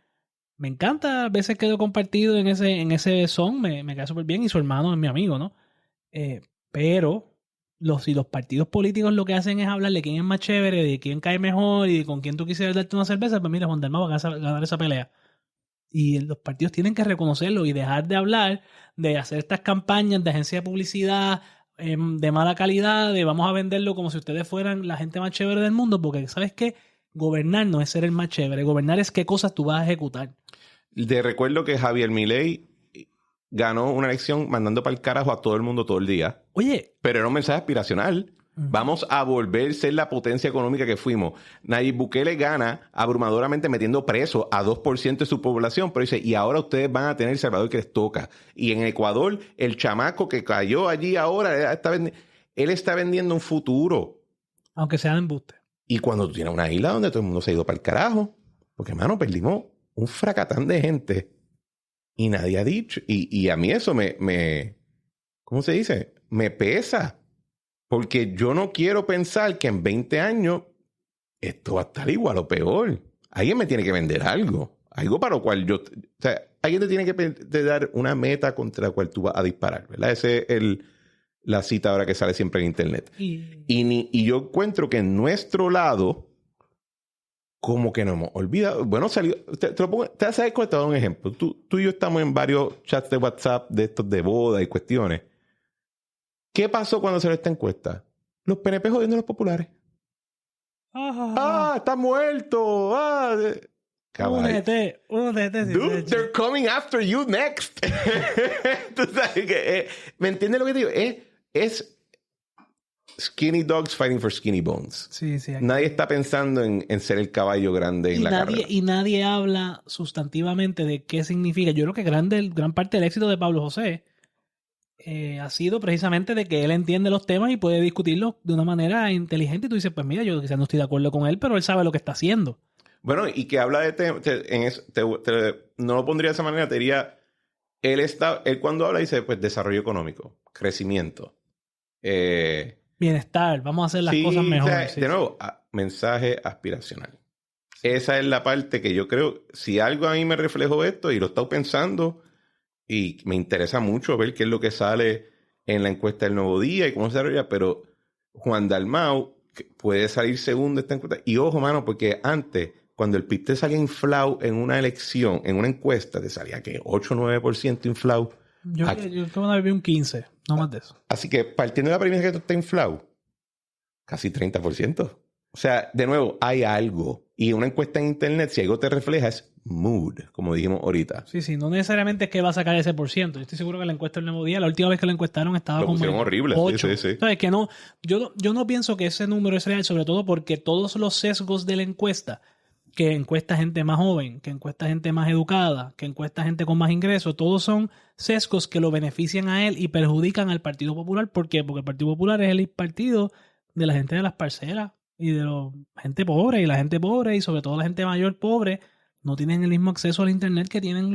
Me encanta, a veces quedo compartido en ese son, me cae súper bien y su hermano es mi amigo, ¿no? Pero si los partidos políticos lo que hacen es hablar de quién es más chévere, de quién cae mejor y de con quién tú quisieras darte una cerveza, pues mira, Juan Dalmau va a ganar esa pelea. Y los partidos tienen que reconocerlo y dejar de hablar de hacer estas campañas de agencia de publicidad de mala calidad, de vamos a venderlo como si ustedes fueran la gente más chévere del mundo, porque ¿sabes qué? Gobernar no es ser el más chévere, gobernar es qué cosas tú vas a ejecutar. Te recuerdo que Javier Milei ganó una elección mandando para el carajo a todo el mundo todo el día. Oye. Pero era un mensaje aspiracional. Vamos a volver a ser la potencia económica que fuimos. Nayib Bukele gana abrumadoramente metiendo preso a 2% de su población, pero dice, y ahora ustedes van a tener El Salvador que les toca. Y en Ecuador, el chamaco que cayó allí ahora, él está vendiendo un futuro. Aunque sea de embuste. Y cuando tú tienes una isla donde todo el mundo se ha ido para el carajo, porque, hermano, perdimos un fracatán de gente y nadie ha dicho. Y a mí eso me ¿cómo se dice? Me pesa. Porque yo no quiero pensar que en 20 años esto va a estar igual o peor. Alguien me tiene que vender algo. Algo para lo cual yo... O sea, alguien te tiene que dar una meta contra la cual tú vas a disparar, ¿verdad? Ese es la cita ahora que sale siempre en internet. Y yo encuentro que en nuestro lado, como que nos hemos olvidado. Bueno, salió... Te sabes cuál te voy a dar un ejemplo. Tú y yo estamos en varios chats de WhatsApp de estos de boda y cuestiones. ¿Qué pasó cuando salió esta encuesta? Los PNP jodiendo a los populares. Está muerto. Dude, they're coming after you next. ¿Tú sabes que, ¿me entiendes lo que digo? Es skinny dogs fighting for skinny bones. Sí. Nadie está pensando en ser el caballo grande en la carrera. Y nadie habla sustantivamente de qué significa. Yo creo que gran parte del éxito de Pablo José ha sido precisamente de que él entiende los temas y puede discutirlos de una manera inteligente. Y tú dices, pues mira, yo quizás no estoy de acuerdo con él, pero él sabe lo que está haciendo. Bueno, y que habla no lo pondría de esa manera, te diría, él cuando habla dice, pues, desarrollo económico, crecimiento. Bienestar, vamos a hacer las cosas mejor. O sea, de nuevo, mensaje aspiracional. Esa es la parte que yo creo, si algo a mí me reflejó esto, y lo he estado pensando, y me interesa mucho ver qué es lo que sale en la encuesta del Nuevo Día y cómo se desarrolla, pero Juan Dalmau puede salir segundo esta encuesta. Y ojo, mano, porque antes, cuando el PIB te salía inflado en una elección, en una encuesta, te salía que 8 o 9% inflado. Yo tengo una vez un 15, no más de eso. Así que partiendo de la premisa que tú estás inflado, casi 30%. O sea, de nuevo, hay algo. Y una encuesta en internet, si algo te refleja, es mood, como dijimos ahorita. Sí, no necesariamente es que va a sacar ese por ciento. Yo estoy seguro que la encuesta del Nuevo Día, la última vez que la encuestaron estaba lo como horrible. 8. Sí. ¿Sabes? Que no, yo no pienso que ese número es real, sobre todo porque todos los sesgos de la encuesta, que encuesta gente más joven, que encuesta gente más educada, que encuesta gente con más ingresos, todos son sesgos que lo benefician a él y perjudican al Partido Popular. ¿Por qué? Porque el Partido Popular es el partido de la gente de las parcelas y de la gente pobre, y la gente pobre y sobre todo la gente mayor pobre no tienen el mismo acceso al internet que tienen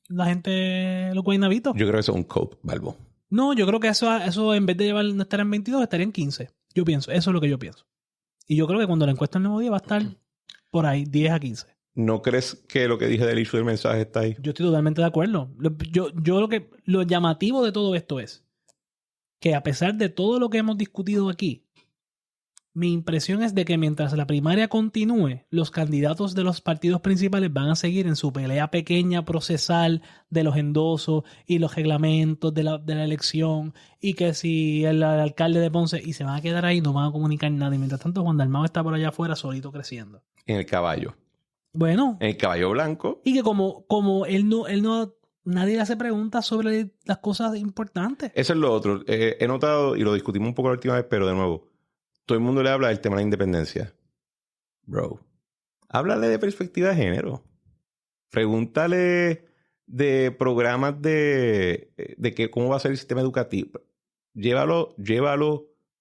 la gente, los guaynabitos. Yo creo que eso es un cope, Balbo. No, yo creo que eso en vez de no estar en 22, estaría en 15. Yo pienso, eso es lo que yo pienso. Y yo creo que cuando la encuesta del Nuevo Día va a estar por ahí, 10 a 15. ¿No crees que lo que dije del issue del mensaje está ahí? Yo estoy totalmente de acuerdo. Lo llamativo de todo esto es que a pesar de todo lo que hemos discutido aquí, mi impresión es de que mientras la primaria continúe, los candidatos de los partidos principales van a seguir en su pelea pequeña procesal de los endosos y los reglamentos de la elección, y que si el alcalde de Ponce, y se van a quedar ahí, no van a comunicar nada. Y mientras tanto, Juan Dalmau está por allá afuera solito creciendo. En el caballo. Bueno. En el caballo blanco. Y que como él no nadie le hace preguntas sobre las cosas importantes. Eso es lo otro. He notado, y lo discutimos un poco la última vez, pero de nuevo, todo el mundo le habla del tema de la independencia. Bro, háblale de perspectiva de género. Pregúntale de programas de que cómo va a ser el sistema educativo. Llévalo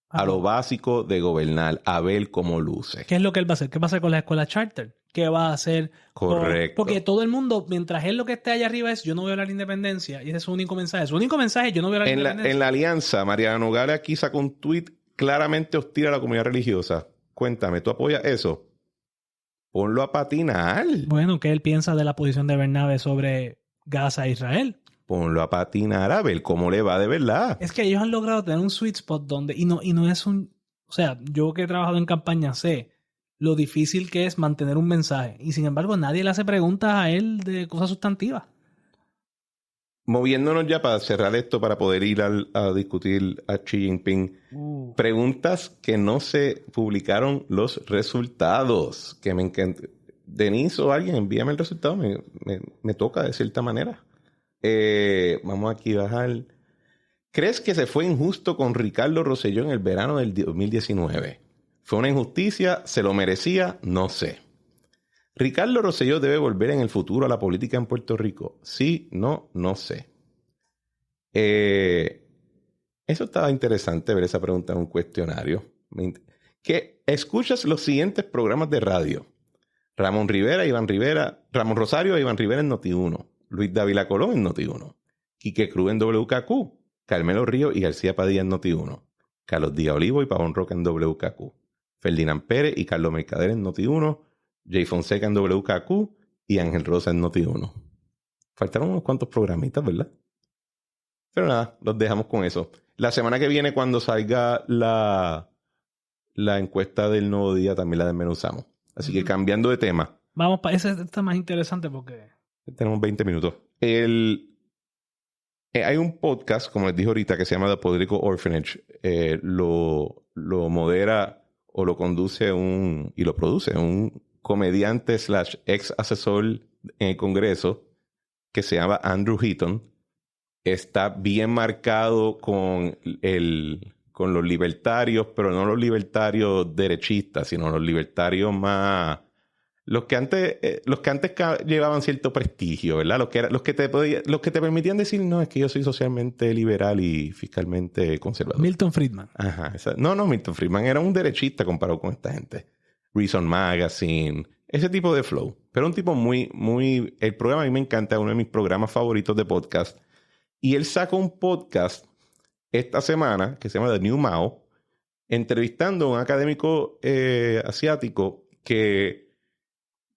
a lo básico de gobernar, a ver cómo luce. ¿Qué es lo que él va a hacer? ¿Qué va a hacer con la escuela charter? ¿Qué va a hacer? Correcto. Porque todo el mundo, mientras él lo que esté allá arriba es yo no voy a hablar de independencia, y ese es su único mensaje. Su único mensaje es yo no voy a hablar de independencia. En la alianza, Mariana Nogales aquí sacó un tweet claramente hostil a la comunidad religiosa. Cuéntame, ¿tú apoyas eso? Ponlo a patinar. Bueno, ¿qué él piensa de la posición de Bernabe sobre Gaza e Israel? Ponlo a patinar a ver cómo le va de verdad. Es que ellos han logrado tener un sweet spot donde... Y no es un... O sea, yo que he trabajado en campaña sé lo difícil que es mantener un mensaje. Y sin embargo, nadie le hace preguntas a él de cosas sustantivas. Moviéndonos ya para cerrar esto, para poder ir a discutir a Xi Jinping. Preguntas que no se publicaron los resultados. Que me encanta. Denise o alguien, envíame el resultado. Me toca de cierta manera. Vamos aquí a bajar. ¿Crees que se fue injusto con Ricardo Rosselló en el verano del 2019? ¿Fue una injusticia? ¿Se lo merecía? No sé. ¿Ricardo Rosselló debe volver en el futuro a la política en Puerto Rico? Sí, no, no sé. Eso estaba interesante ver esa pregunta en un cuestionario. Que escuchas los siguientes programas de radio. Ramón Rosario e Iván Rivera en Noti1. Luis Dávila Colón en Noti1. Quique Cruz en WKQ. Carmelo Ríos y García Padilla en Noti1. Carlos Díaz Olivo y Pavón Roca en WKQ. Ferdinand Pérez y Carlos Mercader en Noti1. Jay Fonseca en WKQ y Ángel Rosa en Noti1. Faltaron unos cuantos programitas, ¿verdad? Pero nada, los dejamos con eso. La semana que viene, cuando salga la encuesta del Nuevo Día, también la desmenuzamos. Así que cambiando de tema. Vamos para ese está más interesante porque... Tenemos 20 minutos. Hay un podcast, como les dije ahorita, que se llama The Political Orphanage. Lo modera o lo conduce y lo produce un comediante / ex asesor en el Congreso que se llama Andrew Heaton. Está bien marcado con los libertarios, pero no los libertarios derechistas, sino los libertarios más... Los que antes llevaban cierto prestigio, ¿verdad? Los que te permitían decir, no, es que yo soy socialmente liberal y fiscalmente conservador. Milton Friedman. Ajá. No, Milton Friedman era un derechista comparado con esta gente. Reason Magazine, ese tipo de flow. Pero un tipo muy... El programa a mí me encanta, es uno de mis programas favoritos de podcast. Y él sacó un podcast esta semana que se llama The New Mao, entrevistando a un académico asiático que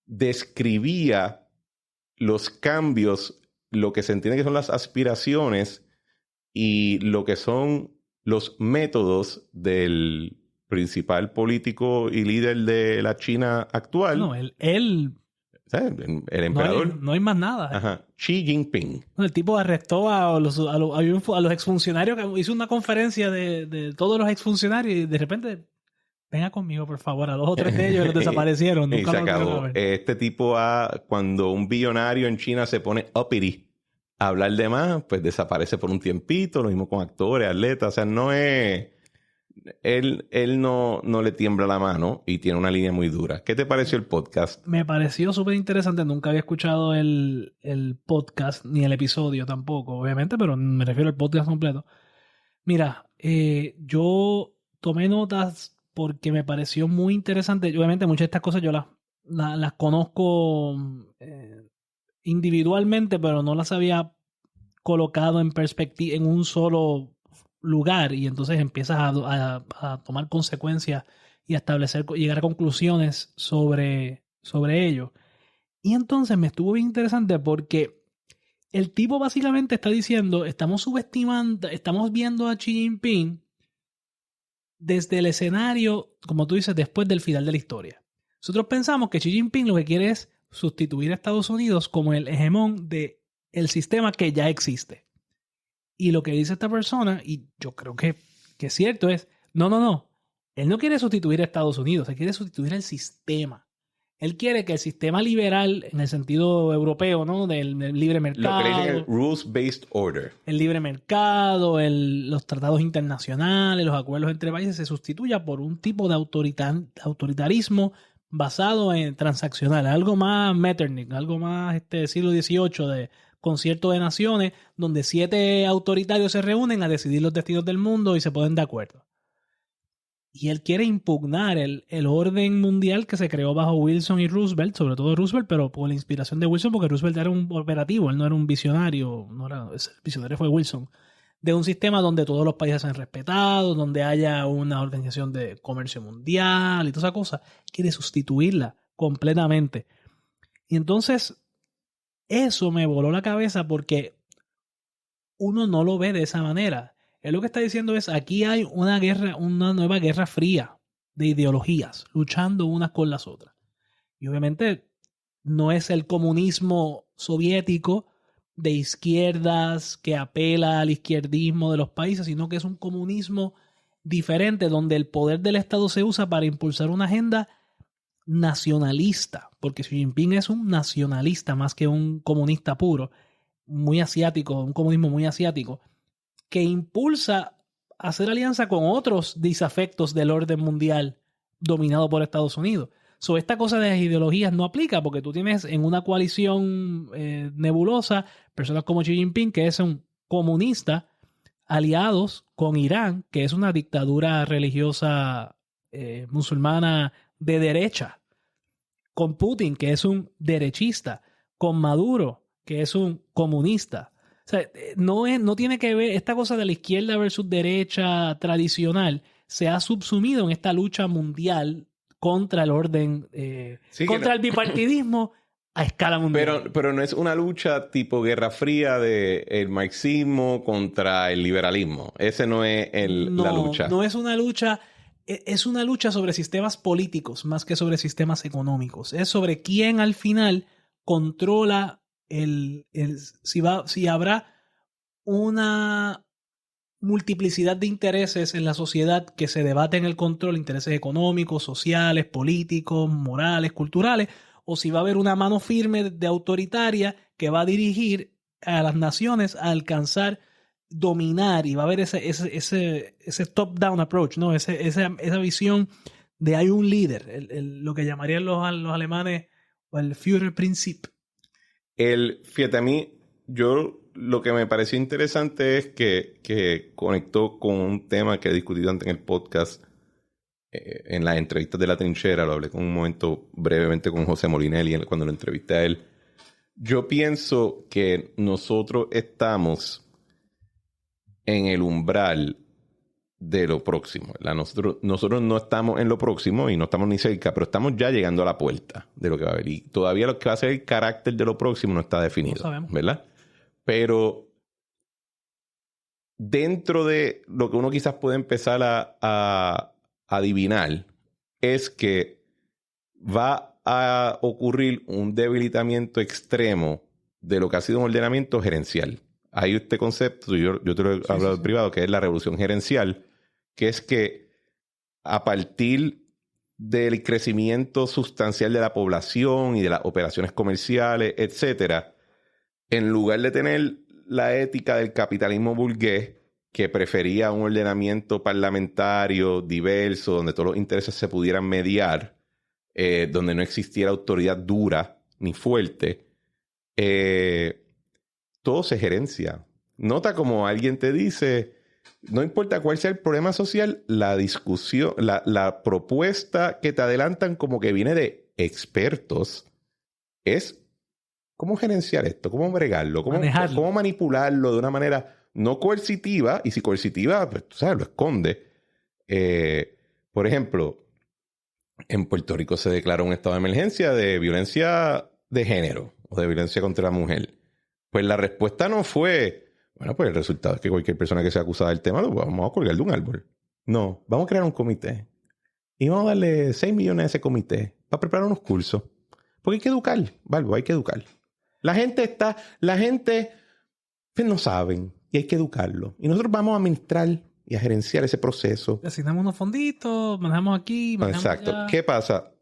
describía los cambios, lo que se entiende que son las aspiraciones y lo que son los métodos del principal político y líder de la China actual. No, él el emperador. No hay más nada. Ajá. Xi Jinping. El tipo arrestó a los exfuncionarios, que hizo una conferencia de todos los exfuncionarios y de repente, venga conmigo, por favor, a 2 o 3 de ellos los desaparecieron. Nunca y se acabó. Este tipo, cuando un billonario en China se pone uppity a hablar de más, pues desaparece por un tiempito. Lo mismo con actores, atletas. O sea, no es... Él no le tiembla la mano y tiene una línea muy dura. ¿Qué te pareció el podcast? Me pareció súper interesante. Nunca había escuchado el podcast, ni el episodio tampoco, obviamente, pero me refiero al podcast completo. Mira, yo tomé notas porque me pareció muy interesante. Obviamente muchas de estas cosas yo las conozco individualmente, pero no las había colocado en perspectiva en un solo lugar, y entonces empiezas a tomar consecuencias y a llegar a conclusiones sobre ello. Y entonces me estuvo bien interesante porque el tipo básicamente está diciendo, estamos viendo a Xi Jinping desde el escenario, como tú dices, después del final de la historia. Nosotros pensamos que Xi Jinping lo que quiere es sustituir a Estados Unidos como el hegemón del sistema que ya existe. Y lo que dice esta persona, y yo creo que es cierto, es, no. Él no quiere sustituir a Estados Unidos, él quiere sustituir el sistema. Él quiere que el sistema liberal, en el sentido europeo, ¿no? Del libre mercado. Lo que dicen el rules-based order. El libre mercado, los tratados internacionales, los acuerdos entre países, se sustituya por un tipo de autoritarismo basado en transaccional. Algo más Metternich, algo más siglo XVIII de concierto de naciones, donde 7 autoritarios se reúnen a decidir los destinos del mundo y se ponen de acuerdo. Y él quiere impugnar el orden mundial que se creó bajo Wilson y Roosevelt, sobre todo Roosevelt, pero por la inspiración de Wilson, porque Roosevelt era un operativo, él no era un visionario, el visionario fue Wilson, de un sistema donde todos los países sean respetados, donde haya una organización de comercio mundial y toda esa cosa. Quiere sustituirla completamente. Y entonces eso me voló la cabeza porque uno no lo ve de esa manera. Él lo que está diciendo es, aquí hay una nueva guerra fría de ideologías, luchando unas con las otras. Y obviamente no es el comunismo soviético de izquierdas que apela al izquierdismo de los países, sino que es un comunismo diferente donde el poder del Estado se usa para impulsar una agenda nacionalista, porque Xi Jinping es un nacionalista más que un comunista puro. muy asiático, un comunismo muy asiático, que impulsa hacer alianza con otros disafectos del orden mundial dominado por Estados Unidos. So, esta cosa de las ideologías no aplica porque tú tienes en una coalición nebulosa personas como Xi Jinping, que es un comunista, aliados con Irán, que es una dictadura religiosa musulmana de derecha, con Putin, que es un derechista, con Maduro, que es un comunista. O sea, no tiene que ver, esta cosa de la izquierda versus derecha tradicional se ha subsumido en esta lucha mundial contra el orden, contra el bipartidismo a escala mundial. Pero no es una lucha tipo Guerra Fría del marxismo contra el liberalismo. Ese no es la lucha. No es una lucha, es una lucha sobre sistemas políticos más que sobre sistemas económicos. Es sobre quién al final controla si habrá una multiplicidad de intereses en la sociedad que se debaten el control, intereses económicos, sociales, políticos, morales, culturales, o si va a haber una mano firme de autoritaria que va a dirigir a las naciones a alcanzar, dominar, y va a haber ese top-down approach, ¿no? Esa visión de hay un líder, lo que llamarían los alemanes el Führerprinzip. Fíjate, a mí, lo que me pareció interesante es que conectó con un tema que he discutido antes en el podcast, en las entrevistas de La Trinchera. Lo hablé con un momento brevemente con José Molinelli cuando lo entrevisté a él. Yo pienso que nosotros estamos en el umbral de lo próximo, ¿verdad? Nosotros no estamos en lo próximo y no estamos ni cerca, pero estamos ya llegando a la puerta de lo que va a haber. Y todavía lo que va a ser el carácter de lo próximo no está definido, no sabemos, ¿verdad? Pero dentro de lo que uno quizás puede empezar a adivinar es que va a ocurrir un debilitamiento extremo de lo que ha sido un ordenamiento gerencial. Hay este concepto, yo te lo he hablado en privado, que es la revolución gerencial, que es que a partir del crecimiento sustancial de la población y de las operaciones comerciales, etcétera, en lugar de tener la ética del capitalismo burgués, que prefería un ordenamiento parlamentario diverso, donde todos los intereses se pudieran mediar, donde no existiera autoridad dura ni fuerte, todo se gerencia. Nota como alguien te dice, no importa cuál sea el problema social, la discusión, la propuesta que te adelantan como que viene de expertos es cómo gerenciar esto, cómo bregarlo, cómo manipularlo de una manera no coercitiva, y si coercitiva, pues tú sabes, lo esconde. Por ejemplo, en Puerto Rico se declaró un estado de emergencia de violencia de género o de violencia contra la mujer. Pues la respuesta no fue, bueno, pues el resultado es que cualquier persona que sea acusada del tema, pues vamos a colgar de un árbol. No, vamos a crear un comité. Y vamos a darle 6 millones a ese comité para preparar unos cursos. Porque hay que educar, Balbo, hay que educar. La gente pues no saben y hay que educarlo. Y nosotros vamos a administrar y a gerenciar ese proceso. Asignamos unos fonditos, manejamos aquí, manejamos exacto. allá. ¿Qué pasa?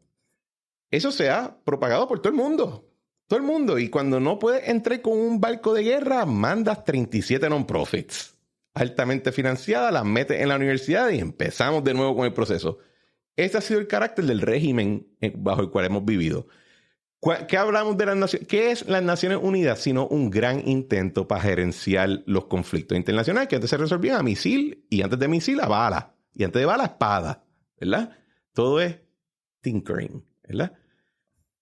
Eso se ha propagado por todo el mundo. Todo el mundo. Y cuando no puedes entrar con un barco de guerra, mandas 37 non-profits altamente financiadas, las metes en la universidad y empezamos de nuevo con el proceso. Ese ha sido el carácter del régimen bajo el cual hemos vivido. ¿Qué hablamos de las Naciones? ¿Qué es las Naciones Unidas? Sino un gran intento para gerenciar los conflictos internacionales que antes se resolvían a misil, y antes de misil a bala, y antes de bala a espada, ¿verdad? Todo es tinkering, ¿verdad?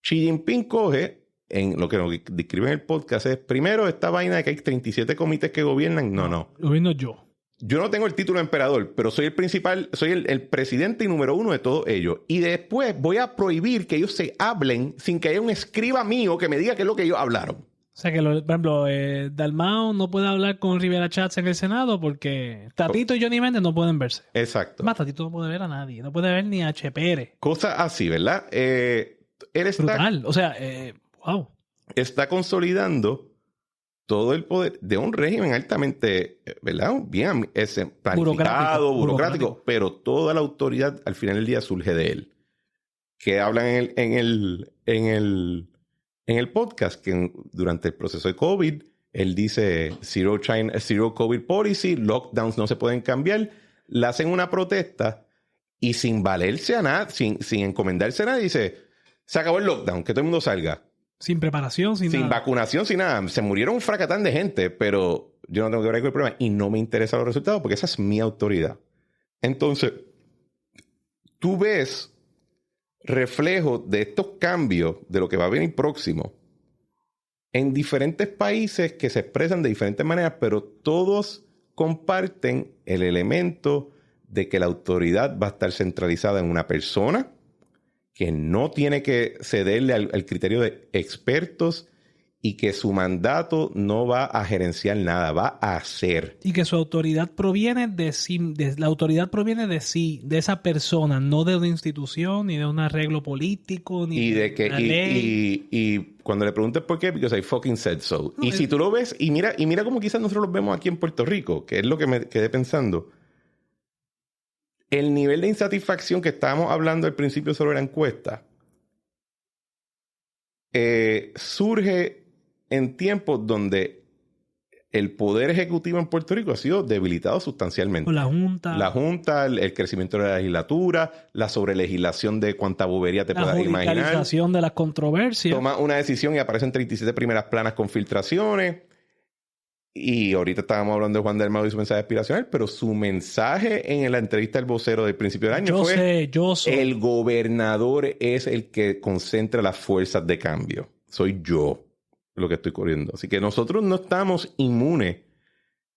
Xi Jinping coge, en lo que nos describe en el podcast, es primero esta vaina de que hay 37 comités que gobiernan. No. Gobierno yo. Yo no tengo el título de emperador, pero soy el principal, soy el presidente y número uno de todos ellos. Y después voy a prohibir que ellos se hablen sin que haya un escriba mío que me diga qué es lo que ellos hablaron. O sea que, por ejemplo, Dalmau no puede hablar con Rivera Chats en el Senado porque Tatito y Johnny Méndez no pueden verse. Exacto. Más, Tatito no puede ver a nadie. No puede ver ni a H. Pérez. Cosas así, ¿verdad? Brutal. O sea, wow. Está consolidando todo el poder de un régimen altamente, ¿verdad? Bien planificado, burocrático, pero toda la autoridad al final del día surge de él. Que hablan en el podcast que durante el proceso de COVID Él dice zero COVID policy, lockdowns no se pueden cambiar. Le hacen una protesta y sin valerse a nada, sin encomendarse a nada, dice, se acabó el lockdown, que todo el mundo salga. Sin preparación, sin Sin nada. vacunación, sin nada. Se murieron un fracatán de gente, pero yo no tengo que ver con el problema y no me interesan los resultados porque esa es mi autoridad. Entonces, tú ves reflejos de estos cambios, de lo que va a venir próximo, en diferentes países que se expresan de diferentes maneras, pero todos comparten el elemento de que la autoridad va a estar centralizada en una persona que no tiene que cederle al criterio de expertos y que su mandato no va a gerenciar nada, va a hacer. Y que su autoridad proviene de sí, la autoridad proviene de sí, de esa persona, no de una institución, ni de un arreglo político, ni Y de que una ley. y cuando le preguntes por qué, because I fucking said so. No, y si tú lo ves, y mira cómo quizás nosotros lo vemos aquí en Puerto Rico, que es lo que me quedé pensando. El nivel de insatisfacción que estábamos hablando al principio sobre la encuesta surge en tiempos donde el poder ejecutivo en Puerto Rico ha sido debilitado sustancialmente. Con la Junta. La Junta, el crecimiento de la legislatura, la sobrelegislación de cuánta bobería te puedas imaginar. La judicialización de las controversias. Toma una decisión y aparecen 37 primeras planas con filtraciones. Y ahorita estábamos hablando de Juan Dalmau y su mensaje aspiracional, pero su mensaje en la entrevista del vocero del principio del año yo soy. El gobernador es el que concentra las fuerzas de cambio. Soy yo lo que estoy corriendo. Así que nosotros no estamos inmunes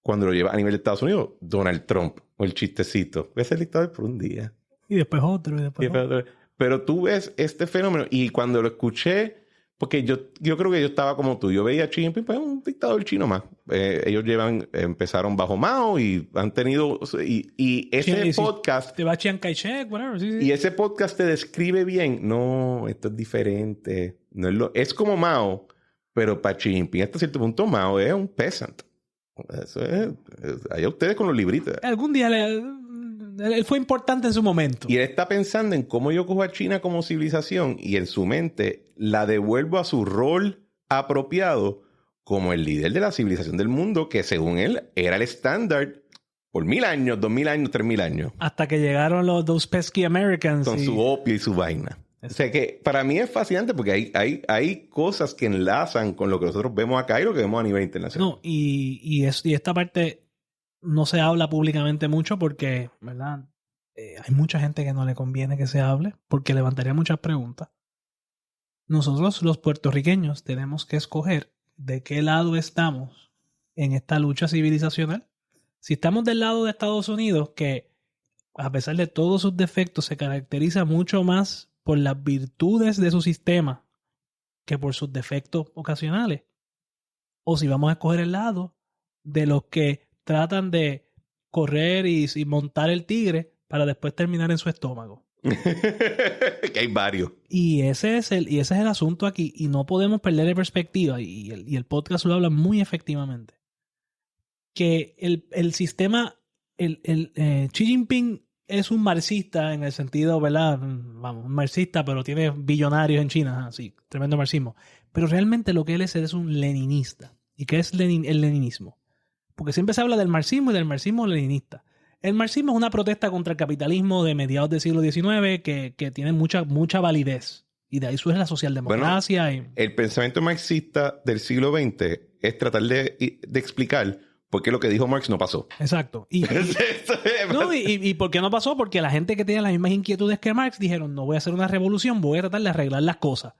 cuando lo lleva a nivel de Estados Unidos Donald Trump o el chistecito. Voy a ser dictador por un día. Y después otro, y después otro. Pero tú ves este fenómeno y cuando lo escuché, porque yo creo que yo estaba como tú. Yo veía a Xi Jinping, pues un dictador chino más. Ellos empezaron bajo Mao y han tenido... Y ese podcast... Te va Chiang Kai-shek, whatever. Sí. Y ese podcast te describe bien. No, esto es diferente. No es como Mao, pero para Xi Jinping hasta cierto punto Mao es un peasant. Eso es... Allá ustedes con los libritos. Algún día él fue importante en su momento. Y él está pensando en cómo yo cojo a China como civilización y en su mente la devuelvo a su rol apropiado como el líder de la civilización del mundo, que según él era el estándar por 1000 años, 2000 años, 3000 años. Hasta que llegaron those pesky Americans. Con su opio y su vaina. O sea que para mí es fascinante porque hay cosas que enlazan con lo que nosotros vemos acá y lo que vemos a nivel internacional. No, y esta parte no se habla públicamente mucho porque, ¿verdad? Hay mucha gente que no le conviene que se hable porque levantaría muchas preguntas. Nosotros, los puertorriqueños, tenemos que escoger de qué lado estamos en esta lucha civilizacional. Si estamos del lado de Estados Unidos, que a pesar de todos sus defectos se caracteriza mucho más por las virtudes de su sistema que por sus defectos ocasionales. O si vamos a escoger el lado de los que tratan de correr y montar el tigre para después terminar en su estómago. Que hay varios. Y ese es el asunto aquí. Y no podemos perder de perspectiva. Y el podcast lo habla muy efectivamente. Que el sistema, Xi Jinping es un marxista en el sentido, ¿verdad? Vamos, un marxista, pero tiene billonarios en China. Sí, tremendo marxismo. Pero realmente lo que él es un leninista. ¿Y qué es el leninismo? Porque siempre se habla del marxismo y del marxismo leninista. El marxismo es una protesta contra el capitalismo de mediados del siglo XIX que tiene mucha validez. Y de ahí surge la socialdemocracia. Bueno, el pensamiento marxista del siglo XX es tratar de explicar por qué lo que dijo Marx no pasó. Exacto. ¿Y por qué no pasó? Porque la gente que tenía las mismas inquietudes que Marx dijeron, no voy a hacer una revolución, voy a tratar de arreglar las cosas.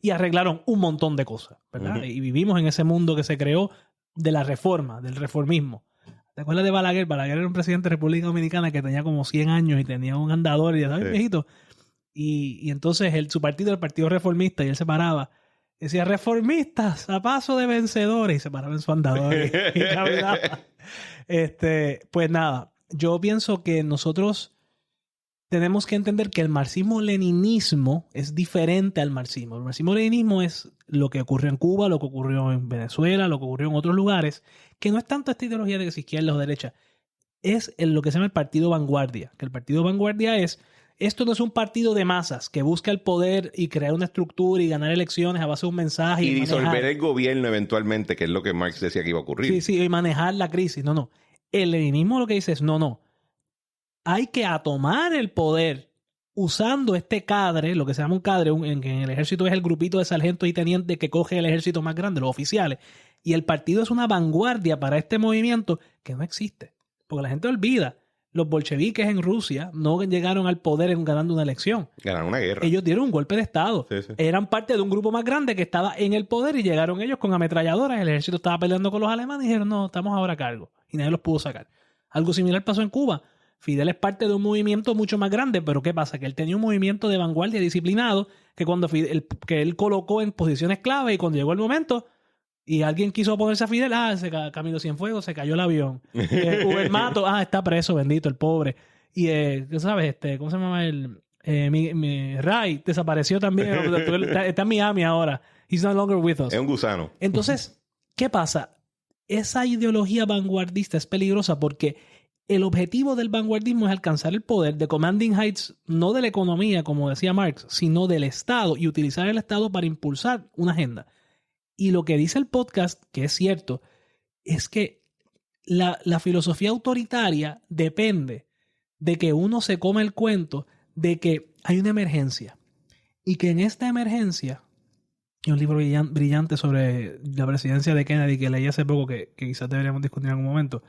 Y arreglaron un montón de cosas, ¿verdad? Y vivimos en ese mundo que se creó de la reforma, del reformismo. ¿Te acuerdas de Balaguer? Balaguer era un presidente de República Dominicana que tenía como 100 años y tenía un andador y ya sabes, viejito. Y entonces su partido, el Partido Reformista, y él se paraba. Decía, reformistas, a paso de vencedores. Y se paraba en su andador y caminaba. Pues nada, yo pienso que nosotros tenemos que entender que el marxismo-leninismo es diferente al marxismo. El marxismo-leninismo es lo que ocurrió en Cuba, lo que ocurrió en Venezuela, lo que ocurrió en otros lugares, que no es tanto esta ideología de que si izquierda o derecha, es lo que se llama el partido vanguardia. Que el partido vanguardia es Esto no es un partido de masas que busca el poder y crear una estructura y ganar elecciones a base de un mensaje. Y disolver el gobierno eventualmente, que es lo que Marx decía que iba a ocurrir. Sí, sí, y manejar la crisis. No, no. El leninismo lo que dice es, no. Hay que tomar el poder usando este cadre, lo que se llama un cadre, en el ejército es el grupito de sargentos y tenientes que coge el ejército más grande, los oficiales. Y el partido es una vanguardia para este movimiento que no existe. Porque la gente olvida. Los bolcheviques en Rusia no llegaron al poder ganando una elección. Ganaron una guerra. Ellos dieron un golpe de estado. Sí, sí. Eran parte de un grupo más grande que estaba en el poder y llegaron ellos con ametralladoras. El ejército estaba peleando con los alemanes y dijeron, no, estamos ahora a cargo. Y nadie los pudo sacar. Algo similar pasó en Cuba. Fidel es parte de un movimiento mucho más grande, pero ¿qué pasa? Que él tenía un movimiento de vanguardia disciplinado que cuando que él colocó en posiciones clave y cuando llegó el momento y alguien quiso oponerse a Fidel, se Camilo Cienfuegos, se cayó el avión. Uber Mato, está preso, bendito, el pobre. Y, ¿sabes? ¿Cómo se llama el? Ray desapareció también. Está en Miami ahora. He's no longer with us. Es un gusano. Entonces, ¿qué pasa? Esa ideología vanguardista es peligrosa porque el objetivo del vanguardismo es alcanzar el poder de commanding heights, no de la economía, como decía Marx, sino del Estado y utilizar el Estado para impulsar una agenda. Y lo que dice el podcast, que es cierto, es que la filosofía autoritaria depende de que uno se come el cuento de que hay una emergencia y que en esta emergencia, hay un libro brillante sobre la presidencia de Kennedy que leí hace poco que quizás deberíamos discutir en algún momento,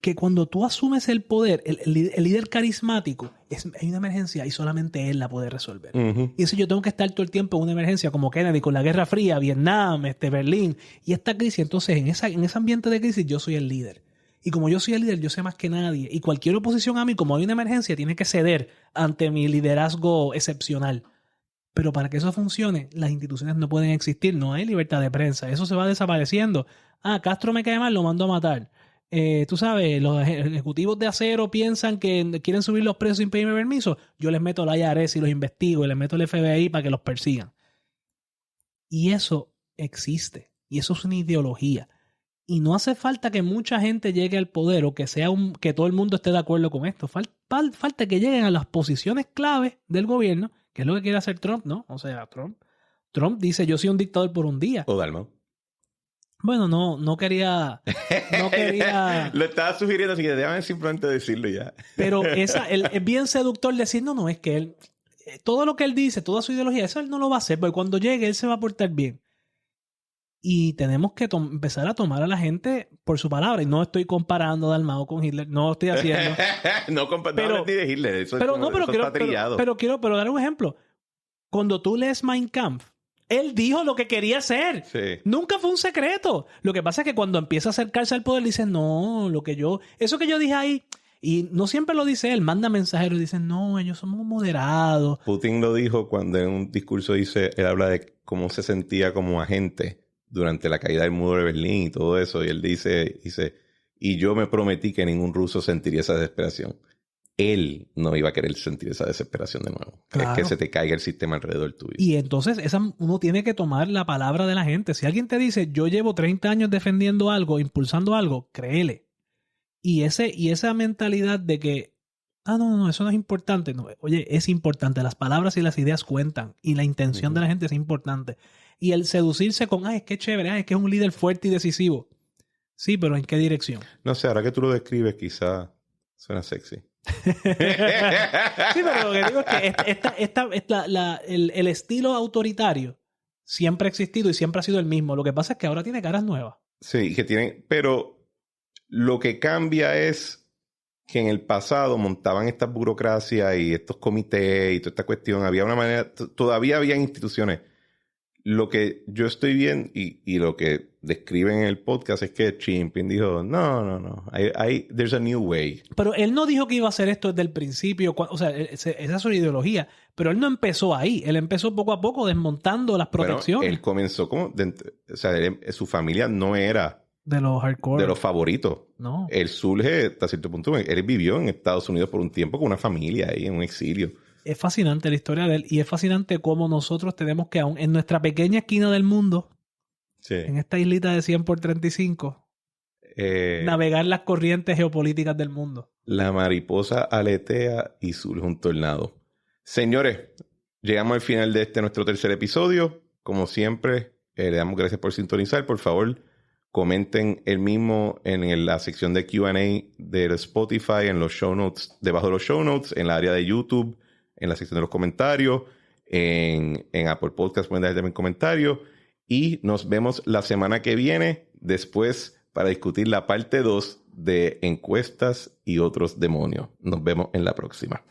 que cuando tú asumes el poder, el líder carismático, hay una emergencia y solamente él la puede resolver. Uh-huh. Y eso yo tengo que estar todo el tiempo en una emergencia como Kennedy con la Guerra Fría, Vietnam, Berlín y esta crisis. Entonces en ese ambiente de crisis yo soy el líder. Y como yo soy el líder, yo sé más que nadie. Y cualquier oposición a mí, como hay una emergencia, tiene que ceder ante mi liderazgo excepcional. Pero para que eso funcione, las instituciones no pueden existir. No hay libertad de prensa. Eso se va desapareciendo. Castro me cae mal, lo mando a matar. Tú sabes, los ejecutivos de acero piensan que quieren subir los precios sin pedirme permiso. Yo les meto la IRS y los investigo y les meto el FBI para que los persigan. Y eso existe. Y eso es una ideología. Y no hace falta que mucha gente llegue al poder o que que todo el mundo esté de acuerdo con esto. Falta que lleguen a las posiciones clave del gobierno, que es lo que quiere hacer Trump, ¿no? O sea, Trump dice, yo soy un dictador por un día. O Dalmau. Bueno, no quería... Lo estaba sugiriendo, así que déjame simplemente decirlo ya. Pero es bien seductor decir, no, es que él... Todo lo que él dice, toda su ideología, eso él no lo va a hacer, porque cuando llegue él se va a portar bien. Y tenemos que empezar a tomar a la gente por su palabra. Y no estoy comparando a Dalmau con Hitler, no lo estoy haciendo. No ni de Hitler, eso quiero dar un ejemplo. Cuando tú lees Mein Kampf, él dijo lo que quería hacer. Sí. Nunca fue un secreto. Lo que pasa es que cuando empieza a acercarse al poder, dice, no, eso que yo dije ahí, y no siempre lo dice él, manda mensajeros y dice, no, ellos somos moderados. Putin lo dijo cuando en un discurso él habla de cómo se sentía como agente durante la caída del muro de Berlín y todo eso. Y él dice, y yo me prometí que ningún ruso sentiría esa desesperación. Él no iba a querer sentir esa desesperación de nuevo. Claro. Es que se te caiga el sistema alrededor tuyo. Y entonces uno tiene que tomar la palabra de la gente. Si alguien te dice, yo llevo 30 años defendiendo algo, impulsando algo, créele. Y esa mentalidad de que, no, eso no es importante. No, oye, es importante. Las palabras y las ideas cuentan. Y la intención de la gente es importante. Y el seducirse con, es que es chévere, es que es un líder fuerte y decisivo. Sí, pero ¿en qué dirección? No sé, ahora que tú lo describes, quizá suena sexy. Sí, pero lo que digo es que el estilo autoritario siempre ha existido y siempre ha sido el mismo. Lo que pasa es que ahora tiene caras nuevas. Sí, pero lo que cambia es que en el pasado montaban estas burocracias y estos comités y toda esta cuestión. Había una manera, todavía había instituciones. Lo que yo estoy viendo y lo que describen en el podcast es que Xi Jinping dijo, no, there's a new way. Pero él no dijo que iba a hacer esto desde el principio, o sea, esa es su ideología, pero él no empezó ahí, él empezó poco a poco desmontando las protecciones. Bueno, él comenzó su familia no era de los hardcore, de los favoritos. No. Él surge hasta cierto punto, él vivió en Estados Unidos por un tiempo con una familia ahí en un exilio. Es fascinante la historia de él y es fascinante cómo nosotros tenemos que, aún en nuestra pequeña esquina del mundo, sí, en esta islita de 100 por 35, navegar las corrientes geopolíticas del mundo. La mariposa aletea y surge un tornado. Señores, llegamos al final de nuestro tercer episodio. Como siempre, le damos gracias por sintonizar. Por favor, comenten el mismo en la sección de Q&A de Spotify, en los show notes, debajo de los show notes, en la área de YouTube, en la sección de los comentarios, en Apple Podcast pueden dejar también comentarios. Y nos vemos la semana que viene, después para discutir la parte 2 de encuestas y otros demonios. Nos vemos en la próxima.